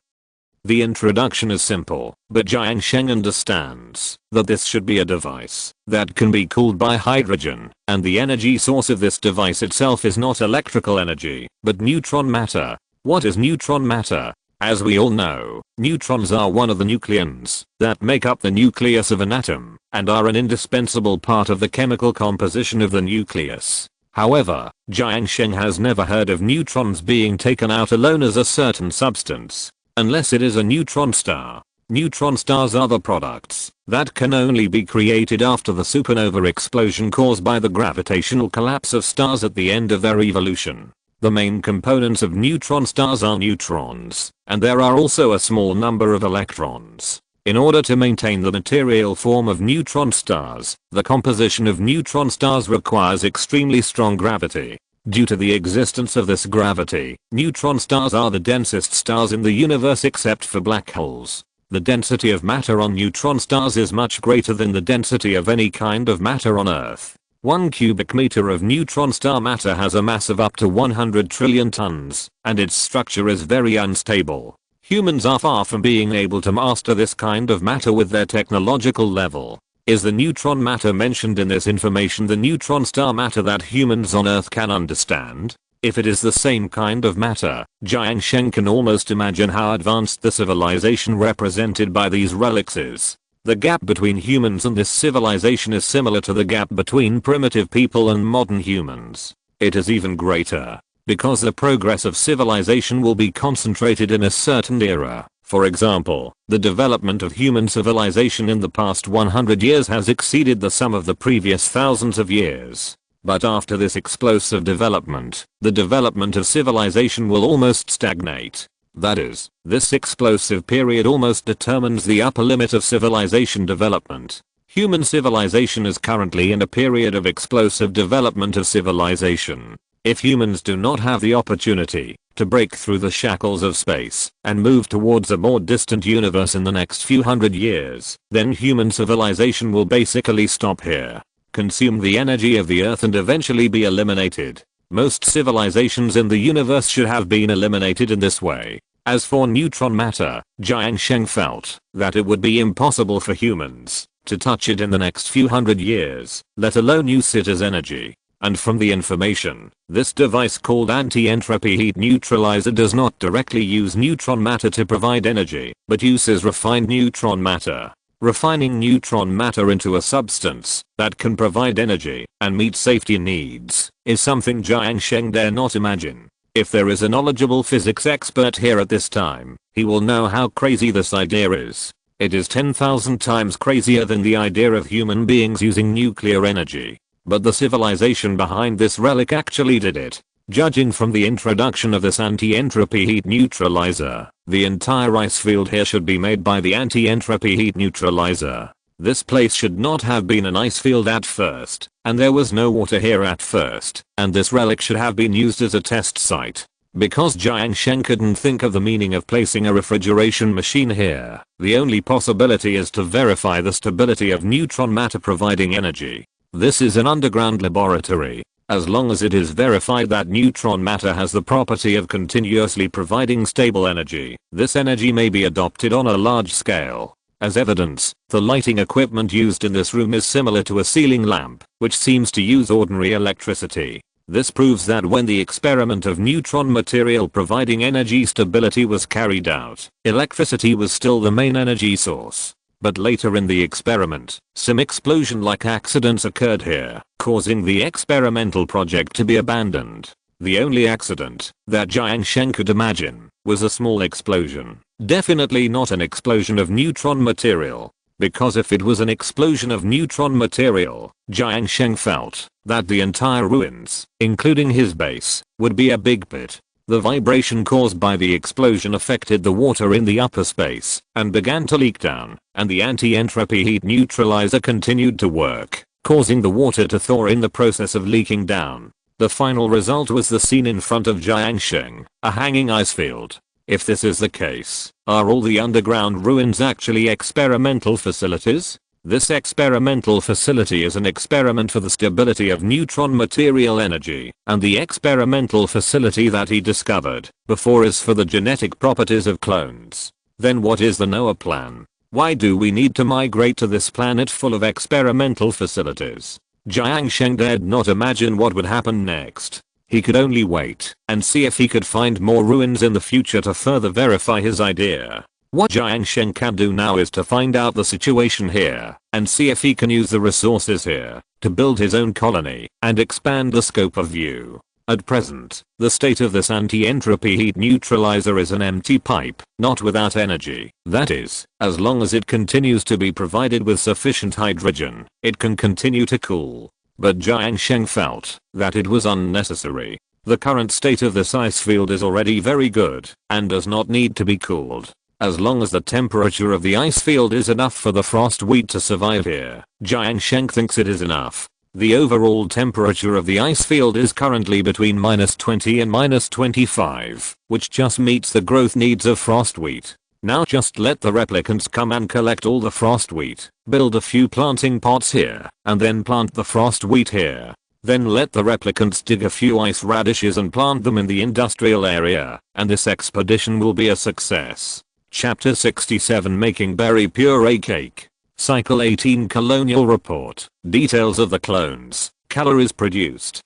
The introduction is simple, but Jiang Sheng understands that this should be a device that can be cooled by hydrogen, and the energy source of this device itself is not electrical energy, but neutron matter. What is neutron matter? As we all know, neutrons are one of the nucleons that make up the nucleus of an atom, and are an indispensable part of the chemical composition of the nucleus. However, Jiang Sheng has never heard of neutrons being taken out alone as a certain substance. Unless it is a neutron star. Neutron stars are the products that can only be created after the supernova explosion caused by the gravitational collapse of stars at the end of their evolution. The main components of neutron stars are neutrons, and there are also a small number of electrons. In order to maintain the material form of neutron stars, the composition of neutron stars requires extremely strong gravity. Due to the existence of this gravity, neutron stars are the densest stars in the universe except for black holes. The density of matter on neutron stars is much greater than the density of any kind of matter on Earth. 1 cubic meter of neutron star matter has a mass of up to 100 trillion tons, and its structure is very unstable. Humans are far from being able to master this kind of matter with their technological level. Is the neutron matter mentioned in this information the neutron star matter that humans on Earth can understand? If it is the same kind of matter, Jiang Sheng can almost imagine how advanced the civilization represented by these relics is. The gap between humans and this civilization is similar to the gap between primitive people and modern humans. It is even greater, because the progress of civilization will be concentrated in a certain era. For example, the development of human civilization in the past 100 years has exceeded the sum of the previous thousands of years. But after this explosive development, the development of civilization will almost stagnate. That is, this explosive period almost determines the upper limit of civilization development. Human civilization is currently in a period of explosive development of civilization. If humans do not have the opportunity to break through the shackles of space and move towards a more distant universe in the next few hundred years, then human civilization will basically stop here, consume the energy of the Earth and eventually be eliminated. Most civilizations in the universe should have been eliminated in this way. As for neutron matter, Jiang Sheng felt that it would be impossible for humans to touch it in the next few hundred years, let alone use it as energy. And from the information, this device called anti-entropy heat neutralizer does not directly use neutron matter to provide energy, but uses refined neutron matter. Refining neutron matter into a substance that can provide energy and meet safety needs is something Jiang Sheng dare not imagine. If there is a knowledgeable physics expert here at this time, he will know how crazy this idea is. It is 10,000 times crazier than the idea of human beings using nuclear energy. But the civilization behind this relic actually did it. Judging from the introduction of this anti-entropy heat neutralizer, the entire ice field here should be made by the anti-entropy heat neutralizer. This place should not have been an ice field at first, and there was no water here at first, and this relic should have been used as a test site. Because Jiang Sheng couldn't think of the meaning of placing a refrigeration machine here, the only possibility is to verify the stability of neutron matter providing energy. This is an underground laboratory. As long as it is verified that neutron matter has the property of continuously providing stable energy, this energy may be adopted on a large scale. As evidence, the lighting equipment used in this room is similar to a ceiling lamp, which seems to use ordinary electricity. This proves that when the experiment of neutron material providing energy stability was carried out, electricity was still the main energy source. But later in the experiment, some explosion-like accidents occurred here, causing the experimental project to be abandoned. The only accident that Jiang Sheng could imagine was a small explosion. Definitely not an explosion of neutron material. Because if it was an explosion of neutron material, Jiang Sheng felt that the entire ruins, including his base, would be a big pit. The vibration caused by the explosion affected the water in the upper space and began to leak down, and the anti-entropy heat neutralizer continued to work, causing the water to thaw in the process of leaking down. The final result was the scene in front of Jiang Sheng, a hanging ice field. If this is the case, are all the underground ruins actually experimental facilities? This experimental facility is an experiment for the stability of neutron material energy, and the experimental facility that he discovered before is for the genetic properties of clones. Then what is the Noah plan? Why do we need to migrate to this planet full of experimental facilities? Jiang Sheng dared not imagine what would happen next. He could only wait and see if he could find more ruins in the future to further verify his idea. What Jiang Sheng can do now is to find out the situation here and see if he can use the resources here to build his own colony and expand the scope of view. At present, the state of this anti-entropy heat neutralizer is an empty pipe, not without energy. That is, as long as it continues to be provided with sufficient hydrogen, it can continue to cool. But Jiang Sheng felt that it was unnecessary. The current state of this ice field is already very good and does not need to be cooled. As long as the temperature of the ice field is enough for the frost wheat to survive here, Jiang Sheng thinks it is enough. The overall temperature of the ice field is currently between -20 and -25, which just meets the growth needs of frost wheat. Now just let the replicants come and collect all the frost wheat, build a few planting pots here, and then plant the frost wheat here. Then let the replicants dig a few ice radishes and plant them in the industrial area, and this expedition will be a success. Chapter 67 Making Berry Puree Cake. Cycle 18 Colonial Report. Details of the clones. Calories produced.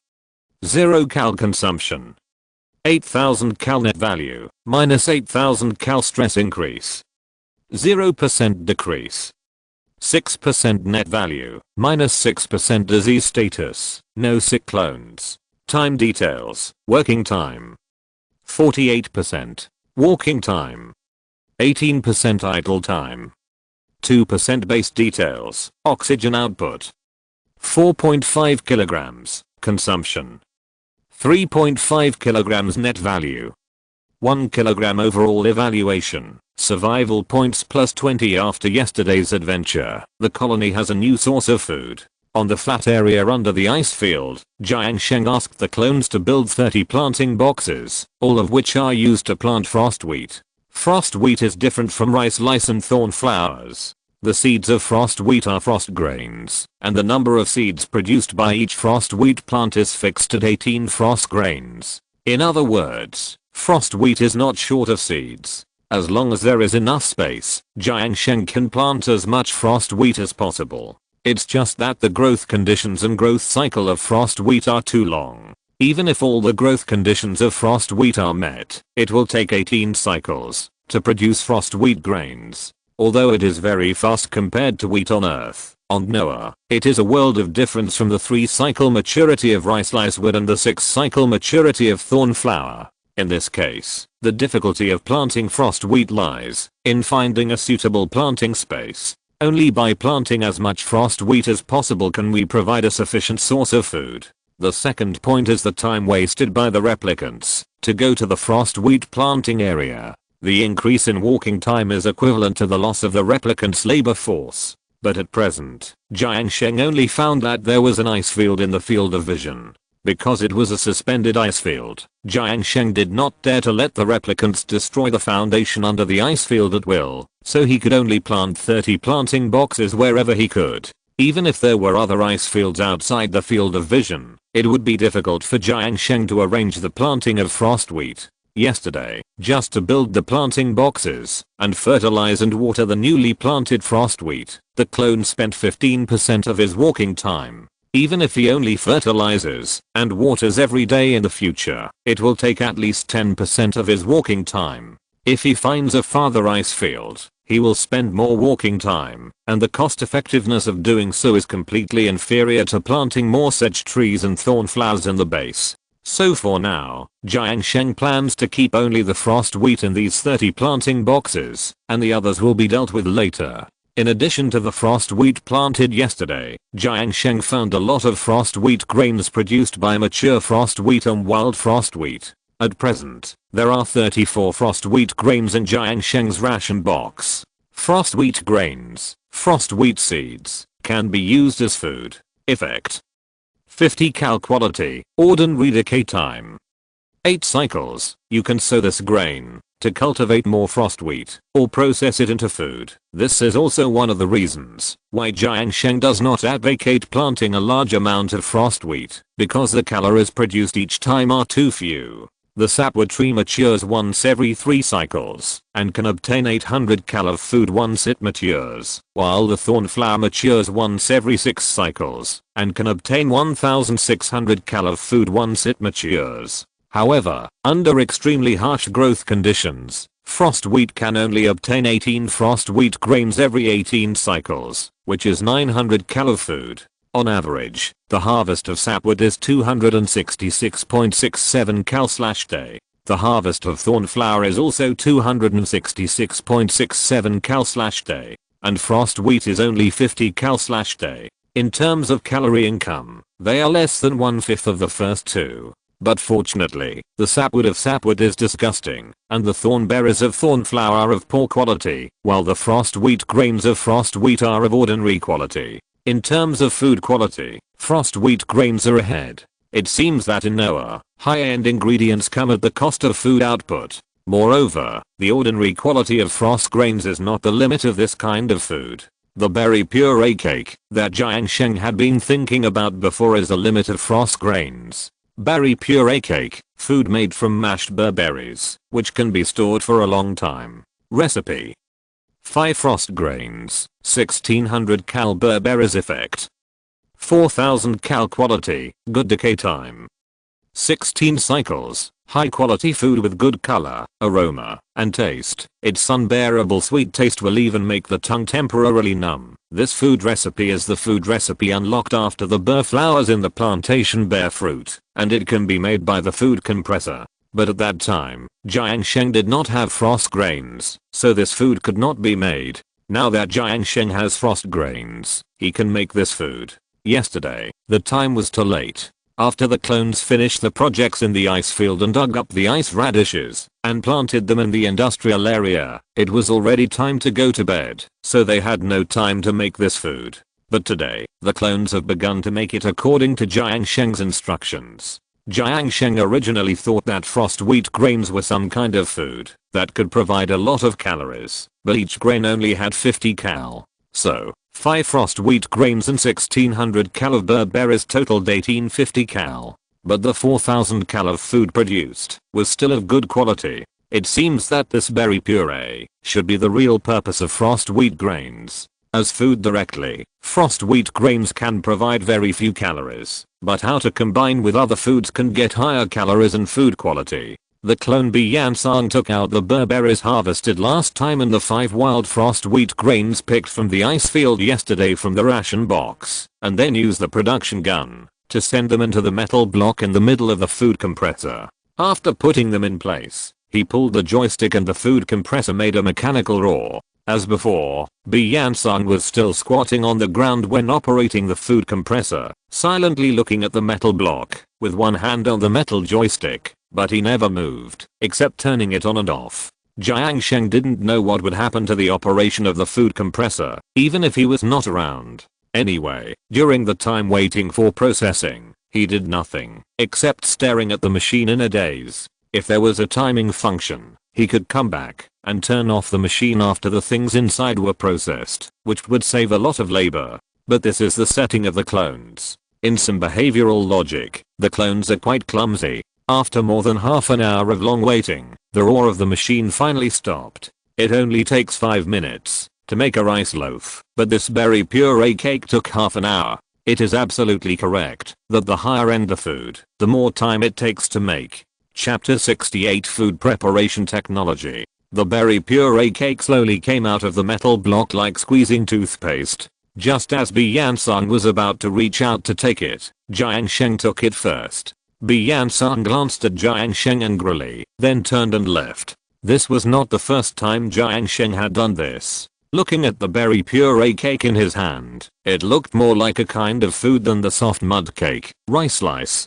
0 cal consumption. 8,000 cal net value, minus 8,000 cal stress increase. 0% decrease. 6% net value, minus 6% disease status, no sick clones. Time details. Working time. 48%. Walking time. 18% idle time. 2% base details. Oxygen output. 4.5 kilograms. Consumption. 3.5 kilograms net value. 1 kilogram overall evaluation. Survival points plus 20 after yesterday's adventure. The colony has a new source of food. On the flat area under the ice field, Jiang Sheng asked the clones to build 30 planting boxes, all of which are used to plant frost wheat. Frost wheat is different from rice, lice and thorn flowers. The seeds of frost wheat are frost grains, and the number of seeds produced by each frost wheat plant is fixed at 18 frost grains. In other words, frost wheat is not short of seeds. As long as there is enough space, Jiang Sheng can plant as much frost wheat as possible. It's just that the growth conditions and growth cycle of frost wheat are too long. Even if all the growth conditions of frost wheat are met, it will take 18 cycles to produce frost wheat grains. Although it is very fast compared to wheat on Earth, on Noah, it is a world of difference from the 3-cycle maturity of rice licewood and the 6-cycle maturity of thorn flower. In this case, the difficulty of planting frost wheat lies in finding a suitable planting space. Only by planting as much frost wheat as possible can we provide a sufficient source of food. The second point is the time wasted by the replicants to go to the frost wheat planting area. The increase in walking time is equivalent to the loss of the replicants' labor force. But at present, Jiang Sheng only found that there was an ice field in the field of vision. Because it was a suspended ice field, Jiang Sheng did not dare to let the replicants destroy the foundation under the ice field at will, so he could only plant 30 planting boxes wherever he could. Even if there were other ice fields outside the field of vision, it would be difficult for Jiang Sheng to arrange the planting of frost wheat. Yesterday, just to build the planting boxes and fertilize and water the newly planted frost wheat, the clone spent 15% of his walking time. Even if he only fertilizes and waters every day in the future, it will take at least 10% of his walking time. If he finds a farther ice field, he will spend more walking time, and the cost effectiveness of doing so is completely inferior to planting more sedge trees and thorn flowers in the base. So for now, Jiang Sheng plans to keep only the frost wheat in these 30 planting boxes, and the others will be dealt with later. In addition to the frost wheat planted yesterday, Jiang Sheng found a lot of frost wheat grains produced by mature frost wheat and wild frost wheat. At present, there are 34 frost wheat grains in Jiang Sheng's ration box. Frost wheat grains, frost wheat seeds, can be used as food. Effect: 50 cal quality, ordinary decay time. 8 cycles. You can sow this grain to cultivate more frost wheat or process it into food. This is also one of the reasons why Jiang Sheng does not advocate planting a large amount of frost wheat, because the calories produced each time are too few. The sapwood tree matures once every 3 cycles and can obtain 800 cal of food once it matures, while the thornflower matures once every 6 cycles and can obtain 1600 cal of food once it matures. However, under extremely harsh growth conditions, frost wheat can only obtain 18 frost wheat grains every 18 cycles, which is 900 cal of food. On average, the harvest of sapwood is 266.67 cal/day. The harvest of thornflower is also 266.67 cal/day, and frost wheat is only 50 cal/day. In terms of calorie income, they are less than 1/5 of the first two. But fortunately, the sapwood of sapwood is disgusting, and the thornberries of thornflower are of poor quality, while the frost wheat grains of frost wheat are of ordinary quality. In terms of food quality, frost wheat grains are ahead. It seems that in Noah, high-end ingredients come at the cost of food output. Moreover, the ordinary quality of frost grains is not the limit of this kind of food. The berry puree cake that Jiang Sheng had been thinking about before is the limit of frost grains. Berry puree cake, food made from mashed berries, which can be stored for a long time. Recipe: 5 frost grains, 1600 cal berries. Effect: 4000 cal quality, good decay time. 16 cycles, high quality food with good color, aroma, and taste. Its unbearable sweet taste will even make the tongue temporarily numb. This food recipe is the food recipe unlocked after the burr flowers in the plantation bear fruit, and it can be made by the food compressor. But at that time, Jiang Sheng did not have frost grains, so this food could not be made. Now that Jiang Sheng has frost grains, he can make this food. Yesterday, the time was too late. After the clones finished the projects in the ice field and dug up the ice radishes and planted them in the industrial area, it was already time to go to bed, so they had no time to make this food. But today, the clones have begun to make it according to Jiang Sheng's instructions. Jiang Sheng originally thought that frost wheat grains were some kind of food that could provide a lot of calories, but each grain only had 50 cal. So, 5 frost wheat grains and 1600 cal of berries totaled 1850 cal. But the 4000 cal of food produced was still of good quality. It seems that this berry puree should be the real purpose of frost wheat grains. As food directly, frost wheat grains can provide very few calories, but how to combine with other foods can get higher calories and food quality. The clone Bly and Owen took out the berries harvested last time and the 5 wild frost wheat grains picked from the ice field yesterday from the ration box, and then used the production gun to send them into the metal block in the middle of the food compressor. After putting them in place, he pulled the joystick and the food compressor made a mechanical roar. As before, Bly and Owen was still squatting on the ground when operating the food compressor, silently looking at the metal block, with one hand on the metal joystick, but he never moved, except turning it on and off. Jiang Sheng didn't know what would happen to the operation of the food compressor, even if he was not around. Anyway, during the time waiting for processing, he did nothing, except staring at the machine in a daze. If there was a timing function, he could come back and turn off the machine after the things inside were processed, which would save a lot of labor. But this is the setting of the clones. In some behavioral logic, the clones are quite clumsy. After more than half an hour of long waiting, the roar of the machine finally stopped. It only takes 5 minutes to make a rice loaf, but this berry puree cake took half an hour. It is absolutely correct that the higher end the food, the more time it takes to make. Chapter 68 Food Preparation Technology. The berry puree cake slowly came out of the metal block like squeezing toothpaste. Just as Bly and Owen was about to reach out to take it, Jiang Sheng took it first. Bly glanced at Jiang Sheng angrily, then turned and left. This was not the first time Jiang Sheng had done this. Looking at the berry puree cake in his hand, it looked more like a kind of food than the soft mud cake, rice slice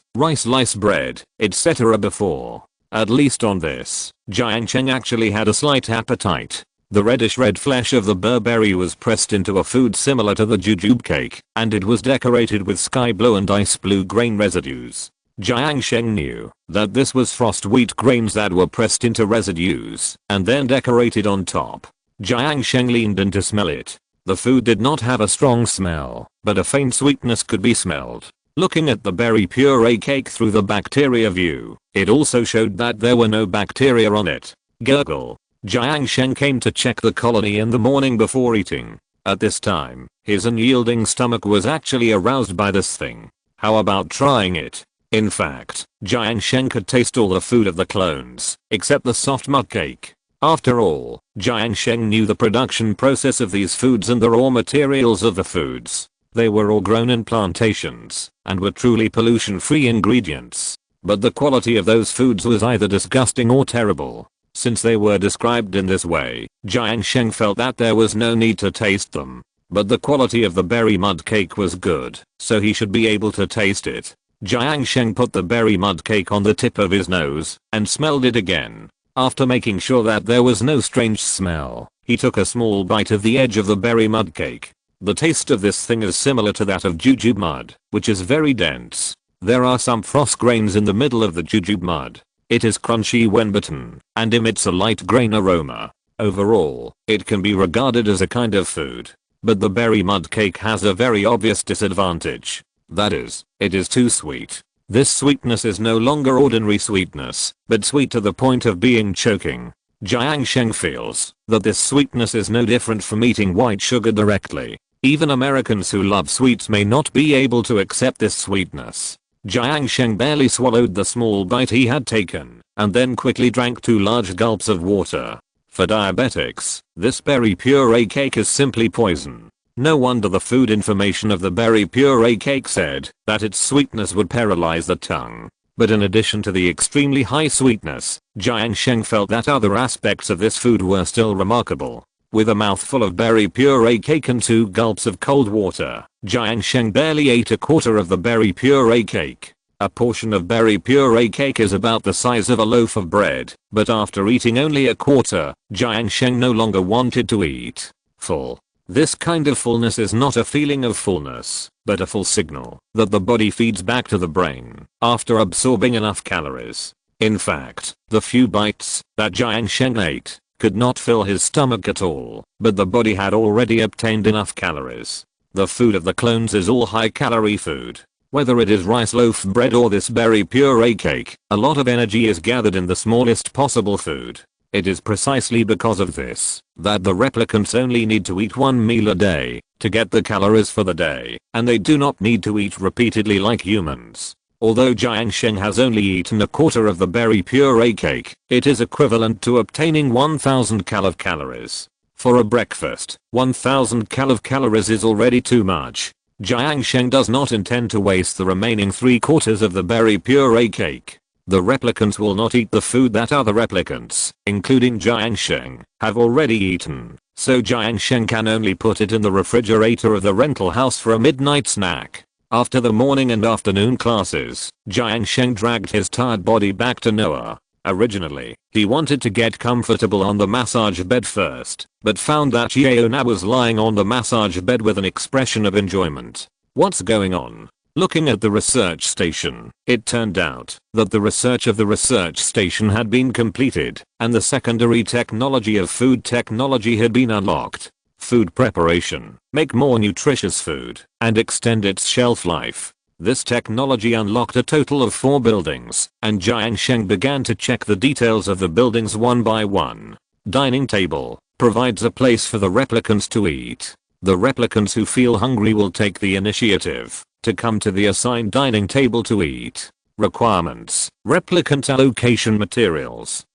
bread, etc. before. At least on this, Jiang Sheng actually had a slight appetite. The reddish red flesh of the berberry was pressed into a food similar to the jujube cake, and it was decorated with sky blue and ice blue grain residues. Jiang Sheng knew that this was frost wheat grains that were pressed into residues and then decorated on top. Jiang Sheng leaned in to smell it. The food did not have a strong smell, but a faint sweetness could be smelled. Looking at the berry puree cake through the bacteria view, it also showed that there were no bacteria on it. Gurgle. Jiang Sheng came to check the colony in the morning before eating. At this time, his unyielding stomach was actually aroused by this thing. How about trying it? In fact, Jiang Sheng could taste all the food of the clones, except the soft mud cake. After all, Jiang Sheng knew the production process of these foods and the raw materials of the foods. They were all grown in plantations, and were truly pollution-free ingredients. But the quality of those foods was either disgusting or terrible. Since they were described in this way, Jiang Sheng felt that there was no need to taste them. But the quality of the berry mud cake was good, so he should be able to taste it. Jiang Sheng put the berry mud cake on the tip of his nose and smelled it again. After making sure that there was no strange smell, he took a small bite of the edge of the berry mud cake. The taste of this thing is similar to that of jujube mud, which is very dense. There are some frost grains in the middle of the jujube mud. It is crunchy when bitten and emits a light grain aroma. Overall, it can be regarded as a kind of food. But the berry mud cake has a very obvious disadvantage. That is, it is too sweet. This sweetness is no longer ordinary sweetness, but sweet to the point of being choking. Jiang Sheng feels that this sweetness is no different from eating white sugar directly. Even Americans who love sweets may not be able to accept this sweetness. Jiang Sheng barely swallowed the small bite he had taken, and then quickly drank 2 large gulps of water. For diabetics, this berry puree cake is simply poison. No wonder the food information of the berry puree cake said that its sweetness would paralyze the tongue. But in addition to the extremely high sweetness, Jiang Sheng felt that other aspects of this food were still remarkable. With a mouthful of berry puree cake and 2 gulps of cold water, Jiang Sheng barely ate a quarter of the berry puree cake. A portion of berry puree cake is about the size of a loaf of bread, but after eating only a quarter, Jiang Sheng no longer wanted to eat. Full. This kind of fullness is not a feeling of fullness, but a full signal that the body feeds back to the brain after absorbing enough calories. In fact, the few bites that Jiang Sheng ate could not fill his stomach at all, but the body had already obtained enough calories. The food of the clones is all high-calorie food. Whether it is rice loaf bread or this berry puree cake, a lot of energy is gathered in the smallest possible food. It is precisely because of this that the replicants only need to eat 1 meal a day to get the calories for the day, and they do not need to eat repeatedly like humans. Although Jiang Sheng has only eaten a quarter of the berry puree cake, it is equivalent to obtaining 1000 calories. For a breakfast, 1000 calories is already too much. Jiang Sheng does not intend to waste the remaining 3/4 of the berry puree cake. The replicants will not eat the food that other replicants, including Jiang Sheng, have already eaten, so Jiang Sheng can only put it in the refrigerator of the rental house for a midnight snack. After the morning and afternoon classes, Jiang Sheng dragged his tired body back to Noah. Originally, he wanted to get comfortable on the massage bed first, but found that Yeona was lying on the massage bed with an expression of enjoyment. What's going on? Looking at the research station, it turned out that the research of the research station had been completed, and the secondary technology of food technology had been unlocked. Food preparation, make more nutritious food, and extend its shelf life. This technology unlocked a total of 4 buildings, and Jiang Sheng began to check the details of the buildings one by one. Dining table, provides a place for the replicants to eat. The replicants who feel hungry will take the initiative to come to the assigned dining table to eat. Requirements, replicant allocation materials.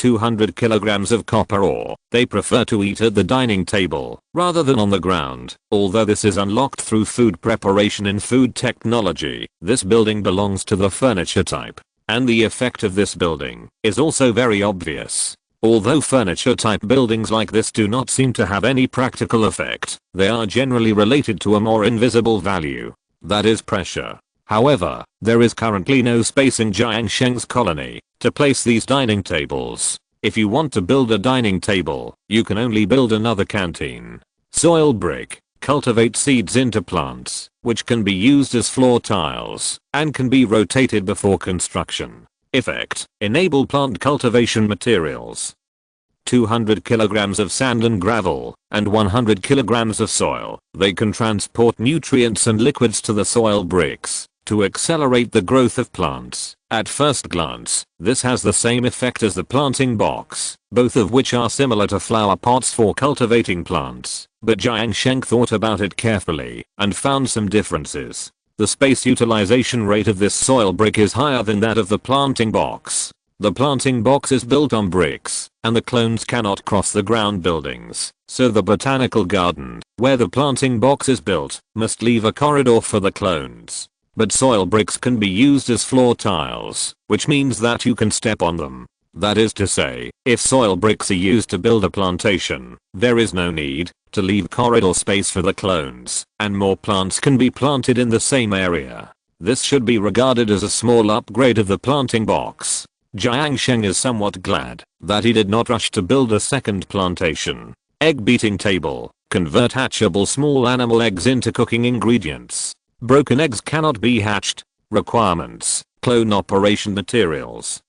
200 kilograms of copper ore. They prefer to eat at the dining table rather than on the ground, although this is unlocked through food preparation in food technology. This building belongs to the furniture type, and the effect of this building is also very obvious. Although furniture type buildings like this do not seem to have any practical effect, they are generally related to a more invisible value, that is pressure. However, there is currently no space in Jiang Sheng's colony to place these dining tables. If you want to build a dining table, you can only build another canteen. Soil brick. Cultivate seeds into plants, which can be used as floor tiles and can be rotated before construction. Effect. Enable plant cultivation materials. 200 kilograms of sand and gravel, and 100 kilograms of soil. They can transport nutrients and liquids to the soil bricks to accelerate the growth of plants. At first glance, this has the same effect as the planting box, both of which are similar to flower pots for cultivating plants, but Jiang Sheng thought about it carefully and found some differences. The space utilization rate of this soil brick is higher than that of the planting box. The planting box is built on bricks, and the clones cannot cross the ground buildings, so the botanical garden, where the planting box is built, must leave a corridor for the clones. But soil bricks can be used as floor tiles, which means that you can step on them. That is to say, if soil bricks are used to build a plantation, there is no need to leave corridor space for the clones, and more plants can be planted in the same area. This should be regarded as a small upgrade of the planting box. Jiang Sheng is somewhat glad that he did not rush to build a second plantation. Egg beating table. Convert hatchable small animal eggs into cooking ingredients. Broken eggs cannot be hatched. Requirements. Clone operation materials.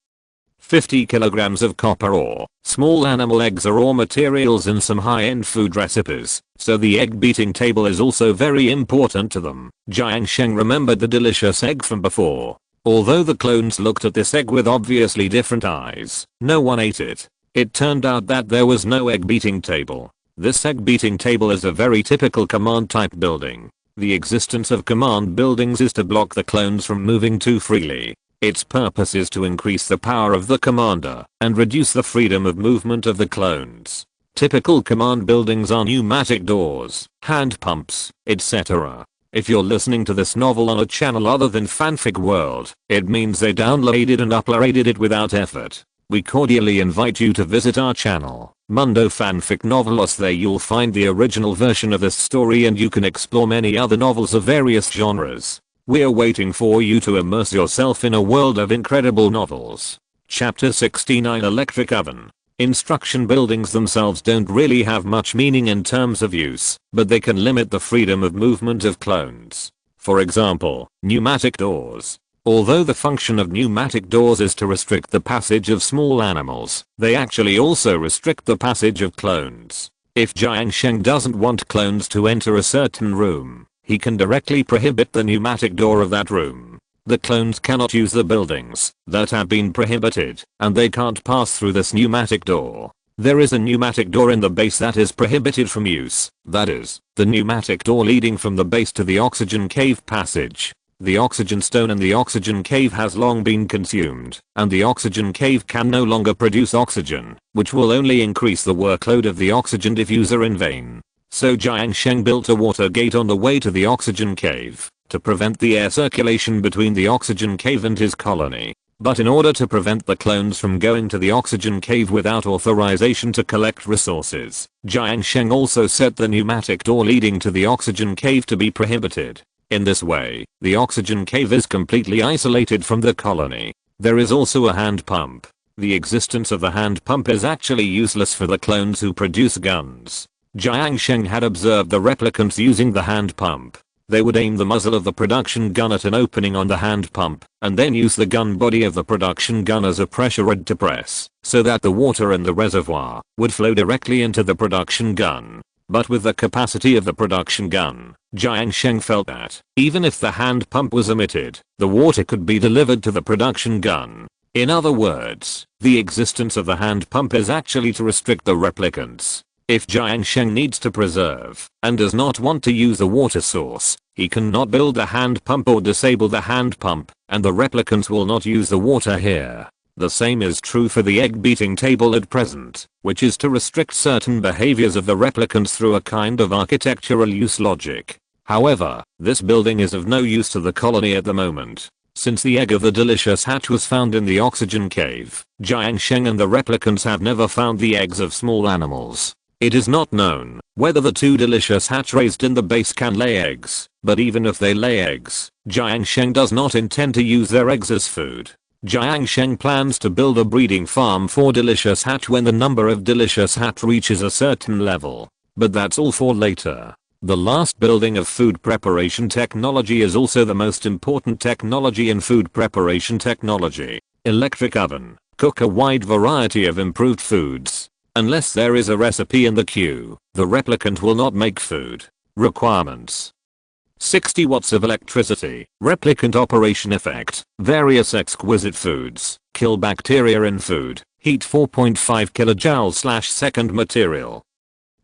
50 kilograms of copper ore. Small animal eggs are raw materials in some high-end food recipes, so the egg beating table is also very important to them. Jiang Sheng remembered the delicious egg from before. Although the clones looked at this egg with obviously different eyes, no one ate it. It turned out that there was no egg beating table. This egg beating table is a very typical command type building. The existence of command buildings is to block the clones from moving too freely. Its purpose is to increase the power of the commander and reduce the freedom of movement of the clones. Typical command buildings are pneumatic doors, hand pumps, etc. If you're listening to this novel on a channel other than Fanfic World, it means they downloaded and uploaded it without effort. We cordially invite you to visit our channel, Mundo Fanfic Novelos. There you'll find the original version of this story and you can explore many other novels of various genres. We're waiting for you to immerse yourself in a world of incredible novels. Chapter 69 Electric Oven. Instruction buildings themselves don't really have much meaning in terms of use, but they can limit the freedom of movement of clones. For example, pneumatic doors. Although the function of pneumatic doors is to restrict the passage of small animals, they actually also restrict the passage of clones. If Jiang Sheng doesn't want clones to enter a certain room, he can directly prohibit the pneumatic door of that room. The clones cannot use the buildings that have been prohibited, and they can't pass through this pneumatic door. There is a pneumatic door in the base that is prohibited from use, that is, the pneumatic door leading from the base to the oxygen cave passage. The oxygen stone in the oxygen cave has long been consumed, and the oxygen cave can no longer produce oxygen, which will only increase the workload of the oxygen diffuser in vain. So Jiang Sheng built a water gate on the way to the oxygen cave to prevent the air circulation between the oxygen cave and his colony. But in order to prevent the clones from going to the oxygen cave without authorization to collect resources, Jiang Sheng also set the pneumatic door leading to the oxygen cave to be prohibited. In this way, the oxygen cave is completely isolated from the colony. There is also a hand pump. The existence of the hand pump is actually useless for the clones who produce guns. Jiang Sheng had observed the replicants using the hand pump. They would aim the muzzle of the production gun at an opening on the hand pump, and then use the gun body of the production gun as a pressure rod to press, so that the water in the reservoir would flow directly into the production gun. But with the capacity of the production gun, Jiang Sheng felt that, even if the hand pump was omitted, the water could be delivered to the production gun. In other words, the existence of the hand pump is actually to restrict the replicants. If Jiang Sheng needs to preserve and does not want to use a water source, he cannot build a hand pump or disable the hand pump, and the replicants will not use the water here. The same is true for the egg beating table at present, which is to restrict certain behaviors of the replicants through a kind of architectural use logic. However, this building is of no use to the colony at the moment, since the egg of the delicious hatch was found in the oxygen cave. Jiang Sheng and the replicants have never found the eggs of small animals. It is not known whether the two delicious hatch raised in the base can lay eggs, but even if they lay eggs, Jiang Sheng does not intend to use their eggs as food. Jiang Sheng plans to build a breeding farm for delicious hatch when the number of delicious hatch reaches a certain level. But that's all for later. The last building of food preparation technology is also the most important technology in food preparation technology. Electric oven. Cook a wide variety of improved foods. Unless there is a recipe in the queue, the replicant will not make food. Requirements: 60 watts of electricity, replicant operation effect, various exquisite foods, kill bacteria in food, heat 4.5 kJ/second material.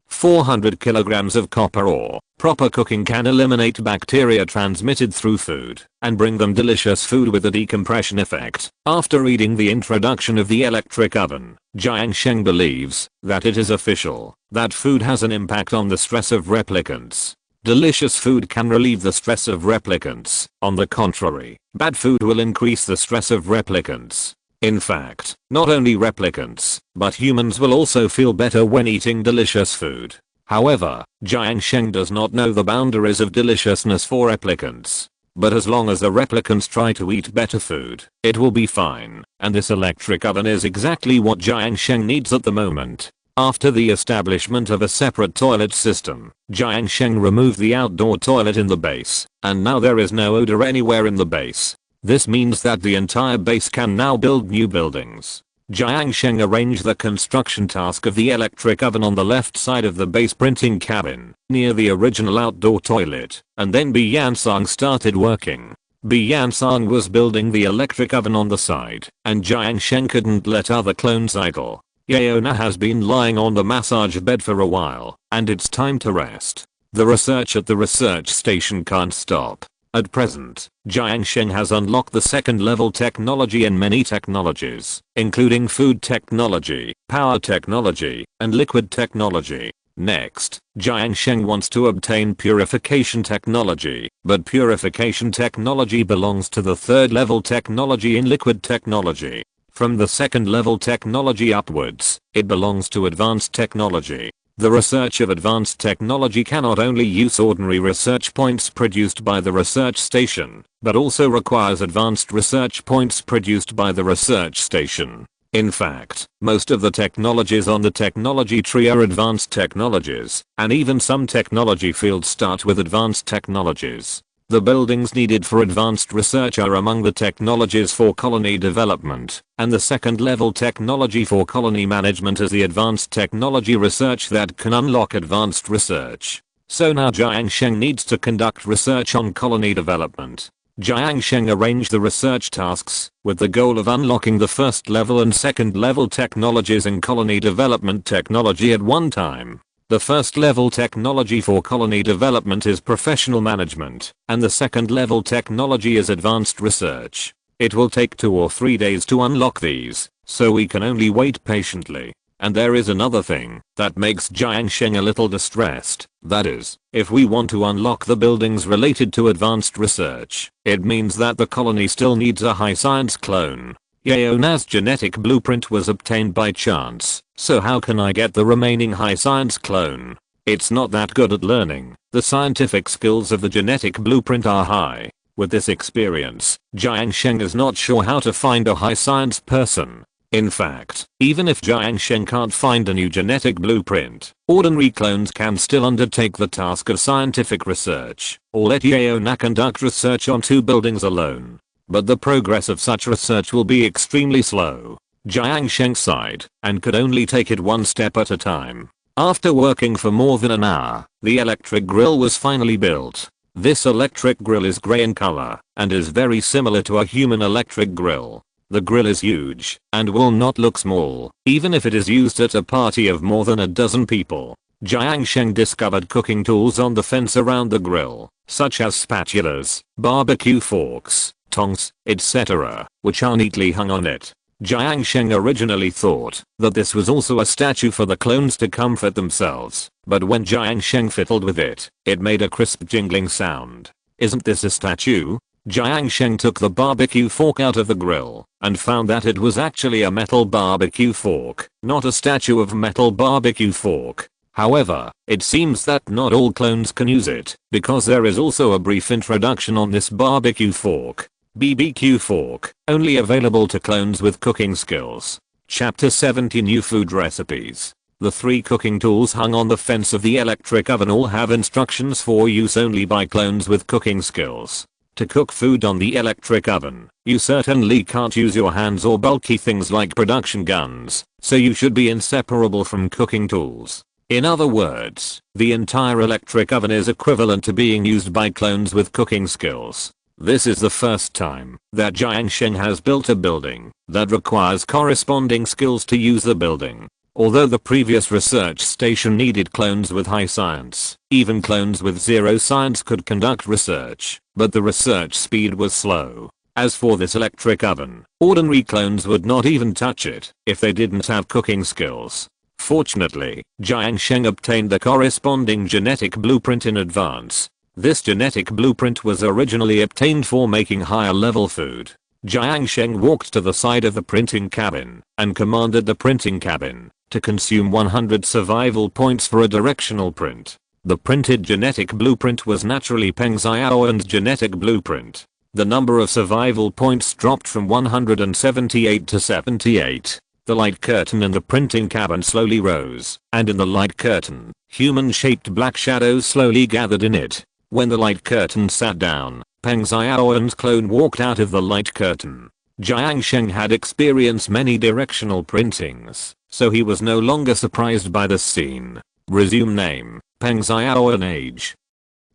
400 kilograms of copper ore. Proper cooking can eliminate bacteria transmitted through food and bring them delicious food with a decompression effect. After reading the introduction of the electric oven, Jiang Sheng believes that it is official that food has an impact on the stress of replicants. Delicious food can relieve the stress of replicants. On the contrary, bad food will increase the stress of replicants. In fact, not only replicants, but humans will also feel better when eating delicious food. However, Jiang Sheng does not know the boundaries of deliciousness for replicants. But as long as the replicants try to eat better food, it will be fine, and this electric oven is exactly what Jiang Sheng needs at the moment. After the establishment of a separate toilet system, Jiang Sheng removed the outdoor toilet in the base, and now there is no odor anywhere in the base. This means that the entire base can now build new buildings. Jiang Sheng arranged the construction task of the electric oven on the left side of the base printing cabin, near the original outdoor toilet, and then Bly started working. Bly was building the electric oven on the side, and Jiang Sheng couldn't let other clones idle. Yeona has been lying on the massage bed for a while, and it's time to rest. The research at the research station can't stop. At present, Jiang Sheng has unlocked the second level technology in many technologies, including food technology, power technology, and liquid technology. Next, Jiang Sheng wants to obtain purification technology, but purification technology belongs to the third level technology in liquid technology. From the second level technology upwards, it belongs to advanced technology. The research of advanced technology cannot only use ordinary research points produced by the research station, but also requires advanced research points produced by the research station. In fact, most of the technologies on the technology tree are advanced technologies, and even some technology fields start with advanced technologies. The buildings needed for advanced research are among the technologies for colony development, and the second level technology for colony management is the advanced technology research that can unlock advanced research. So now Jiang Sheng needs to conduct research on colony development. Jiang Sheng arranged the research tasks with the goal of unlocking the first level and second level technologies in colony development technology at one time. The first level technology for colony development is professional management, and the second level technology is advanced research. It will take 2 or 3 days to unlock these, so we can only wait patiently. And there is another thing that makes Jiang Sheng a little distressed. That is, if we want to unlock the buildings related to advanced research, it means that the colony still needs a high science clone. Yeona's genetic blueprint was obtained by chance, so how can I get the remaining high science clone? It's not that good at learning. The scientific skills of the genetic blueprint are high. With this experience, Jiang Sheng is not sure how to find a high science person. In fact, even if Jiang Sheng can't find a new genetic blueprint, ordinary clones can still undertake the task of scientific research, or let Yeona conduct research on 2 buildings alone. But the progress of such research will be extremely slow. Jiang Sheng sighed and could only take it one step at a time. After working for more than an hour, the electric grill was finally built. This electric grill is grey in color and is very similar to a human electric grill. The grill is huge and will not look small, even if it is used at a party of more than a dozen people. Jiang Sheng discovered cooking tools on the fence around the grill, such as spatulas, barbecue forks, tongs, etc., which are neatly hung on it. Jiang Sheng originally thought that this was also a statue for the clones to comfort themselves, but when Jiang Sheng fiddled with it, it made a crisp jingling sound. Isn't this a statue? Jiang Sheng took the barbecue fork out of the grill and found that it was actually a metal barbecue fork, not a statue of metal barbecue fork. However, it seems that not all clones can use it, because there is also a brief introduction on this barbecue fork. BBQ fork, only available to clones with cooking skills. Chapter 70 New Food Recipes. The 3 cooking tools hung on the fence of the electric oven all have instructions for use only by clones with cooking skills. To cook food on the electric oven, you certainly can't use your hands or bulky things like production guns, so you should be inseparable from cooking tools. In other words, the entire electric oven is equivalent to being used by clones with cooking skills. This is the first time that Jiang Sheng has built a building that requires corresponding skills to use the building. Although the previous research station needed clones with high science, even clones with 0 science could conduct research, but the research speed was slow. As for this electric oven, ordinary clones would not even touch it if they didn't have cooking skills. Fortunately, Jiang Sheng obtained the corresponding genetic blueprint in advance. This genetic blueprint was originally obtained for making higher level food. Jiang Sheng walked to the side of the printing cabin and commanded the printing cabin to consume 100 survival points for a directional print. The printed genetic blueprint was naturally Peng Xiaoen's genetic blueprint. The number of survival points dropped from 178 to 78. The light curtain in the printing cabin slowly rose, and in the light curtain, human-shaped black shadows slowly gathered in it. When the light curtain sat down, Peng Xiaoen's clone walked out of the light curtain. Jiang Sheng had experienced many directional printings, so he was no longer surprised by the scene. Resume name, Peng Xiaoen age.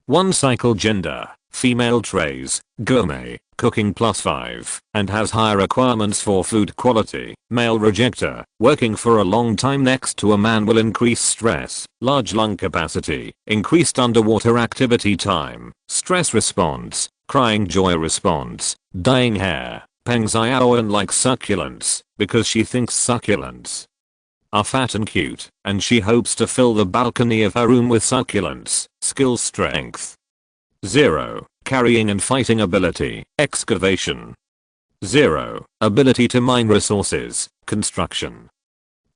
1 cycle gender, female trays, gourmet, cooking +5, and has higher requirements for food quality. Male rejector, working for a long time next to a man will increase stress, large lung capacity, increased underwater activity time, stress response, crying joy response, dying hair. Peng Xiaoen likes succulents because she thinks succulents are fat and cute, and she hopes to fill the balcony of her room with succulents. Skill strength 0. Carrying and fighting ability, excavation. 0. Ability to mine resources, construction.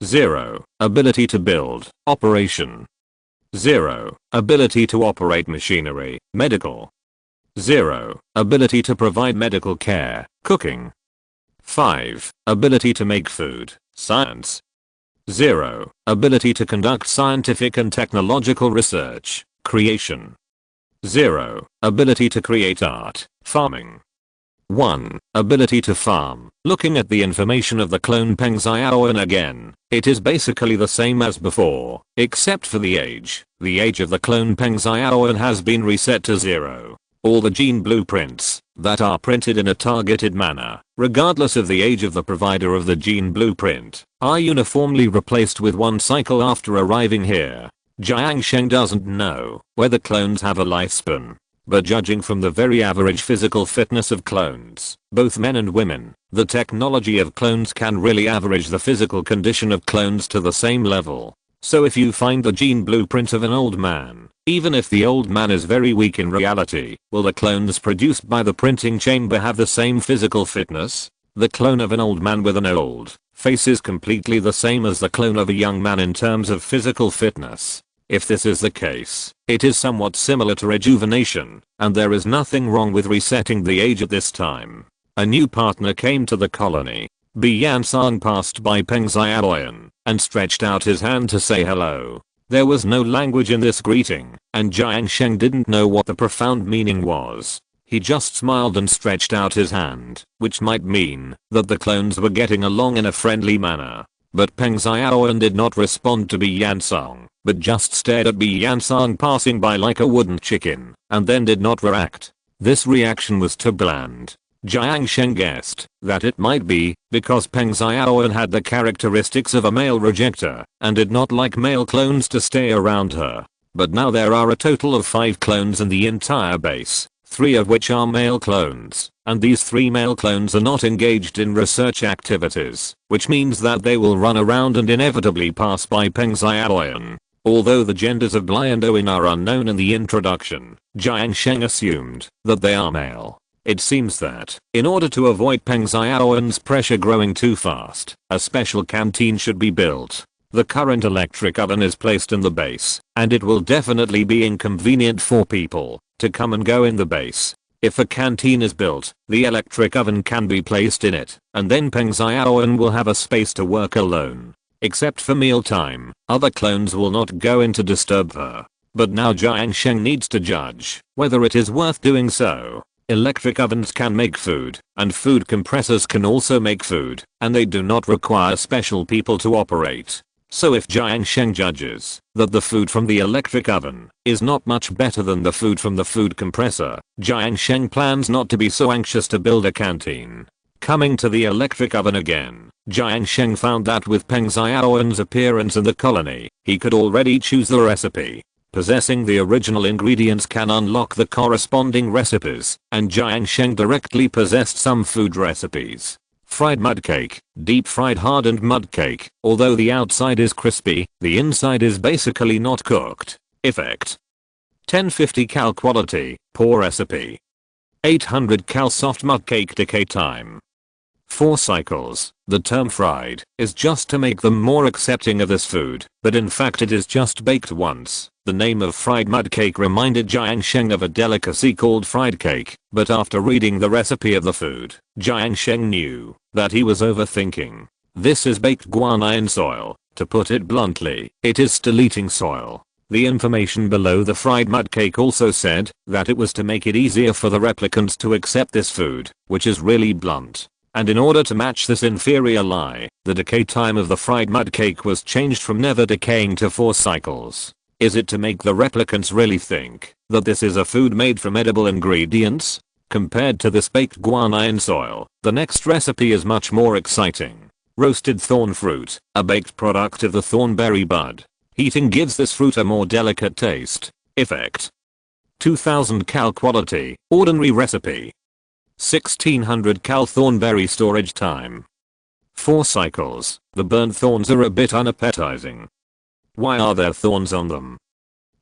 0. Ability to build, operation. 0. Ability to operate machinery, medical. 0. Ability to provide medical care, cooking. 5. Ability to make food, science. 0. Ability to conduct scientific and technological research, creation. 0. Ability to create art, farming. 1. Ability to farm. Looking at the information of the clone Peng Xiaoen again, it is basically the same as before, except for the age. The age of the clone Peng Xiaoen has been reset to 0. All the gene blueprints that are printed in a targeted manner, regardless of the age of the provider of the gene blueprint, are uniformly replaced with 1 cycle after arriving here. Jiang Sheng doesn't know whether clones have a lifespan, but judging from the very average physical fitness of clones, both men and women, the technology of clones can really average the physical condition of clones to the same level. So if you find the gene blueprint of an old man, even if the old man is very weak in reality, will the clones produced by the printing chamber have the same physical fitness? The clone of an old man with an old face is completely the same as the clone of a young man in terms of physical fitness. If this is the case, it is somewhat similar to rejuvenation, and there is nothing wrong with resetting the age at this time. A new partner came to the colony. Bly passed by Peng Xiaoen and stretched out his hand to say hello. There was no language in this greeting, and Jiang Sheng didn't know what the profound meaning was. He just smiled and stretched out his hand, which might mean that the clones were getting along in a friendly manner. But Peng Xiaoen did not respond to Bly, but just stared at Bly passing by like a wooden chicken, and then did not react. This reaction was too bland. Jiang Sheng guessed that it might be because Peng Xiaoen had the characteristics of a male rejector and did not like male clones to stay around her. But now there are a total of 5 clones in the entire base. 3 of which are male clones, and these 3 male clones are not engaged in research activities, which means that they will run around and inevitably pass by Bly and Owen. Although the genders of Bly and Owen are unknown in the introduction, Jiang Sheng assumed that they are male. It seems that, in order to avoid Bly and Owen's pressure growing too fast, a special canteen should be built. The current electric oven is placed in the base, and it will definitely be inconvenient for people to come and go in the base. If a canteen is built, the electric oven can be placed in it, and then Bly and Owen will have a space to work alone. Except for mealtime, other clones will not go in to disturb her. But now Jiang Sheng needs to judge whether it is worth doing so. Electric ovens can make food, and food compressors can also make food, and they do not require special people to operate. So if Jiang Sheng judges that the food from the electric oven is not much better than the food from the food compressor, Jiang Sheng plans not to be so anxious to build a canteen. Coming to the electric oven again, Jiang Sheng found that with Bly and Owen's appearance in the colony, he could already choose the recipe. Possessing the original ingredients can unlock the corresponding recipes, and Jiang Sheng directly possessed some food recipes. Fried mud cake, deep fried hardened mud cake. Although the outside is crispy, the inside is basically not cooked. Effect: 1050 cal quality, poor recipe. 800 cal soft mud cake decay time. 4 cycles. The term fried is just to make them more accepting of this food, but in fact it is just baked once. The name of fried mud cake reminded Jiang Sheng of a delicacy called fried cake, but after reading the recipe of the food, Jiang Sheng knew that he was overthinking. This is baked guano in soil. To put it bluntly, it is still eating soil. The information below the fried mud cake also said that it was to make it easier for the replicants to accept this food, which is really blunt. And in order to match this inferior lie, the decay time of the fried mud cake was changed from never decaying to 4 cycles. Is it to make the replicants really think that this is a food made from edible ingredients? Compared to this baked guano in soil, the next recipe is much more exciting. Roasted thorn fruit, a baked product of the thornberry bud. Heating gives this fruit a more delicate taste. Effect: 2000 cal quality, ordinary recipe. 1600 cal thornberry storage time. 4 cycles. The burnt thorns are a bit unappetizing. Why are there thorns on them?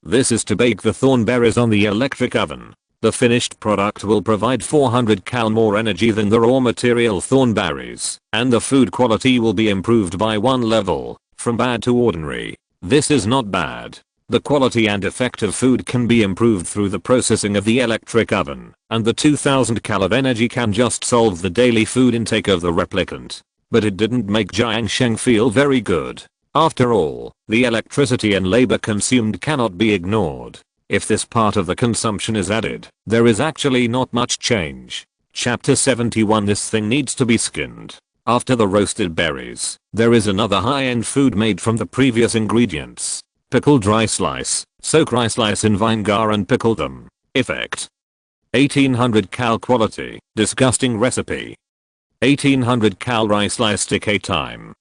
This is to bake the thornberries on the electric oven. The finished product will provide 400 cal more energy than the raw material thornberries, and the food quality will be improved by 1 level, from bad to ordinary. This is not bad. The quality and effect of food can be improved through the processing of the electric oven, and the 2000 cal of energy can just solve the daily food intake of the replicant. But it didn't make Jiang Sheng feel very good. After all, the electricity and labor consumed cannot be ignored. If this part of the consumption is added, there is actually not much change. Chapter 71. This thing needs to be skinned. After the roasted berries, there is another high-end food made from the previous ingredients. Pickled rice slice. Soak rice slice in vinegar and pickle them. Effect: 1800 cal quality, disgusting recipe. 1800 cal rice slice decay time.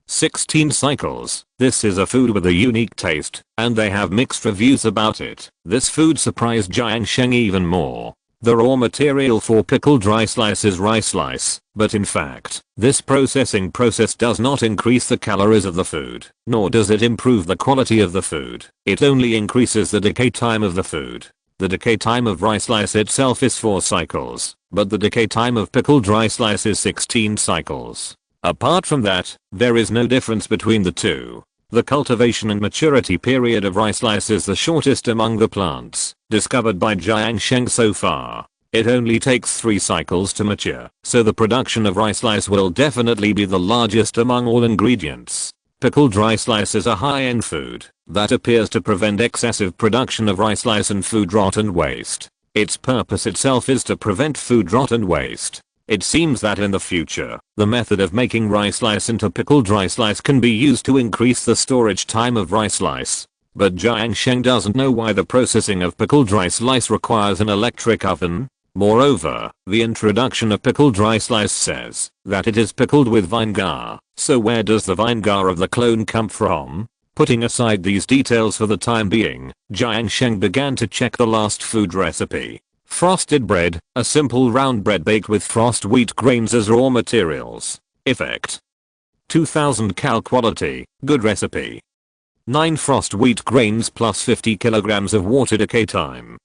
16 cycles. This is a food with a unique taste, and they have mixed reviews about it. This food surprised Jiang Sheng even more. The raw material for pickled rice slice is rice slice, but in fact, this processing process does not increase the calories of the food, nor does it improve the quality of the food. It only increases the decay time of the food. The decay time of rice slice itself is 4 cycles, but the decay time of pickled rice slice is 16 cycles. Apart from that, there is no difference between the two. The cultivation and maturity period of rice slice is the shortest among the plants discovered by Jiang Sheng so far. It only takes 3 cycles to mature, so the production of rice slice will definitely be the largest among all ingredients. Pickled rice slice is a high-end food that appears to prevent excessive production of rice slice and food rot and waste. Its purpose itself is to prevent food rot and waste. It seems that in the future, the method of making rice slice into pickled rice slice can be used to increase the storage time of rice slice. But Jiang Sheng doesn't know why the processing of pickled rice slice requires an electric oven. Moreover, the introduction of pickled rice slice says that it is pickled with vinegar. So where does the vinegar of the clone come from? Putting aside these details for the time being, Jiang Sheng began to check the last food recipe. Frosted bread, a simple round bread baked with frost wheat grains as raw materials. Effect: 2000 cal quality, good recipe. 9 frost wheat grains plus 50 kilograms of water decay time.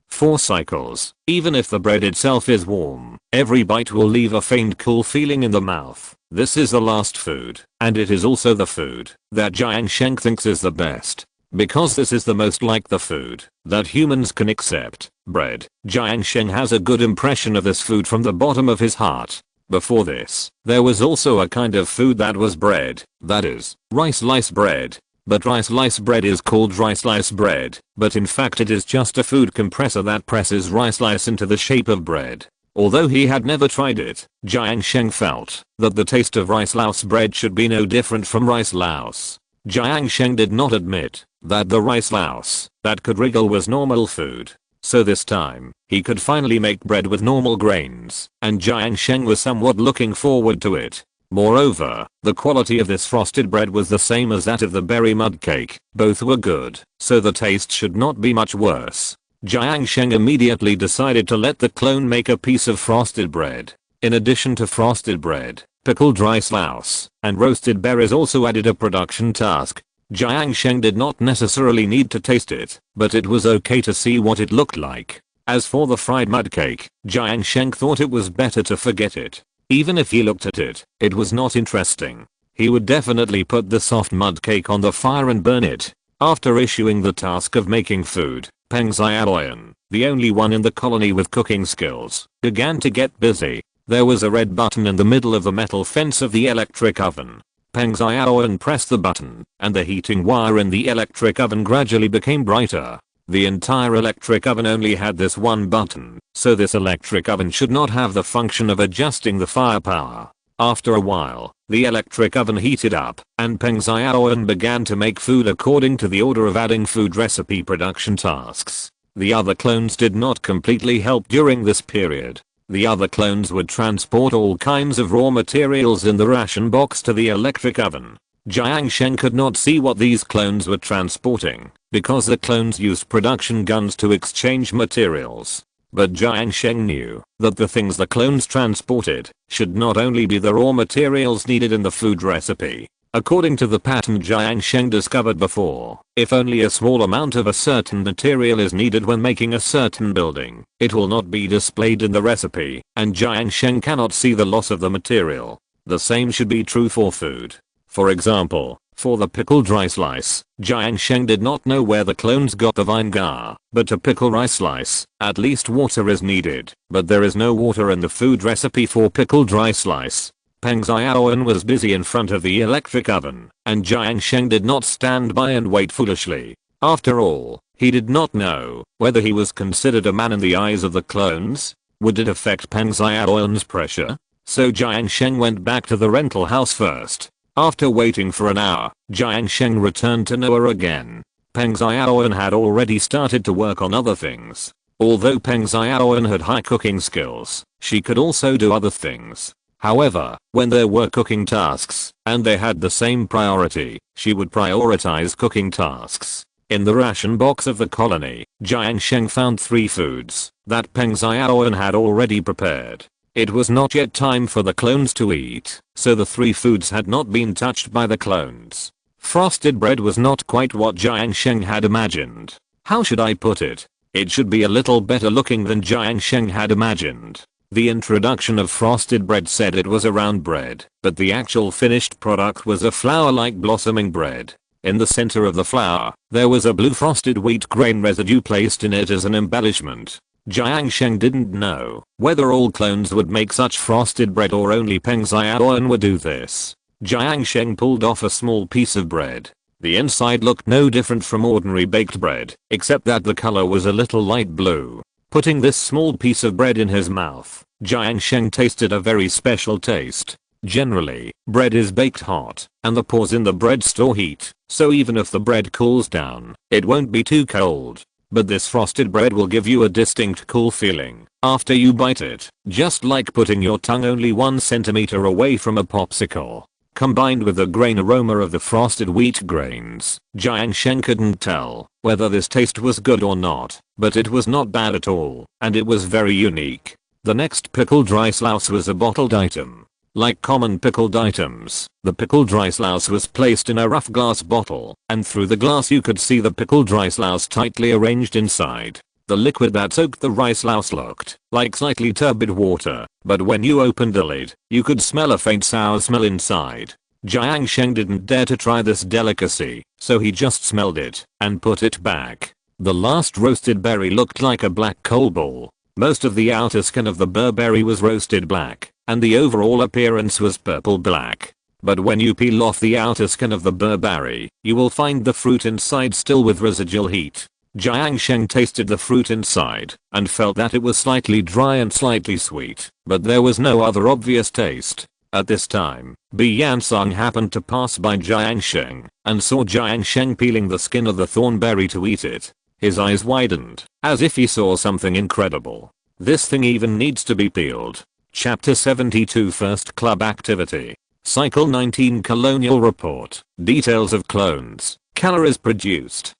4 cycles. Even if the bread itself is warm, every bite will leave a faint cool feeling in the mouth. This is the last food, and it is also the food that Jiang Sheng thinks is the best. Because this is the most like the food that humans can accept, bread, Jiang Sheng has a good impression of this food from the bottom of his heart. Before this, there was also a kind of food that was bread, that is, rice slice bread. But rice slice bread is called rice slice bread, but in fact it is just a food compressor that presses rice slice into the shape of bread. Although he had never tried it, Jiang Sheng felt that the taste of rice louse bread should be no different from rice louse. Jiang Sheng did not admit that the rice louse that could wriggle was normal food. So this time, he could finally make bread with normal grains, and Jiang Sheng was somewhat looking forward to it. Moreover, the quality of this frosted bread was the same as that of the berry mud cake. Both were good, so the taste should not be much worse. Jiang Sheng immediately decided to let the clone make a piece of frosted bread. In addition to frosted bread, pickled rice louse and roasted berries also added a production task. Jiang Sheng did not necessarily need to taste it, but it was okay to see what it looked like. As for the fried mud cake, Jiang Sheng thought it was better to forget it. Even if he looked at it, it was not interesting. He would definitely put the soft mud cake on the fire and burn it. After issuing the task of making food, Bly and Owen, the only one in the colony with cooking skills, began to get busy. There was a red button in the middle of the metal fence of the electric oven. Bly and Owen pressed the button, and the heating wire in the electric oven gradually became brighter. The entire electric oven only had this one button, so this electric oven should not have the function of adjusting the firepower. After a while, the electric oven heated up, and Bly and Owen began to make food according to the order of adding food recipe production tasks. The other clones did not completely help during this period. The other clones would transport all kinds of raw materials in the ration box to the electric oven. Jiang Sheng could not see what these clones were transporting, because the clones used production guns to exchange materials. But Jiang Sheng knew that the things the clones transported should not only be the raw materials needed in the food recipe. According to the pattern Jiang Sheng discovered before, if only a small amount of a certain material is needed when making a certain building, it will not be displayed in the recipe, and Jiang Sheng cannot see the loss of the material. The same should be true for food. For example, for the pickled rice slice, Jiang Sheng did not know where the clones got the vinegar, but to pickle rice slice, at least water is needed, but there is no water in the food recipe for pickled rice slice. Bly and Owen was busy in front of the electric oven, and Jiang Sheng did not stand by and wait foolishly. After all, he did not know whether he was considered a man in the eyes of the clones. Would it affect Bly and Owen's pressure? So Jiang Sheng went back to the rental house first. After waiting for an hour, Jiang Sheng returned to Noah again. Bly and Owen had already started to work on other things. Although Bly and Owen had high cooking skills, she could also do other things. However, when there were cooking tasks, and they had the same priority, she would prioritize cooking tasks. In the ration box of the colony, Jiang Sheng found 3 foods that Bly and Owen had already prepared. It was not yet time for the clones to eat, so the 3 foods had not been touched by the clones. Frosted bread was not quite what Jiang Sheng had imagined. How should I put it? It should be a little better looking than Jiang Sheng had imagined. The introduction of frosted bread said it was a round bread, but the actual finished product was a flour-like blossoming bread. In the center of the flour, there was a blue frosted wheat grain residue placed in it as an embellishment. Jiang Sheng didn't know whether all clones would make such frosted bread or only Bly and Owen would do this. Jiang Sheng pulled off a small piece of bread. The inside looked no different from ordinary baked bread, except that the color was a little light blue. Putting this small piece of bread in his mouth, Jiang Sheng tasted a very special taste. Generally, bread is baked hot, and the pores in the bread store heat, so even if the bread cools down, it won't be too cold. But this frosted bread will give you a distinct cool feeling after you bite it, just like putting your tongue only 1 centimeter away from a popsicle. combined with the grain aroma of the frosted wheat grains. Jiang Sheng couldn't tell whether this taste was good or not, but it was not bad at all, and it was very unique. The next pickled rice louse was a bottled item. Like common pickled items, the pickled rice louse was placed in a rough glass bottle, and through the glass you could see the pickled rice louse tightly arranged inside. The liquid that soaked the rice louse looked like slightly turbid water, but when you opened the lid, you could smell a faint sour smell inside. Jiang Sheng didn't dare to try this delicacy, so he just smelled it and put it back. The last roasted berry looked like a black coal ball. Most of the outer skin of the berry was roasted black, and the overall appearance was purple-black. But when you peel off the outer skin of the berry, you will find the fruit inside still with residual heat. Jiang Sheng tasted the fruit inside and felt that it was slightly dry and slightly sweet, but there was no other obvious taste. At this time, Bly and Owen happened to pass by Jiang Sheng and saw Jiang Sheng peeling the skin of the thornberry to eat it. His eyes widened, as if he saw something incredible. This thing even needs to be peeled. Chapter 72 First Club Activity. Cycle 19 Colonial Report. Details of clones. Calories produced.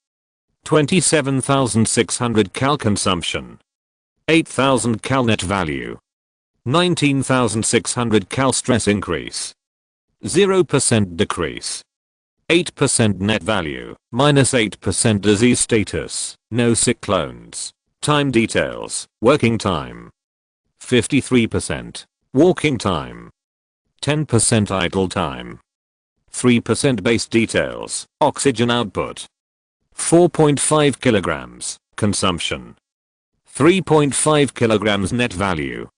27,600 cal consumption. 8,000 cal net value. 19,600 cal stress increase. 0% decrease. 8% net value, -8% disease status, no sick clones. Time details, working time. 53%. Walking time. 10% idle time. 3% base details, oxygen output. 4.5 kilograms, consumption. 3.5 kilograms net value.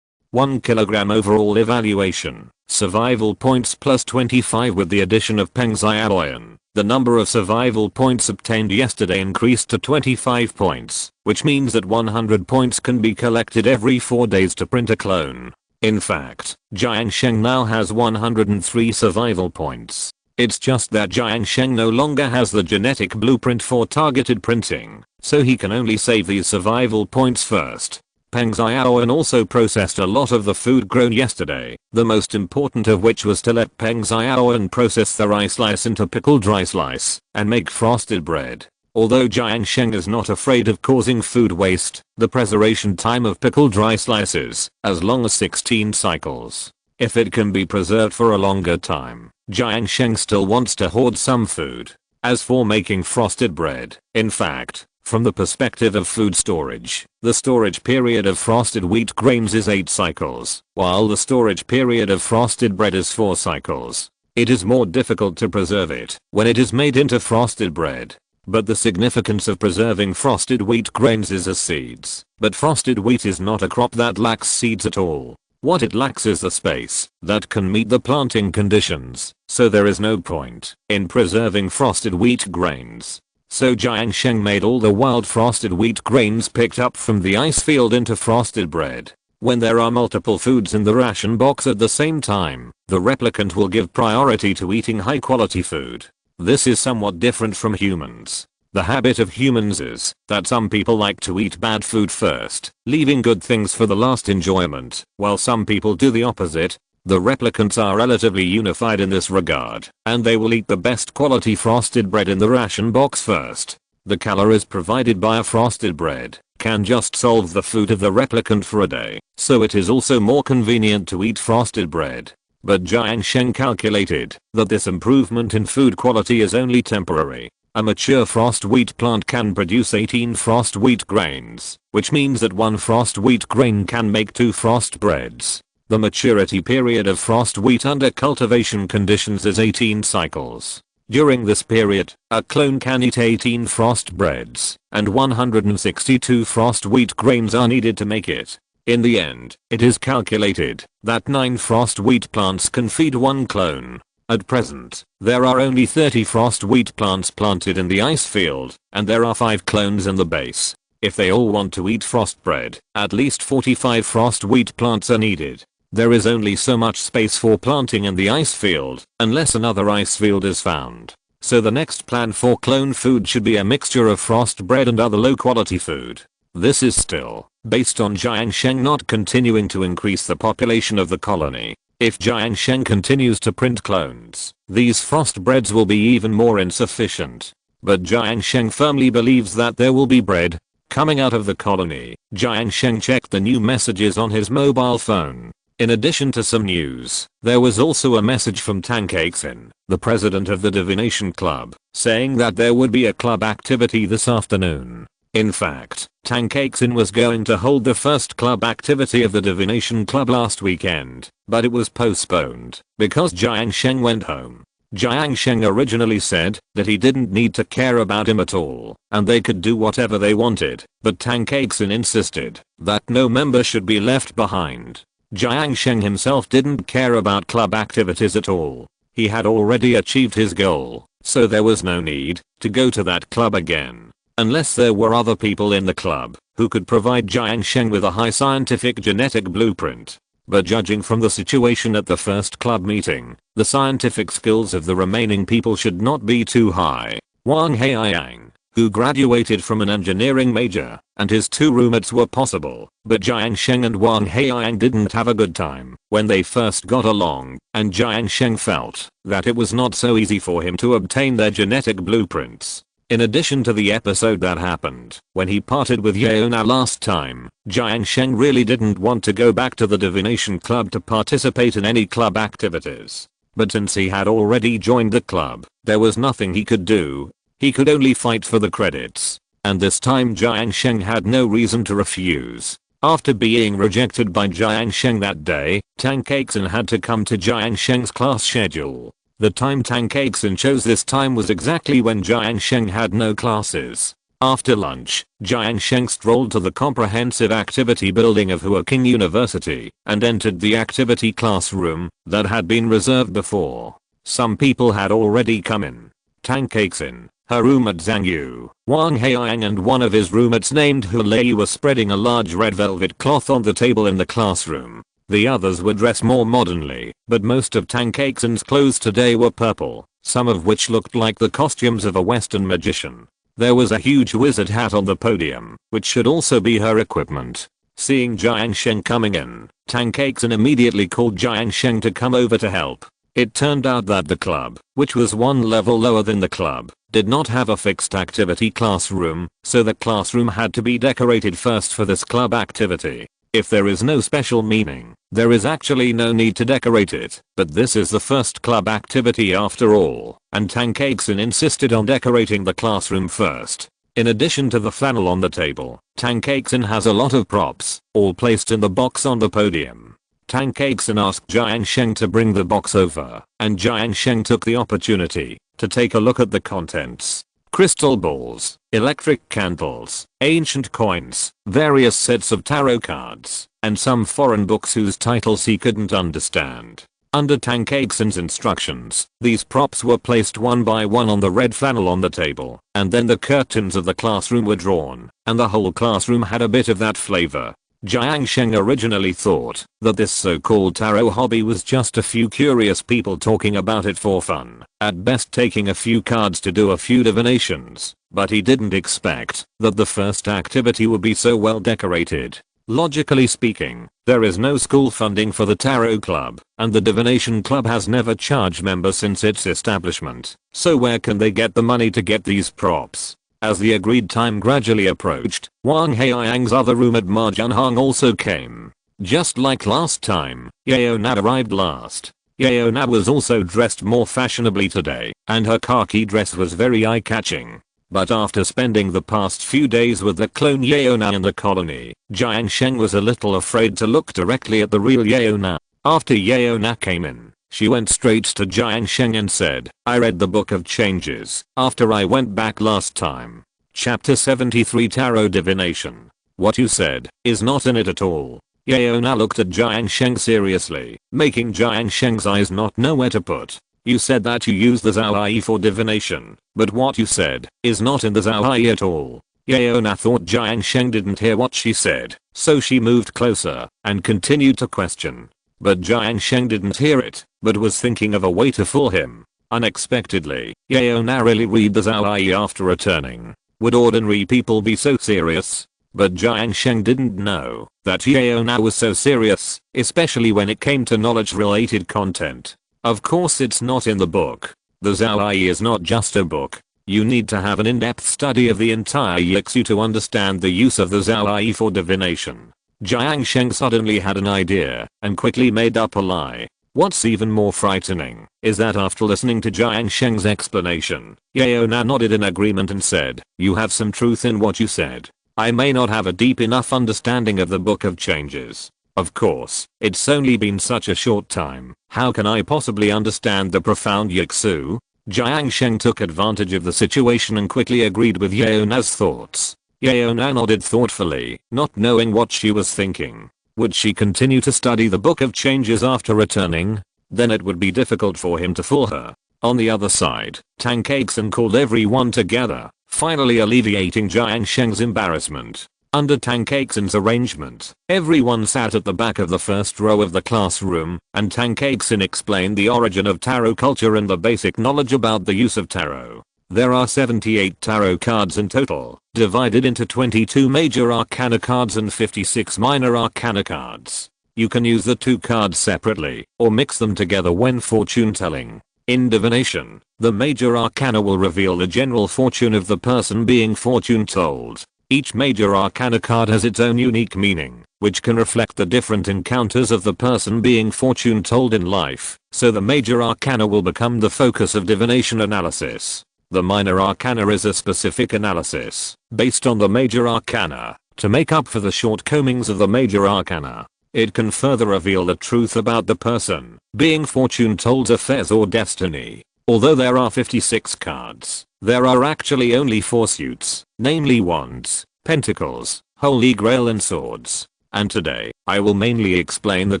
1 kilogram overall evaluation, survival points plus 25 with the addition of Bly and Owen. The number of survival points obtained yesterday increased to 25 points, which means that 100 points can be collected every 4 days to print a clone. In fact, Jiang Sheng now has 103 survival points. It's just that Jiang Sheng no longer has the genetic blueprint for targeted printing, so he can only save these survival points first. Bly and Owen also processed a lot of the food grown yesterday, the most important of which was to let Bly and Owen process the rice slice into pickled rice slice and make frosted bread. Although Jiang Sheng is not afraid of causing food waste, the preservation time of pickled rice slices as long as 16 cycles. If it can be preserved for a longer time, Jiang Sheng still wants to hoard some food. As for making frosted bread, in fact, from the perspective of food storage, the storage period of frosted wheat grains is 8 cycles, while the storage period of frosted bread is 4 cycles. It is more difficult to preserve it when it is made into frosted bread. But the significance of preserving frosted wheat grains is as seeds. But frosted wheat is not a crop that lacks seeds at all. What it lacks is the space that can meet the planting conditions, so there is no point in preserving frosted wheat grains. So Jiang Sheng made all the wild frosted wheat grains picked up from the ice field into frosted bread. When there are multiple foods in the ration box at the same time, the replicant will give priority to eating high quality food. This is somewhat different from humans. The habit of humans is that some people like to eat bad food first, leaving good things for the last enjoyment, while some people do the opposite. The replicants are relatively unified in this regard, and they will eat the best quality frosted bread in the ration box first. The calories provided by a frosted bread can just solve the food of the replicant for a day, so it is also more convenient to eat frosted bread. But Jiang Sheng calculated that this improvement in food quality is only temporary. A mature frost wheat plant can produce 18 frost wheat grains, which means that 1 frost wheat grain can make 2 frost breads. The maturity period of frost wheat under cultivation conditions is 18 cycles. During this period, a clone can eat 18 frost breads, and 162 frost wheat grains are needed to make it. In the end, it is calculated that 9 frost wheat plants can feed 1 clone. At present, there are only 30 frost wheat plants planted in the ice field, and there are 5 clones in the base. If they all want to eat frost bread, at least 45 frost wheat plants are needed. There is only so much space for planting in the ice field, unless another ice field is found. So the next plan for clone food should be a mixture of frost bread and other low quality food. This is still based on Jiang Sheng not continuing to increase the population of the colony. If Jiang Sheng continues to print clones, these frost breads will be even more insufficient. But Jiang Sheng firmly believes that there will be bread coming out of the colony. Jiang Sheng checked the new messages on his mobile phone. In addition to some news, there was also a message from Tang Keixin, the president of the Divination Club, saying that there would be a club activity this afternoon. In fact, Tang Keixin was going to hold the first club activity of the Divination Club last weekend, but it was postponed because Jiang Sheng went home. Jiang Sheng originally said that he didn't need to care about him at all, and they could do whatever they wanted, but Tang Keixin insisted that no member should be left behind. Jiang Sheng himself didn't care about club activities at all. He had already achieved his goal, so there was no need to go to that club again. Unless there were other people in the club who could provide Jiang Sheng with a high scientific genetic blueprint. But judging from the situation at the first club meeting, the scientific skills of the remaining people should not be too high. Wang Haiyang, who graduated from an engineering major, and his two roommates were possible, but Jiang Sheng and Wang Haiyang didn't have a good time when they first got along, and Jiang Sheng felt that it was not so easy for him to obtain their genetic blueprints. In addition to the episode that happened when he parted with Yeona last time, Jiang Sheng really didn't want to go back to the Divination Club to participate in any club activities. But since he had already joined the club, there was nothing he could do. He could only fight for the credits. And this time Jiang Sheng had no reason to refuse. After being rejected by Jiang Sheng that day, Tang Keixin had to come to Jiang Sheng's class schedule. The time Tang Keixin chose this time was exactly when Jiang Sheng had no classes. After lunch, Jiang Sheng strolled to the comprehensive activity building of Huaqing University and entered the activity classroom that had been reserved before. Some people had already come in. Tang Keixin, her roommate Zhang Yu, Wang Haiyang and one of his roommates named Hu Lei were spreading a large red velvet cloth on the table in the classroom. The others were dressed more modernly, but most of Tang Keixin's clothes today were purple, some of which looked like the costumes of a Western magician. There was a huge wizard hat on the podium, which should also be her equipment. Seeing Jiang Sheng coming in, Tang Keixin immediately called Jiang Sheng to come over to help. It turned out that the club, which was one level lower than the club, did not have a fixed activity classroom, so the classroom had to be decorated first for this club activity. If there is no special meaning, there is actually no need to decorate it, but this is the first club activity after all, and Tang Keixin insisted on decorating the classroom first. In addition to the flannel on the table, Tang Keixin has a lot of props, all placed in the box on the podium. Tang Keixin asked Jiang Sheng to bring the box over, and Jiang Sheng took the opportunity to take a look at the contents. Crystal balls, electric candles, ancient coins, various sets of tarot cards, and some foreign books whose titles he couldn't understand. Under Tang Keixin's instructions, these props were placed one by one on the red flannel on the table, and then the curtains of the classroom were drawn, and the whole classroom had a bit of that flavor. Jiang Sheng originally thought that this so-called tarot hobby was just a few curious people talking about it for fun, at best taking a few cards to do a few divinations, but he didn't expect that the first activity would be so well decorated. Logically speaking, there is no school funding for the Tarot Club, and the Divination Club has never charged members since its establishment, so where can they get the money to get these props? As the agreed time gradually approached, Wang Haiyang's other roommate Ma Junhong also came. Just like last time, Yeona arrived last. Yeona was also dressed more fashionably today, and her khaki dress was very eye-catching. But after spending the past few days with the clone Yeona in the colony, Jiang Sheng was a little afraid to look directly at the real Yeona. After Yeona came in, she went straight to Jiang Sheng and said, "I read the Book of Changes after I went back last time. Chapter 73 Tarot Divination. What you said is not in it at all." Yeona looked at Jiang Sheng seriously, making Jiang Sheng's eyes not know where to put. "You said that you use the Zhaoyi for divination, but what you said is not in the Zhaoyi at all." Yeona thought Jiang Sheng didn't hear what she said, so she moved closer and continued to question. But Jiang Sheng didn't hear it, but was thinking of a way to fool him. Unexpectedly, Yeona really read the Zhaoyi after returning. Would ordinary people be so serious? But Jiang Sheng didn't know that Yeo Na was so serious, especially when it came to knowledge related content. Of course it's not in the book. The Zhao Yi is not just a book. You need to have an in-depth study of the entire Yixu to understand the use of the Zhao Yi for divination. Jiang Sheng suddenly had an idea and quickly made up a lie. What's even more frightening is that after listening to Jiang Sheng's explanation, Yeo Na nodded in agreement and said, "You have some truth in what you said. I may not have a deep enough understanding of the Book of Changes. Of course, it's only been such a short time. How can I possibly understand the profound Yixu?" Jiang Sheng took advantage of the situation and quickly agreed with Yeo Na's thoughts. Yeo Na nodded thoughtfully, not knowing what she was thinking. Would she continue to study the Book of Changes after returning? Then it would be difficult for him to fool her. On the other side, Tang Keixin called everyone together, finally alleviating Jiang Sheng's embarrassment. Under Tang Keixin's arrangement, everyone sat at the back of the first row of the classroom, and Tang Keixin explained the origin of tarot culture and the basic knowledge about the use of tarot. There are 78 tarot cards in total, divided into 22 major arcana cards and 56 minor arcana cards. You can use the two cards separately, or mix them together when fortune telling. In divination, the major arcana will reveal the general fortune of the person being fortune told. Each major arcana card has its own unique meaning, which can reflect the different encounters of the person being fortune told in life, so the major arcana will become the focus of divination analysis. The minor arcana is a specific analysis, based on the major arcana, to make up for the shortcomings of the major arcana. It can further reveal the truth about the person being fortune told's affairs or destiny. Although there are 56 cards, there are actually only 4 suits, namely Wands, Pentacles, Holy Grail and Swords. And today, I will mainly explain the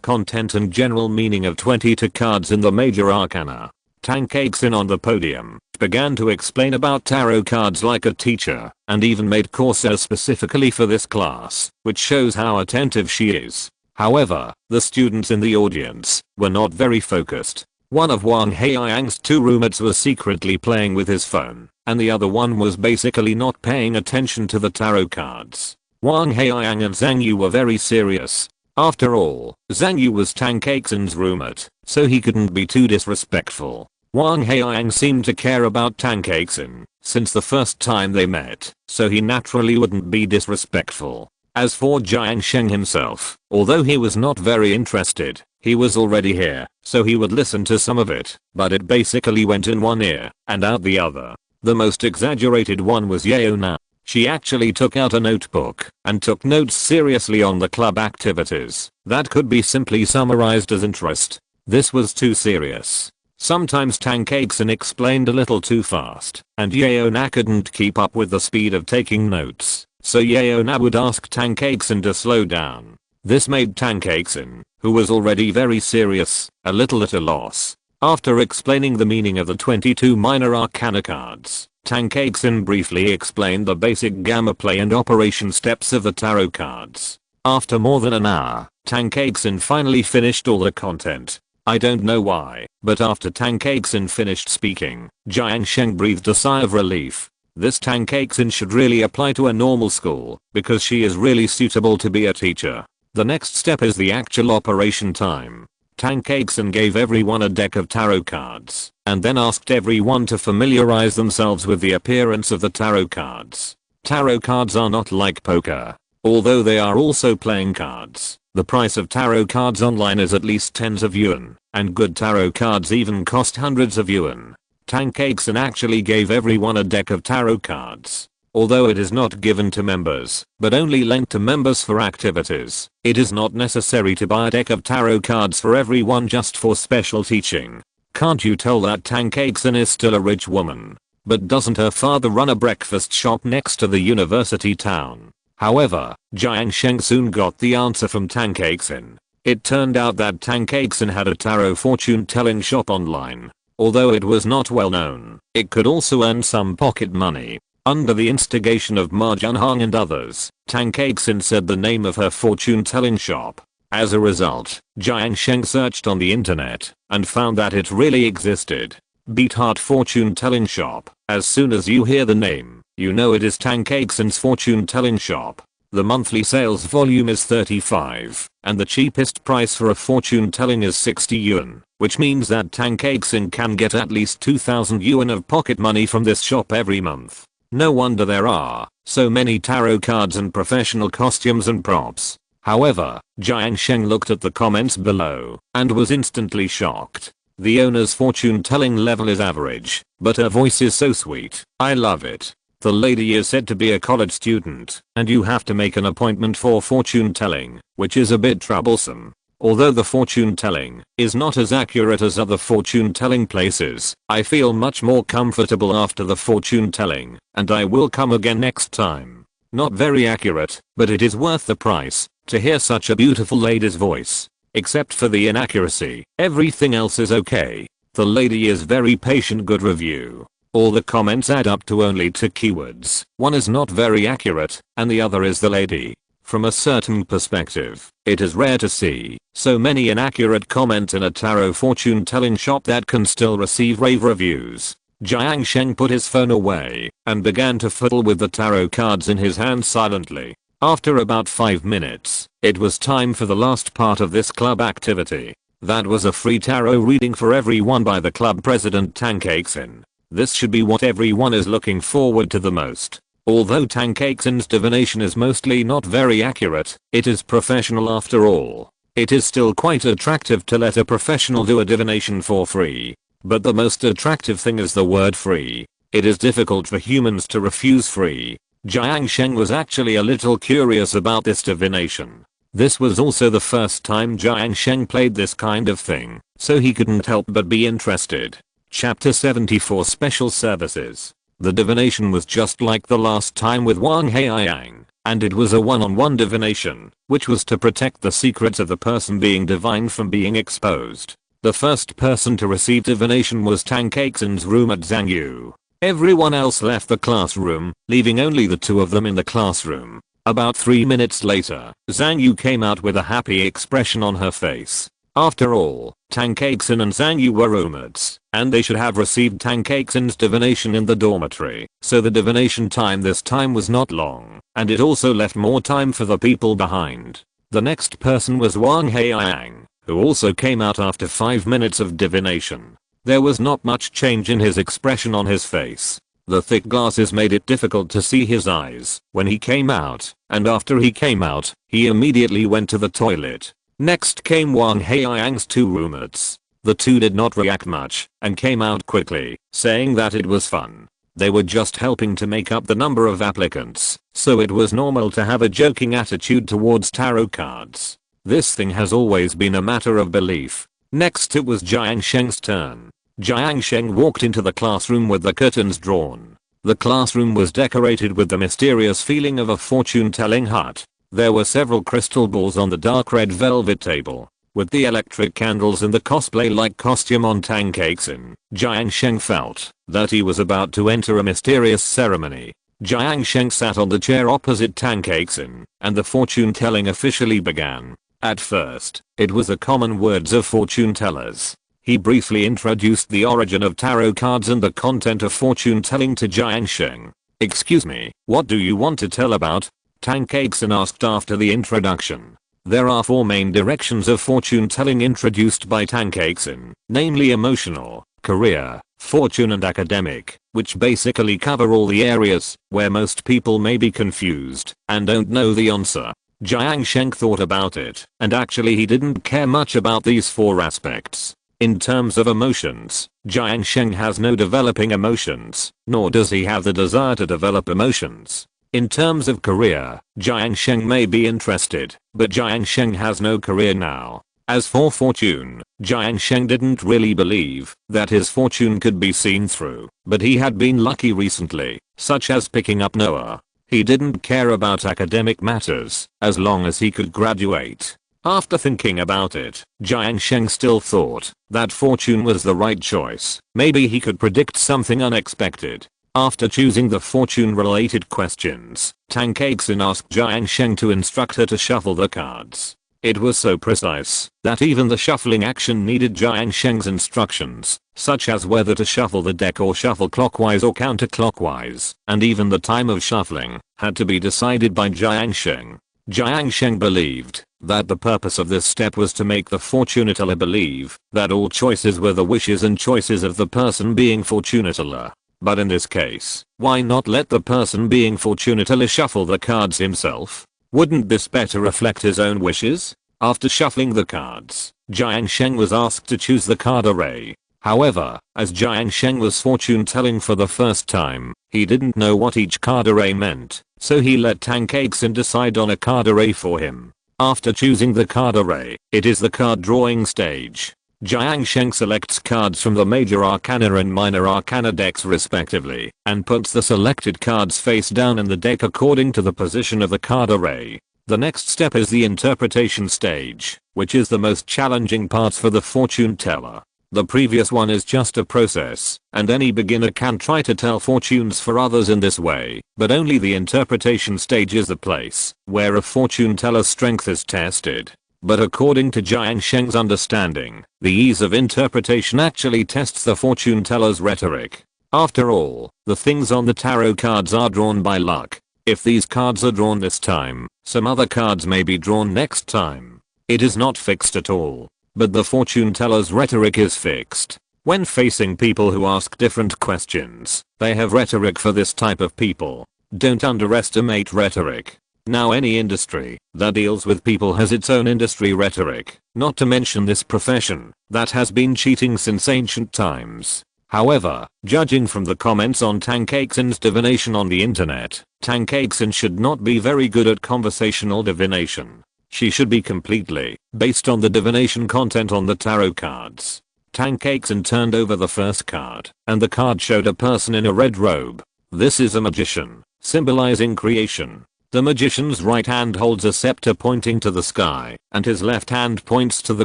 content and general meaning of 22 cards in the major arcana. Tang Keixin on the podium began to explain about tarot cards like a teacher, and even made courses specifically for this class, which shows how attentive she is. However, the students in the audience were not very focused. One of Wang Haiyang's 2 roommates was secretly playing with his phone, and the other one was basically not paying attention to the tarot cards. Wang Haiyang and Zhang Yu were very serious. After all, Zhang Yu was Tang Keixin's roommate, so he couldn't be too disrespectful. Wang Haiyang seemed to care about Tang Keixin since the first time they met, so he naturally wouldn't be disrespectful. As for Jiang Sheng himself, although he was not very interested, he was already here, so he would listen to some of it, but it basically went in one ear and out the other. The most exaggerated one was Yeo Na. She actually took out a notebook and took notes seriously on the club activities that could be simply summarized as interest. This was too serious. Sometimes Tang Keixin explained a little too fast, and Yeo Na couldn't keep up with the speed of taking notes, so Yeo Na would ask Tang Keixin to slow down. This made Tang Keixin, who was already very serious, a little at a loss. After explaining the meaning of the 22 minor arcana cards, Tang Keixin briefly explained the basic gamma play and operation steps of the tarot cards. After more than an hour, Tang Keixin finally finished all the content. I don't know why, but after Tang Keixin finished speaking, Jiang Sheng breathed a sigh of relief. This Tang Keixin should really apply to a normal school, because she is really suitable to be a teacher. The next step is the actual operation time. Tang Keixin gave everyone a deck of tarot cards, and then asked everyone to familiarize themselves with the appearance of the tarot cards. Tarot cards are not like poker. Although they are also playing cards, the price of tarot cards online is at least tens of yuan, and good tarot cards even cost hundreds of yuan. Tang Keixin actually gave everyone a deck of tarot cards. Although it is not given to members, but only lent to members for activities, it is not necessary to buy a deck of tarot cards for everyone just for special teaching. Can't you tell that Tang Keixin is still a rich woman? But doesn't her father run a breakfast shop next to the university town? However, Jiang Sheng soon got the answer from Tang Keixin. It turned out that Tang Keixin had a tarot fortune telling shop online. Although it was not well known, it could also earn some pocket money. Under the instigation of Ma Junhong and others, Tang Keixin said the name of her fortune-telling shop. As a result, Jiang Sheng searched on the internet and found that it really existed. Beat Heart Fortune-telling shop. As soon as you hear the name, you know it is Tang Keixin's fortune-telling shop. The monthly sales volume is 35, and the cheapest price for a fortune telling is 60 yuan, which means that Tang Keixin can get at least 2,000 yuan of pocket money from this shop every month. No wonder there are so many tarot cards and professional costumes and props. However, Jiang Sheng looked at the comments below and was instantly shocked. The owner's fortune telling level is average, but her voice is so sweet. I love it. The lady is said to be a college student, and you have to make an appointment for fortune telling, which is a bit troublesome. Although the fortune telling is not as accurate as other fortune telling places, I feel much more comfortable after the fortune telling, and I will come again next time. Not very accurate, but it is worth the price to hear such a beautiful lady's voice. Except for the inaccuracy, everything else is okay. The lady is very patient. Good review. All the comments add up to only 2 keywords. One is not very accurate, and the other is the lady. From a certain perspective, it is rare to see so many inaccurate comments in a tarot fortune telling shop that can still receive rave reviews. Jiang Sheng put his phone away and began to fiddle with the tarot cards in his hand silently. After about 5 minutes, it was time for the last part of this club activity. That was a free tarot reading for everyone by the club president Tang Keixin. This should be what everyone is looking forward to the most. Although Tang Keixin's divination is mostly not very accurate, it is professional after all. It is still quite attractive to let a professional do a divination for free. But the most attractive thing is the word free. It is difficult for humans to refuse free. Jiang Sheng was actually a little curious about this divination. This was also the first time Jiang Sheng played this kind of thing, so he couldn't help but be interested. Chapter 74 Special Services. The divination was just like the last time with Wang Haiyang, and it was a one-on-one divination, which was to protect the secrets of the person being divined from being exposed. The first person to receive divination was Tang Keixin's roommate Zhang Yu. Everyone else left the classroom, leaving only the 2 of them in the classroom. About 3 minutes later, Zhang Yu came out with a happy expression on her face. After all, Tang Keixin and Zhang Yu were roommates, and they should have received Tang Keixin's divination in the dormitory, so the divination time this time was not long, and it also left more time for the people behind. The next person was Wang Haiyang, who also came out after 5 minutes of divination. There was not much change in his expression on his face. The thick glasses made it difficult to see his eyes when he came out, and after he came out, he immediately went to the toilet. Next came Wang Haiyang's 2 roommates. The 2 did not react much and came out quickly, saying that it was fun. They were just helping to make up the number of applicants, so it was normal to have a joking attitude towards tarot cards. This thing has always been a matter of belief. Next it was Jiang Sheng's turn. Jiang Sheng walked into the classroom with the curtains drawn. The classroom was decorated with the mysterious feeling of a fortune-telling hut. There were several crystal balls on the dark red velvet table. With the electric candles and the cosplay-like costume on Tang Keixin, Jiang Sheng felt that he was about to enter a mysterious ceremony. Jiang Sheng sat on the chair opposite Tang Keixin, and the fortune-telling officially began. At first, it was the common words of fortune tellers. He briefly introduced the origin of tarot cards and the content of fortune telling to Jiang Sheng. "Excuse me, what do you want to tell about?" Tang Keixin asked after the introduction. There are 4 main directions of fortune telling introduced by Tang Keixin, namely emotional, career, fortune and academic, which basically cover all the areas where most people may be confused and don't know the answer. Jiang Sheng thought about it, and actually he didn't care much about these 4 aspects. In terms of emotions, Jiang Sheng has no developing emotions, nor does he have the desire to develop emotions. In terms of career, Jiang Sheng may be interested, but Jiang Sheng has no career now. As for fortune, Jiang Sheng didn't really believe that his fortune could be seen through, but he had been lucky recently, such as picking up Noah. He didn't care about academic matters, as long as he could graduate. After thinking about it, Jiang Sheng still thought that fortune was the right choice. Maybe he could predict something unexpected. After choosing the fortune-related questions, Tang Keixin asked Jiang Sheng to instruct her to shuffle the cards. It was so precise that even the shuffling action needed Jiang Sheng's instructions, such as whether to shuffle the deck or shuffle clockwise or counterclockwise, and even the time of shuffling had to be decided by Jiang Sheng. Jiang Sheng believed that the purpose of this step was to make the fortune teller believe that all choices were the wishes and choices of the person being fortune teller. But in this case, why not let the person being fortune teller shuffle the cards himself? Wouldn't this better reflect his own wishes? After shuffling the cards, Jiang Sheng was asked to choose the card array. However, as Jiang Sheng was fortune telling for the first time, he didn't know what each card array meant, so he let Tang Keixin decide on a card array for him. After choosing the card array, it is the card drawing stage. Jiang Sheng selects cards from the major arcana and minor arcana decks respectively, and puts the selected cards face down in the deck according to the position of the card array. The next step is the interpretation stage, which is the most challenging part for the fortune teller. The previous one is just a process, and any beginner can try to tell fortunes for others in this way, but only the interpretation stage is the place where a fortune teller's strength is tested. But according to Jiang Sheng's understanding, the ease of interpretation actually tests the fortune teller's rhetoric. After all, the things on the tarot cards are drawn by luck. If these cards are drawn this time, some other cards may be drawn next time. It is not fixed at all. But the fortune teller's rhetoric is fixed. When facing people who ask different questions, they have rhetoric for this type of people. Don't underestimate rhetoric. Now any industry that deals with people has its own industry rhetoric, not to mention this profession that has been cheating since ancient times. However, judging from the comments on Tang Keixin's divination on the internet, Tang Keixin should not be very good at conversational divination. She should be completely based on the divination content on the tarot cards. Tang Keixin turned over the first card, and the card showed a person in a red robe. This is a magician, symbolizing creation. The magician's right hand holds a scepter pointing to the sky, and his left hand points to the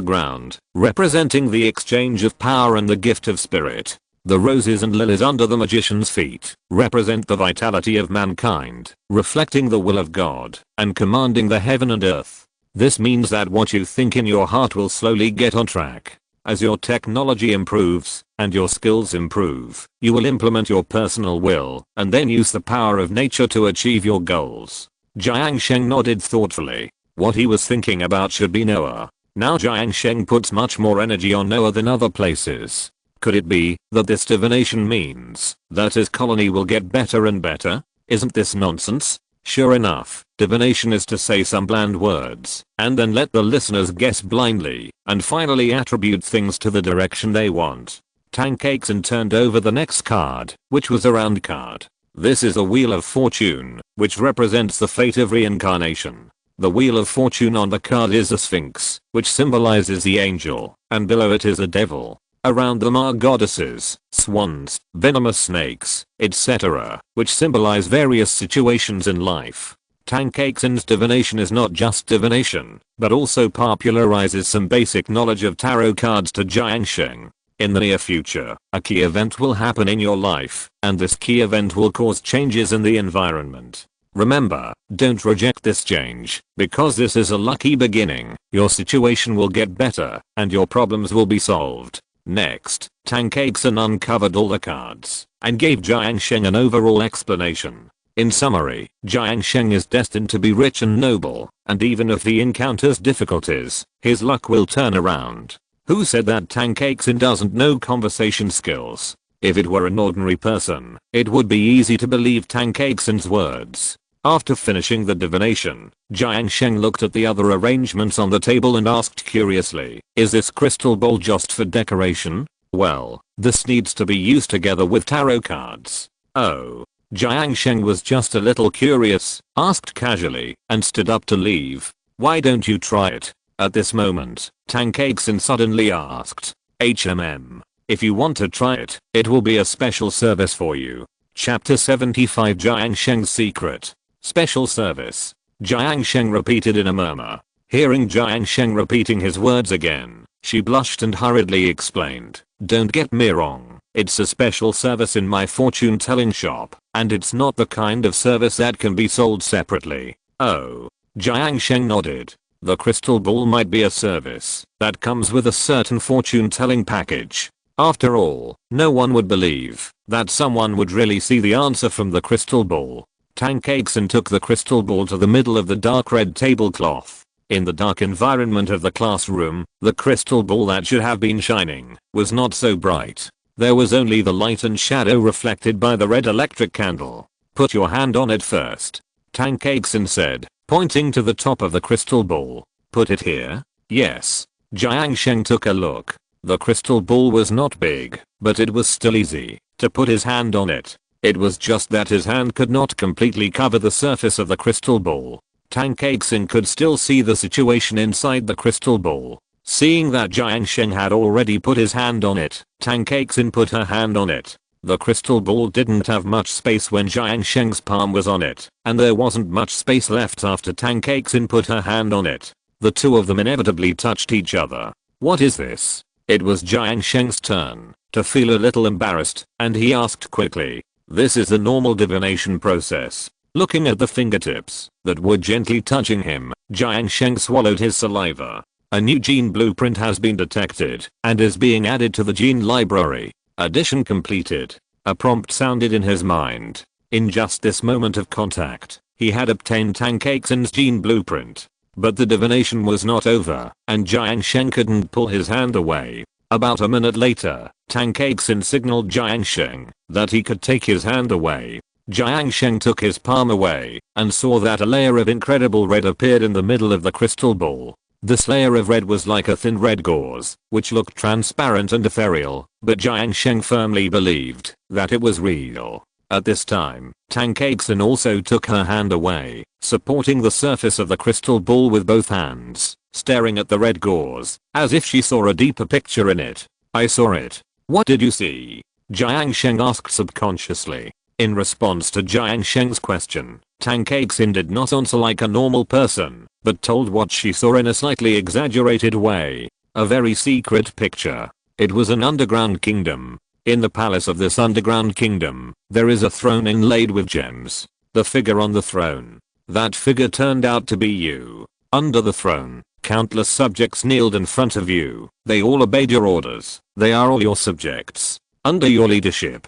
ground, representing the exchange of power and the gift of spirit. The roses and lilies under the magician's feet represent the vitality of mankind, reflecting the will of God, and commanding the heaven and earth. This means that what you think in your heart will slowly get on track. As your technology improves, and your skills improve, you will implement your personal will, and then use the power of nature to achieve your goals. Jiang Sheng nodded thoughtfully. What he was thinking about should be Noah. Now Jiang Sheng puts much more energy on Noah than other places. Could it be that this divination means that his colony will get better and better? Isn't this nonsense? Sure enough, divination is to say some bland words, and then let the listeners guess blindly, and finally attribute things to the direction they want. Tang Keixin turned over the next card, which was a round card. This is a Wheel of Fortune, which represents the fate of reincarnation. The Wheel of Fortune on the card is a sphinx, which symbolizes the angel, and below it is a devil. Around them are goddesses, swans, venomous snakes, etc., which symbolize various situations in life. Tang Keixin's divination is not just divination, but also popularizes some basic knowledge of tarot cards to Jiang Sheng. In the near future, a key event will happen in your life, and this key event will cause changes in the environment. Remember, don't reject this change, because this is a lucky beginning. Your situation will get better, and your problems will be solved. Next, Tang Keixin uncovered all the cards, and gave Jiang Sheng an overall explanation. In summary, Jiang Sheng is destined to be rich and noble, and even if he encounters difficulties, his luck will turn around. Who said that Tang Keixin doesn't know conversation skills? If it were an ordinary person, it would be easy to believe Tang Keixin's words. After finishing the divination, Jiang Sheng looked at the other arrangements on the table and asked curiously, is this crystal ball just for decoration? Well, this needs to be used together with tarot cards. Oh. Jiang Sheng was just a little curious, asked casually, and stood up to leave. Why don't you try it? At this moment, Tang Keixin suddenly asked, if you want to try it, it will be a special service for you. Chapter 75 Jiang Sheng's Secret. Special service. Jiang Sheng repeated in a murmur. Hearing Jiang Sheng repeating his words again, she blushed and hurriedly explained, don't get me wrong, it's a special service in my fortune telling shop, and it's not the kind of service that can be sold separately. Oh. Jiang Sheng nodded. The crystal ball might be a service that comes with a certain fortune-telling package. After all, no one would believe that someone would really see the answer from the crystal ball. Tangkaksen took the crystal ball to the middle of the dark red tablecloth. In the dark environment of the classroom, the crystal ball that should have been shining was not so bright. There was only the light and shadow reflected by the red electric candle. "Put your hand on it first," Tangkaksen said, pointing to the top of the crystal ball. "Put it here?" "Yes." Jiang Sheng took a look. The crystal ball was not big, but it was still easy to put his hand on it. It was just that his hand could not completely cover the surface of the crystal ball. Tangkaksen could still see the situation inside the crystal ball. Seeing that Jiang Sheng had already put his hand on it, Tangkaksen put her hand on it. The crystal ball didn't have much space when Jiang Sheng's palm was on it, and there wasn't much space left after Tangkaksen put her hand on it. The two of them inevitably touched each other. "What is this?" It was Jiang Sheng's turn to feel a little embarrassed, and he asked quickly. "This is the normal divination process." Looking at the fingertips that were gently touching him, Jiang Sheng swallowed his saliva. "A new gene blueprint has been detected and is being added to the gene library. Addition completed." A prompt sounded in his mind. In just this moment of contact, he had obtained Tangkaksen's gene blueprint. But the divination was not over, and Jiang Sheng couldn't pull his hand away. About a minute later, Tangkaksen signaled Jiang Sheng that he could take his hand away. Jiang Sheng took his palm away and saw that a layer of incredible red appeared in the middle of the crystal ball. This layer of red was like a thin red gauze, which looked transparent and ethereal, but Jiang Sheng firmly believed that it was real. At this time, Tangkaksen also took her hand away, supporting the surface of the crystal ball with both hands, staring at the red gauze, as if she saw a deeper picture in it. "I saw it." "What did you see?" Jiang Sheng asked subconsciously. In response to Jiang Sheng's question, Tangkaksen did not answer like a normal person, but told what she saw in a slightly exaggerated way. A very secret picture. It was an underground kingdom. In the palace of this underground kingdom, there is a throne inlaid with gems. The figure on the throne. That figure turned out to be you. Under the throne, countless subjects kneeled in front of you. They all obeyed your orders. They are all your subjects. Under your leadership.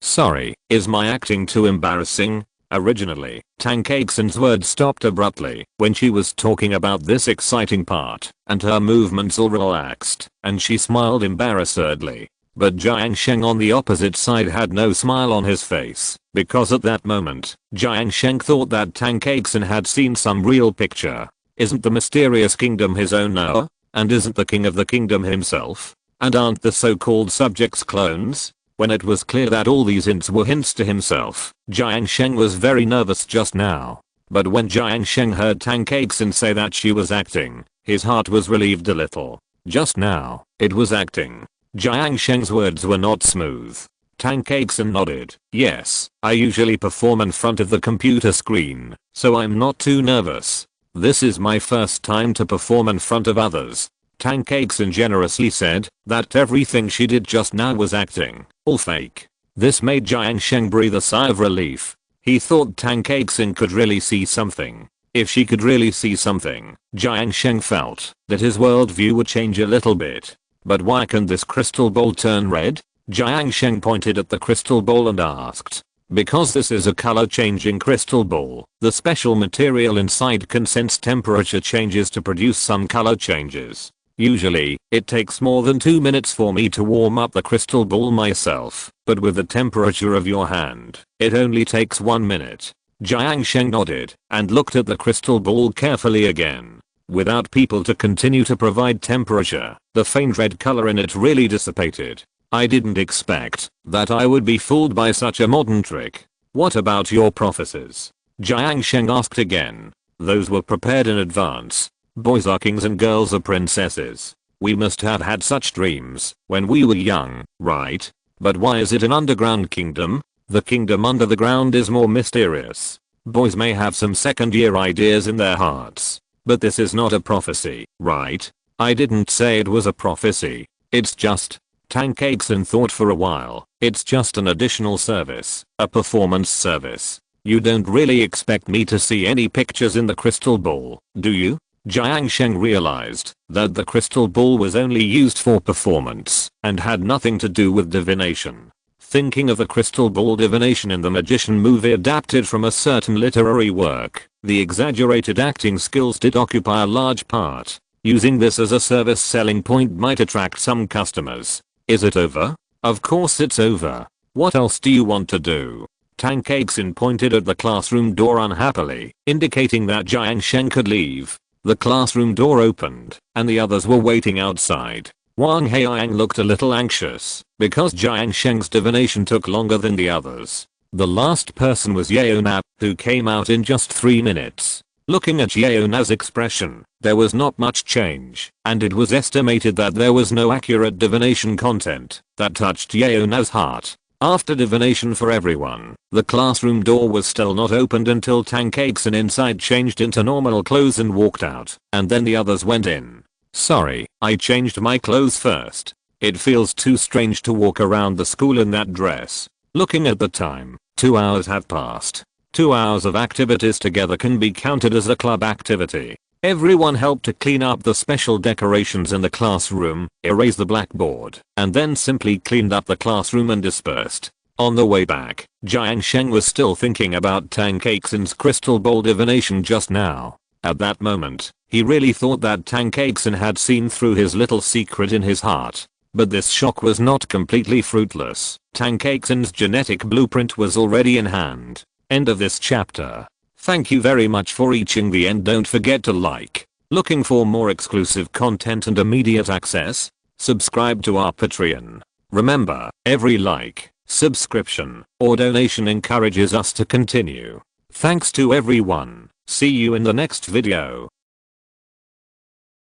Sorry, is my acting too embarrassing? Originally, Tangkaksen's words stopped abruptly when she was talking about this exciting part, and her movements all relaxed, and she smiled embarrassedly. But Jiang Sheng on the opposite side had no smile on his face, because at that moment, Jiang Sheng thought that Tangkaksen had seen some real picture. Isn't the mysterious kingdom his own now? And isn't the king of the kingdom himself? And aren't the so-called subjects clones? When it was clear that all these hints were hints to himself, Jiang Sheng was very nervous just now. But when Jiang Sheng heard Tangkaksen say that she was acting, his heart was relieved a little. Just now, it was acting. Jiang Sheng's words were not smooth. Tangkaksen nodded. "Yes, I usually perform in front of the computer screen, so I'm not too nervous. This is my first time to perform in front of others." Tangkaksen generously said that everything she did just now was acting, all fake. This made Jiang Sheng breathe a sigh of relief. He thought Tangkaksen could really see something. If she could really see something, Jiang Sheng felt that his worldview would change a little bit. But why can this crystal ball turn red? Jiang Sheng pointed at the crystal ball and asked. Because this is a color changing crystal ball, the special material inside can sense temperature changes to produce some color changes. Usually, it takes more than 2 minutes for me to warm up the crystal ball myself, but with the temperature of your hand, it only takes 1 minute. Jiang Sheng nodded and looked at the crystal ball carefully again. Without people to continue to provide temperature, the faint red color in it really dissipated. I didn't expect that I would be fooled by such a modern trick. What about your prophecies? Jiang Sheng asked again. Those were prepared in advance. Boys are kings and girls are princesses. We must have had such dreams when we were young, right? But why is it an underground kingdom? The kingdom under the ground is more mysterious. Boys may have some second-year ideas in their hearts. But this is not a prophecy, right? I didn't say it was a prophecy. It's just... Tangkaksen thought for a while. It's just an additional service, a performance service. You don't really expect me to see any pictures in the crystal ball, do you? Jiang Sheng realized that the crystal ball was only used for performance and had nothing to do with divination. Thinking of the crystal ball divination in the magician movie adapted from a certain literary work, the exaggerated acting skills did occupy a large part. Using this as a service selling point might attract some customers. Is it over? Of course it's over. What else do you want to do? Tang Keixin pointed at the classroom door unhappily, indicating that Jiang Sheng could leave. The classroom door opened, and the others were waiting outside. Wang Haiyang looked a little anxious, because Jiang Sheng's divination took longer than the others. The last person was Yeona, who came out in just 3 minutes. Looking at Yeona's expression, there was not much change, and it was estimated that there was no accurate divination content that touched Yeona's heart. After divination for everyone, the classroom door was still not opened until Tang Keixin inside changed into normal clothes and walked out, and then the others went in. Sorry, I changed my clothes first. It feels too strange to walk around the school in that dress. Looking at the time, 2 hours have passed. 2 hours of activities together can be counted as a club activity. Everyone helped to clean up the special decorations in the classroom, erase the blackboard, and then simply cleaned up the classroom and dispersed. On the way back, Jiang Sheng was still thinking about Tang Keixin's crystal ball divination just now. At that moment, he really thought that Tang Keixin had seen through his little secret in his heart. But this shock was not completely fruitless. Tang Keixin's genetic blueprint was already in hand. End of this chapter. Thank you very much for reaching the end. Don't forget to like. Looking for more exclusive content and immediate access? Subscribe to our Patreon. Remember, every like, subscription, or donation encourages us to continue. Thanks to everyone. See you in the next video.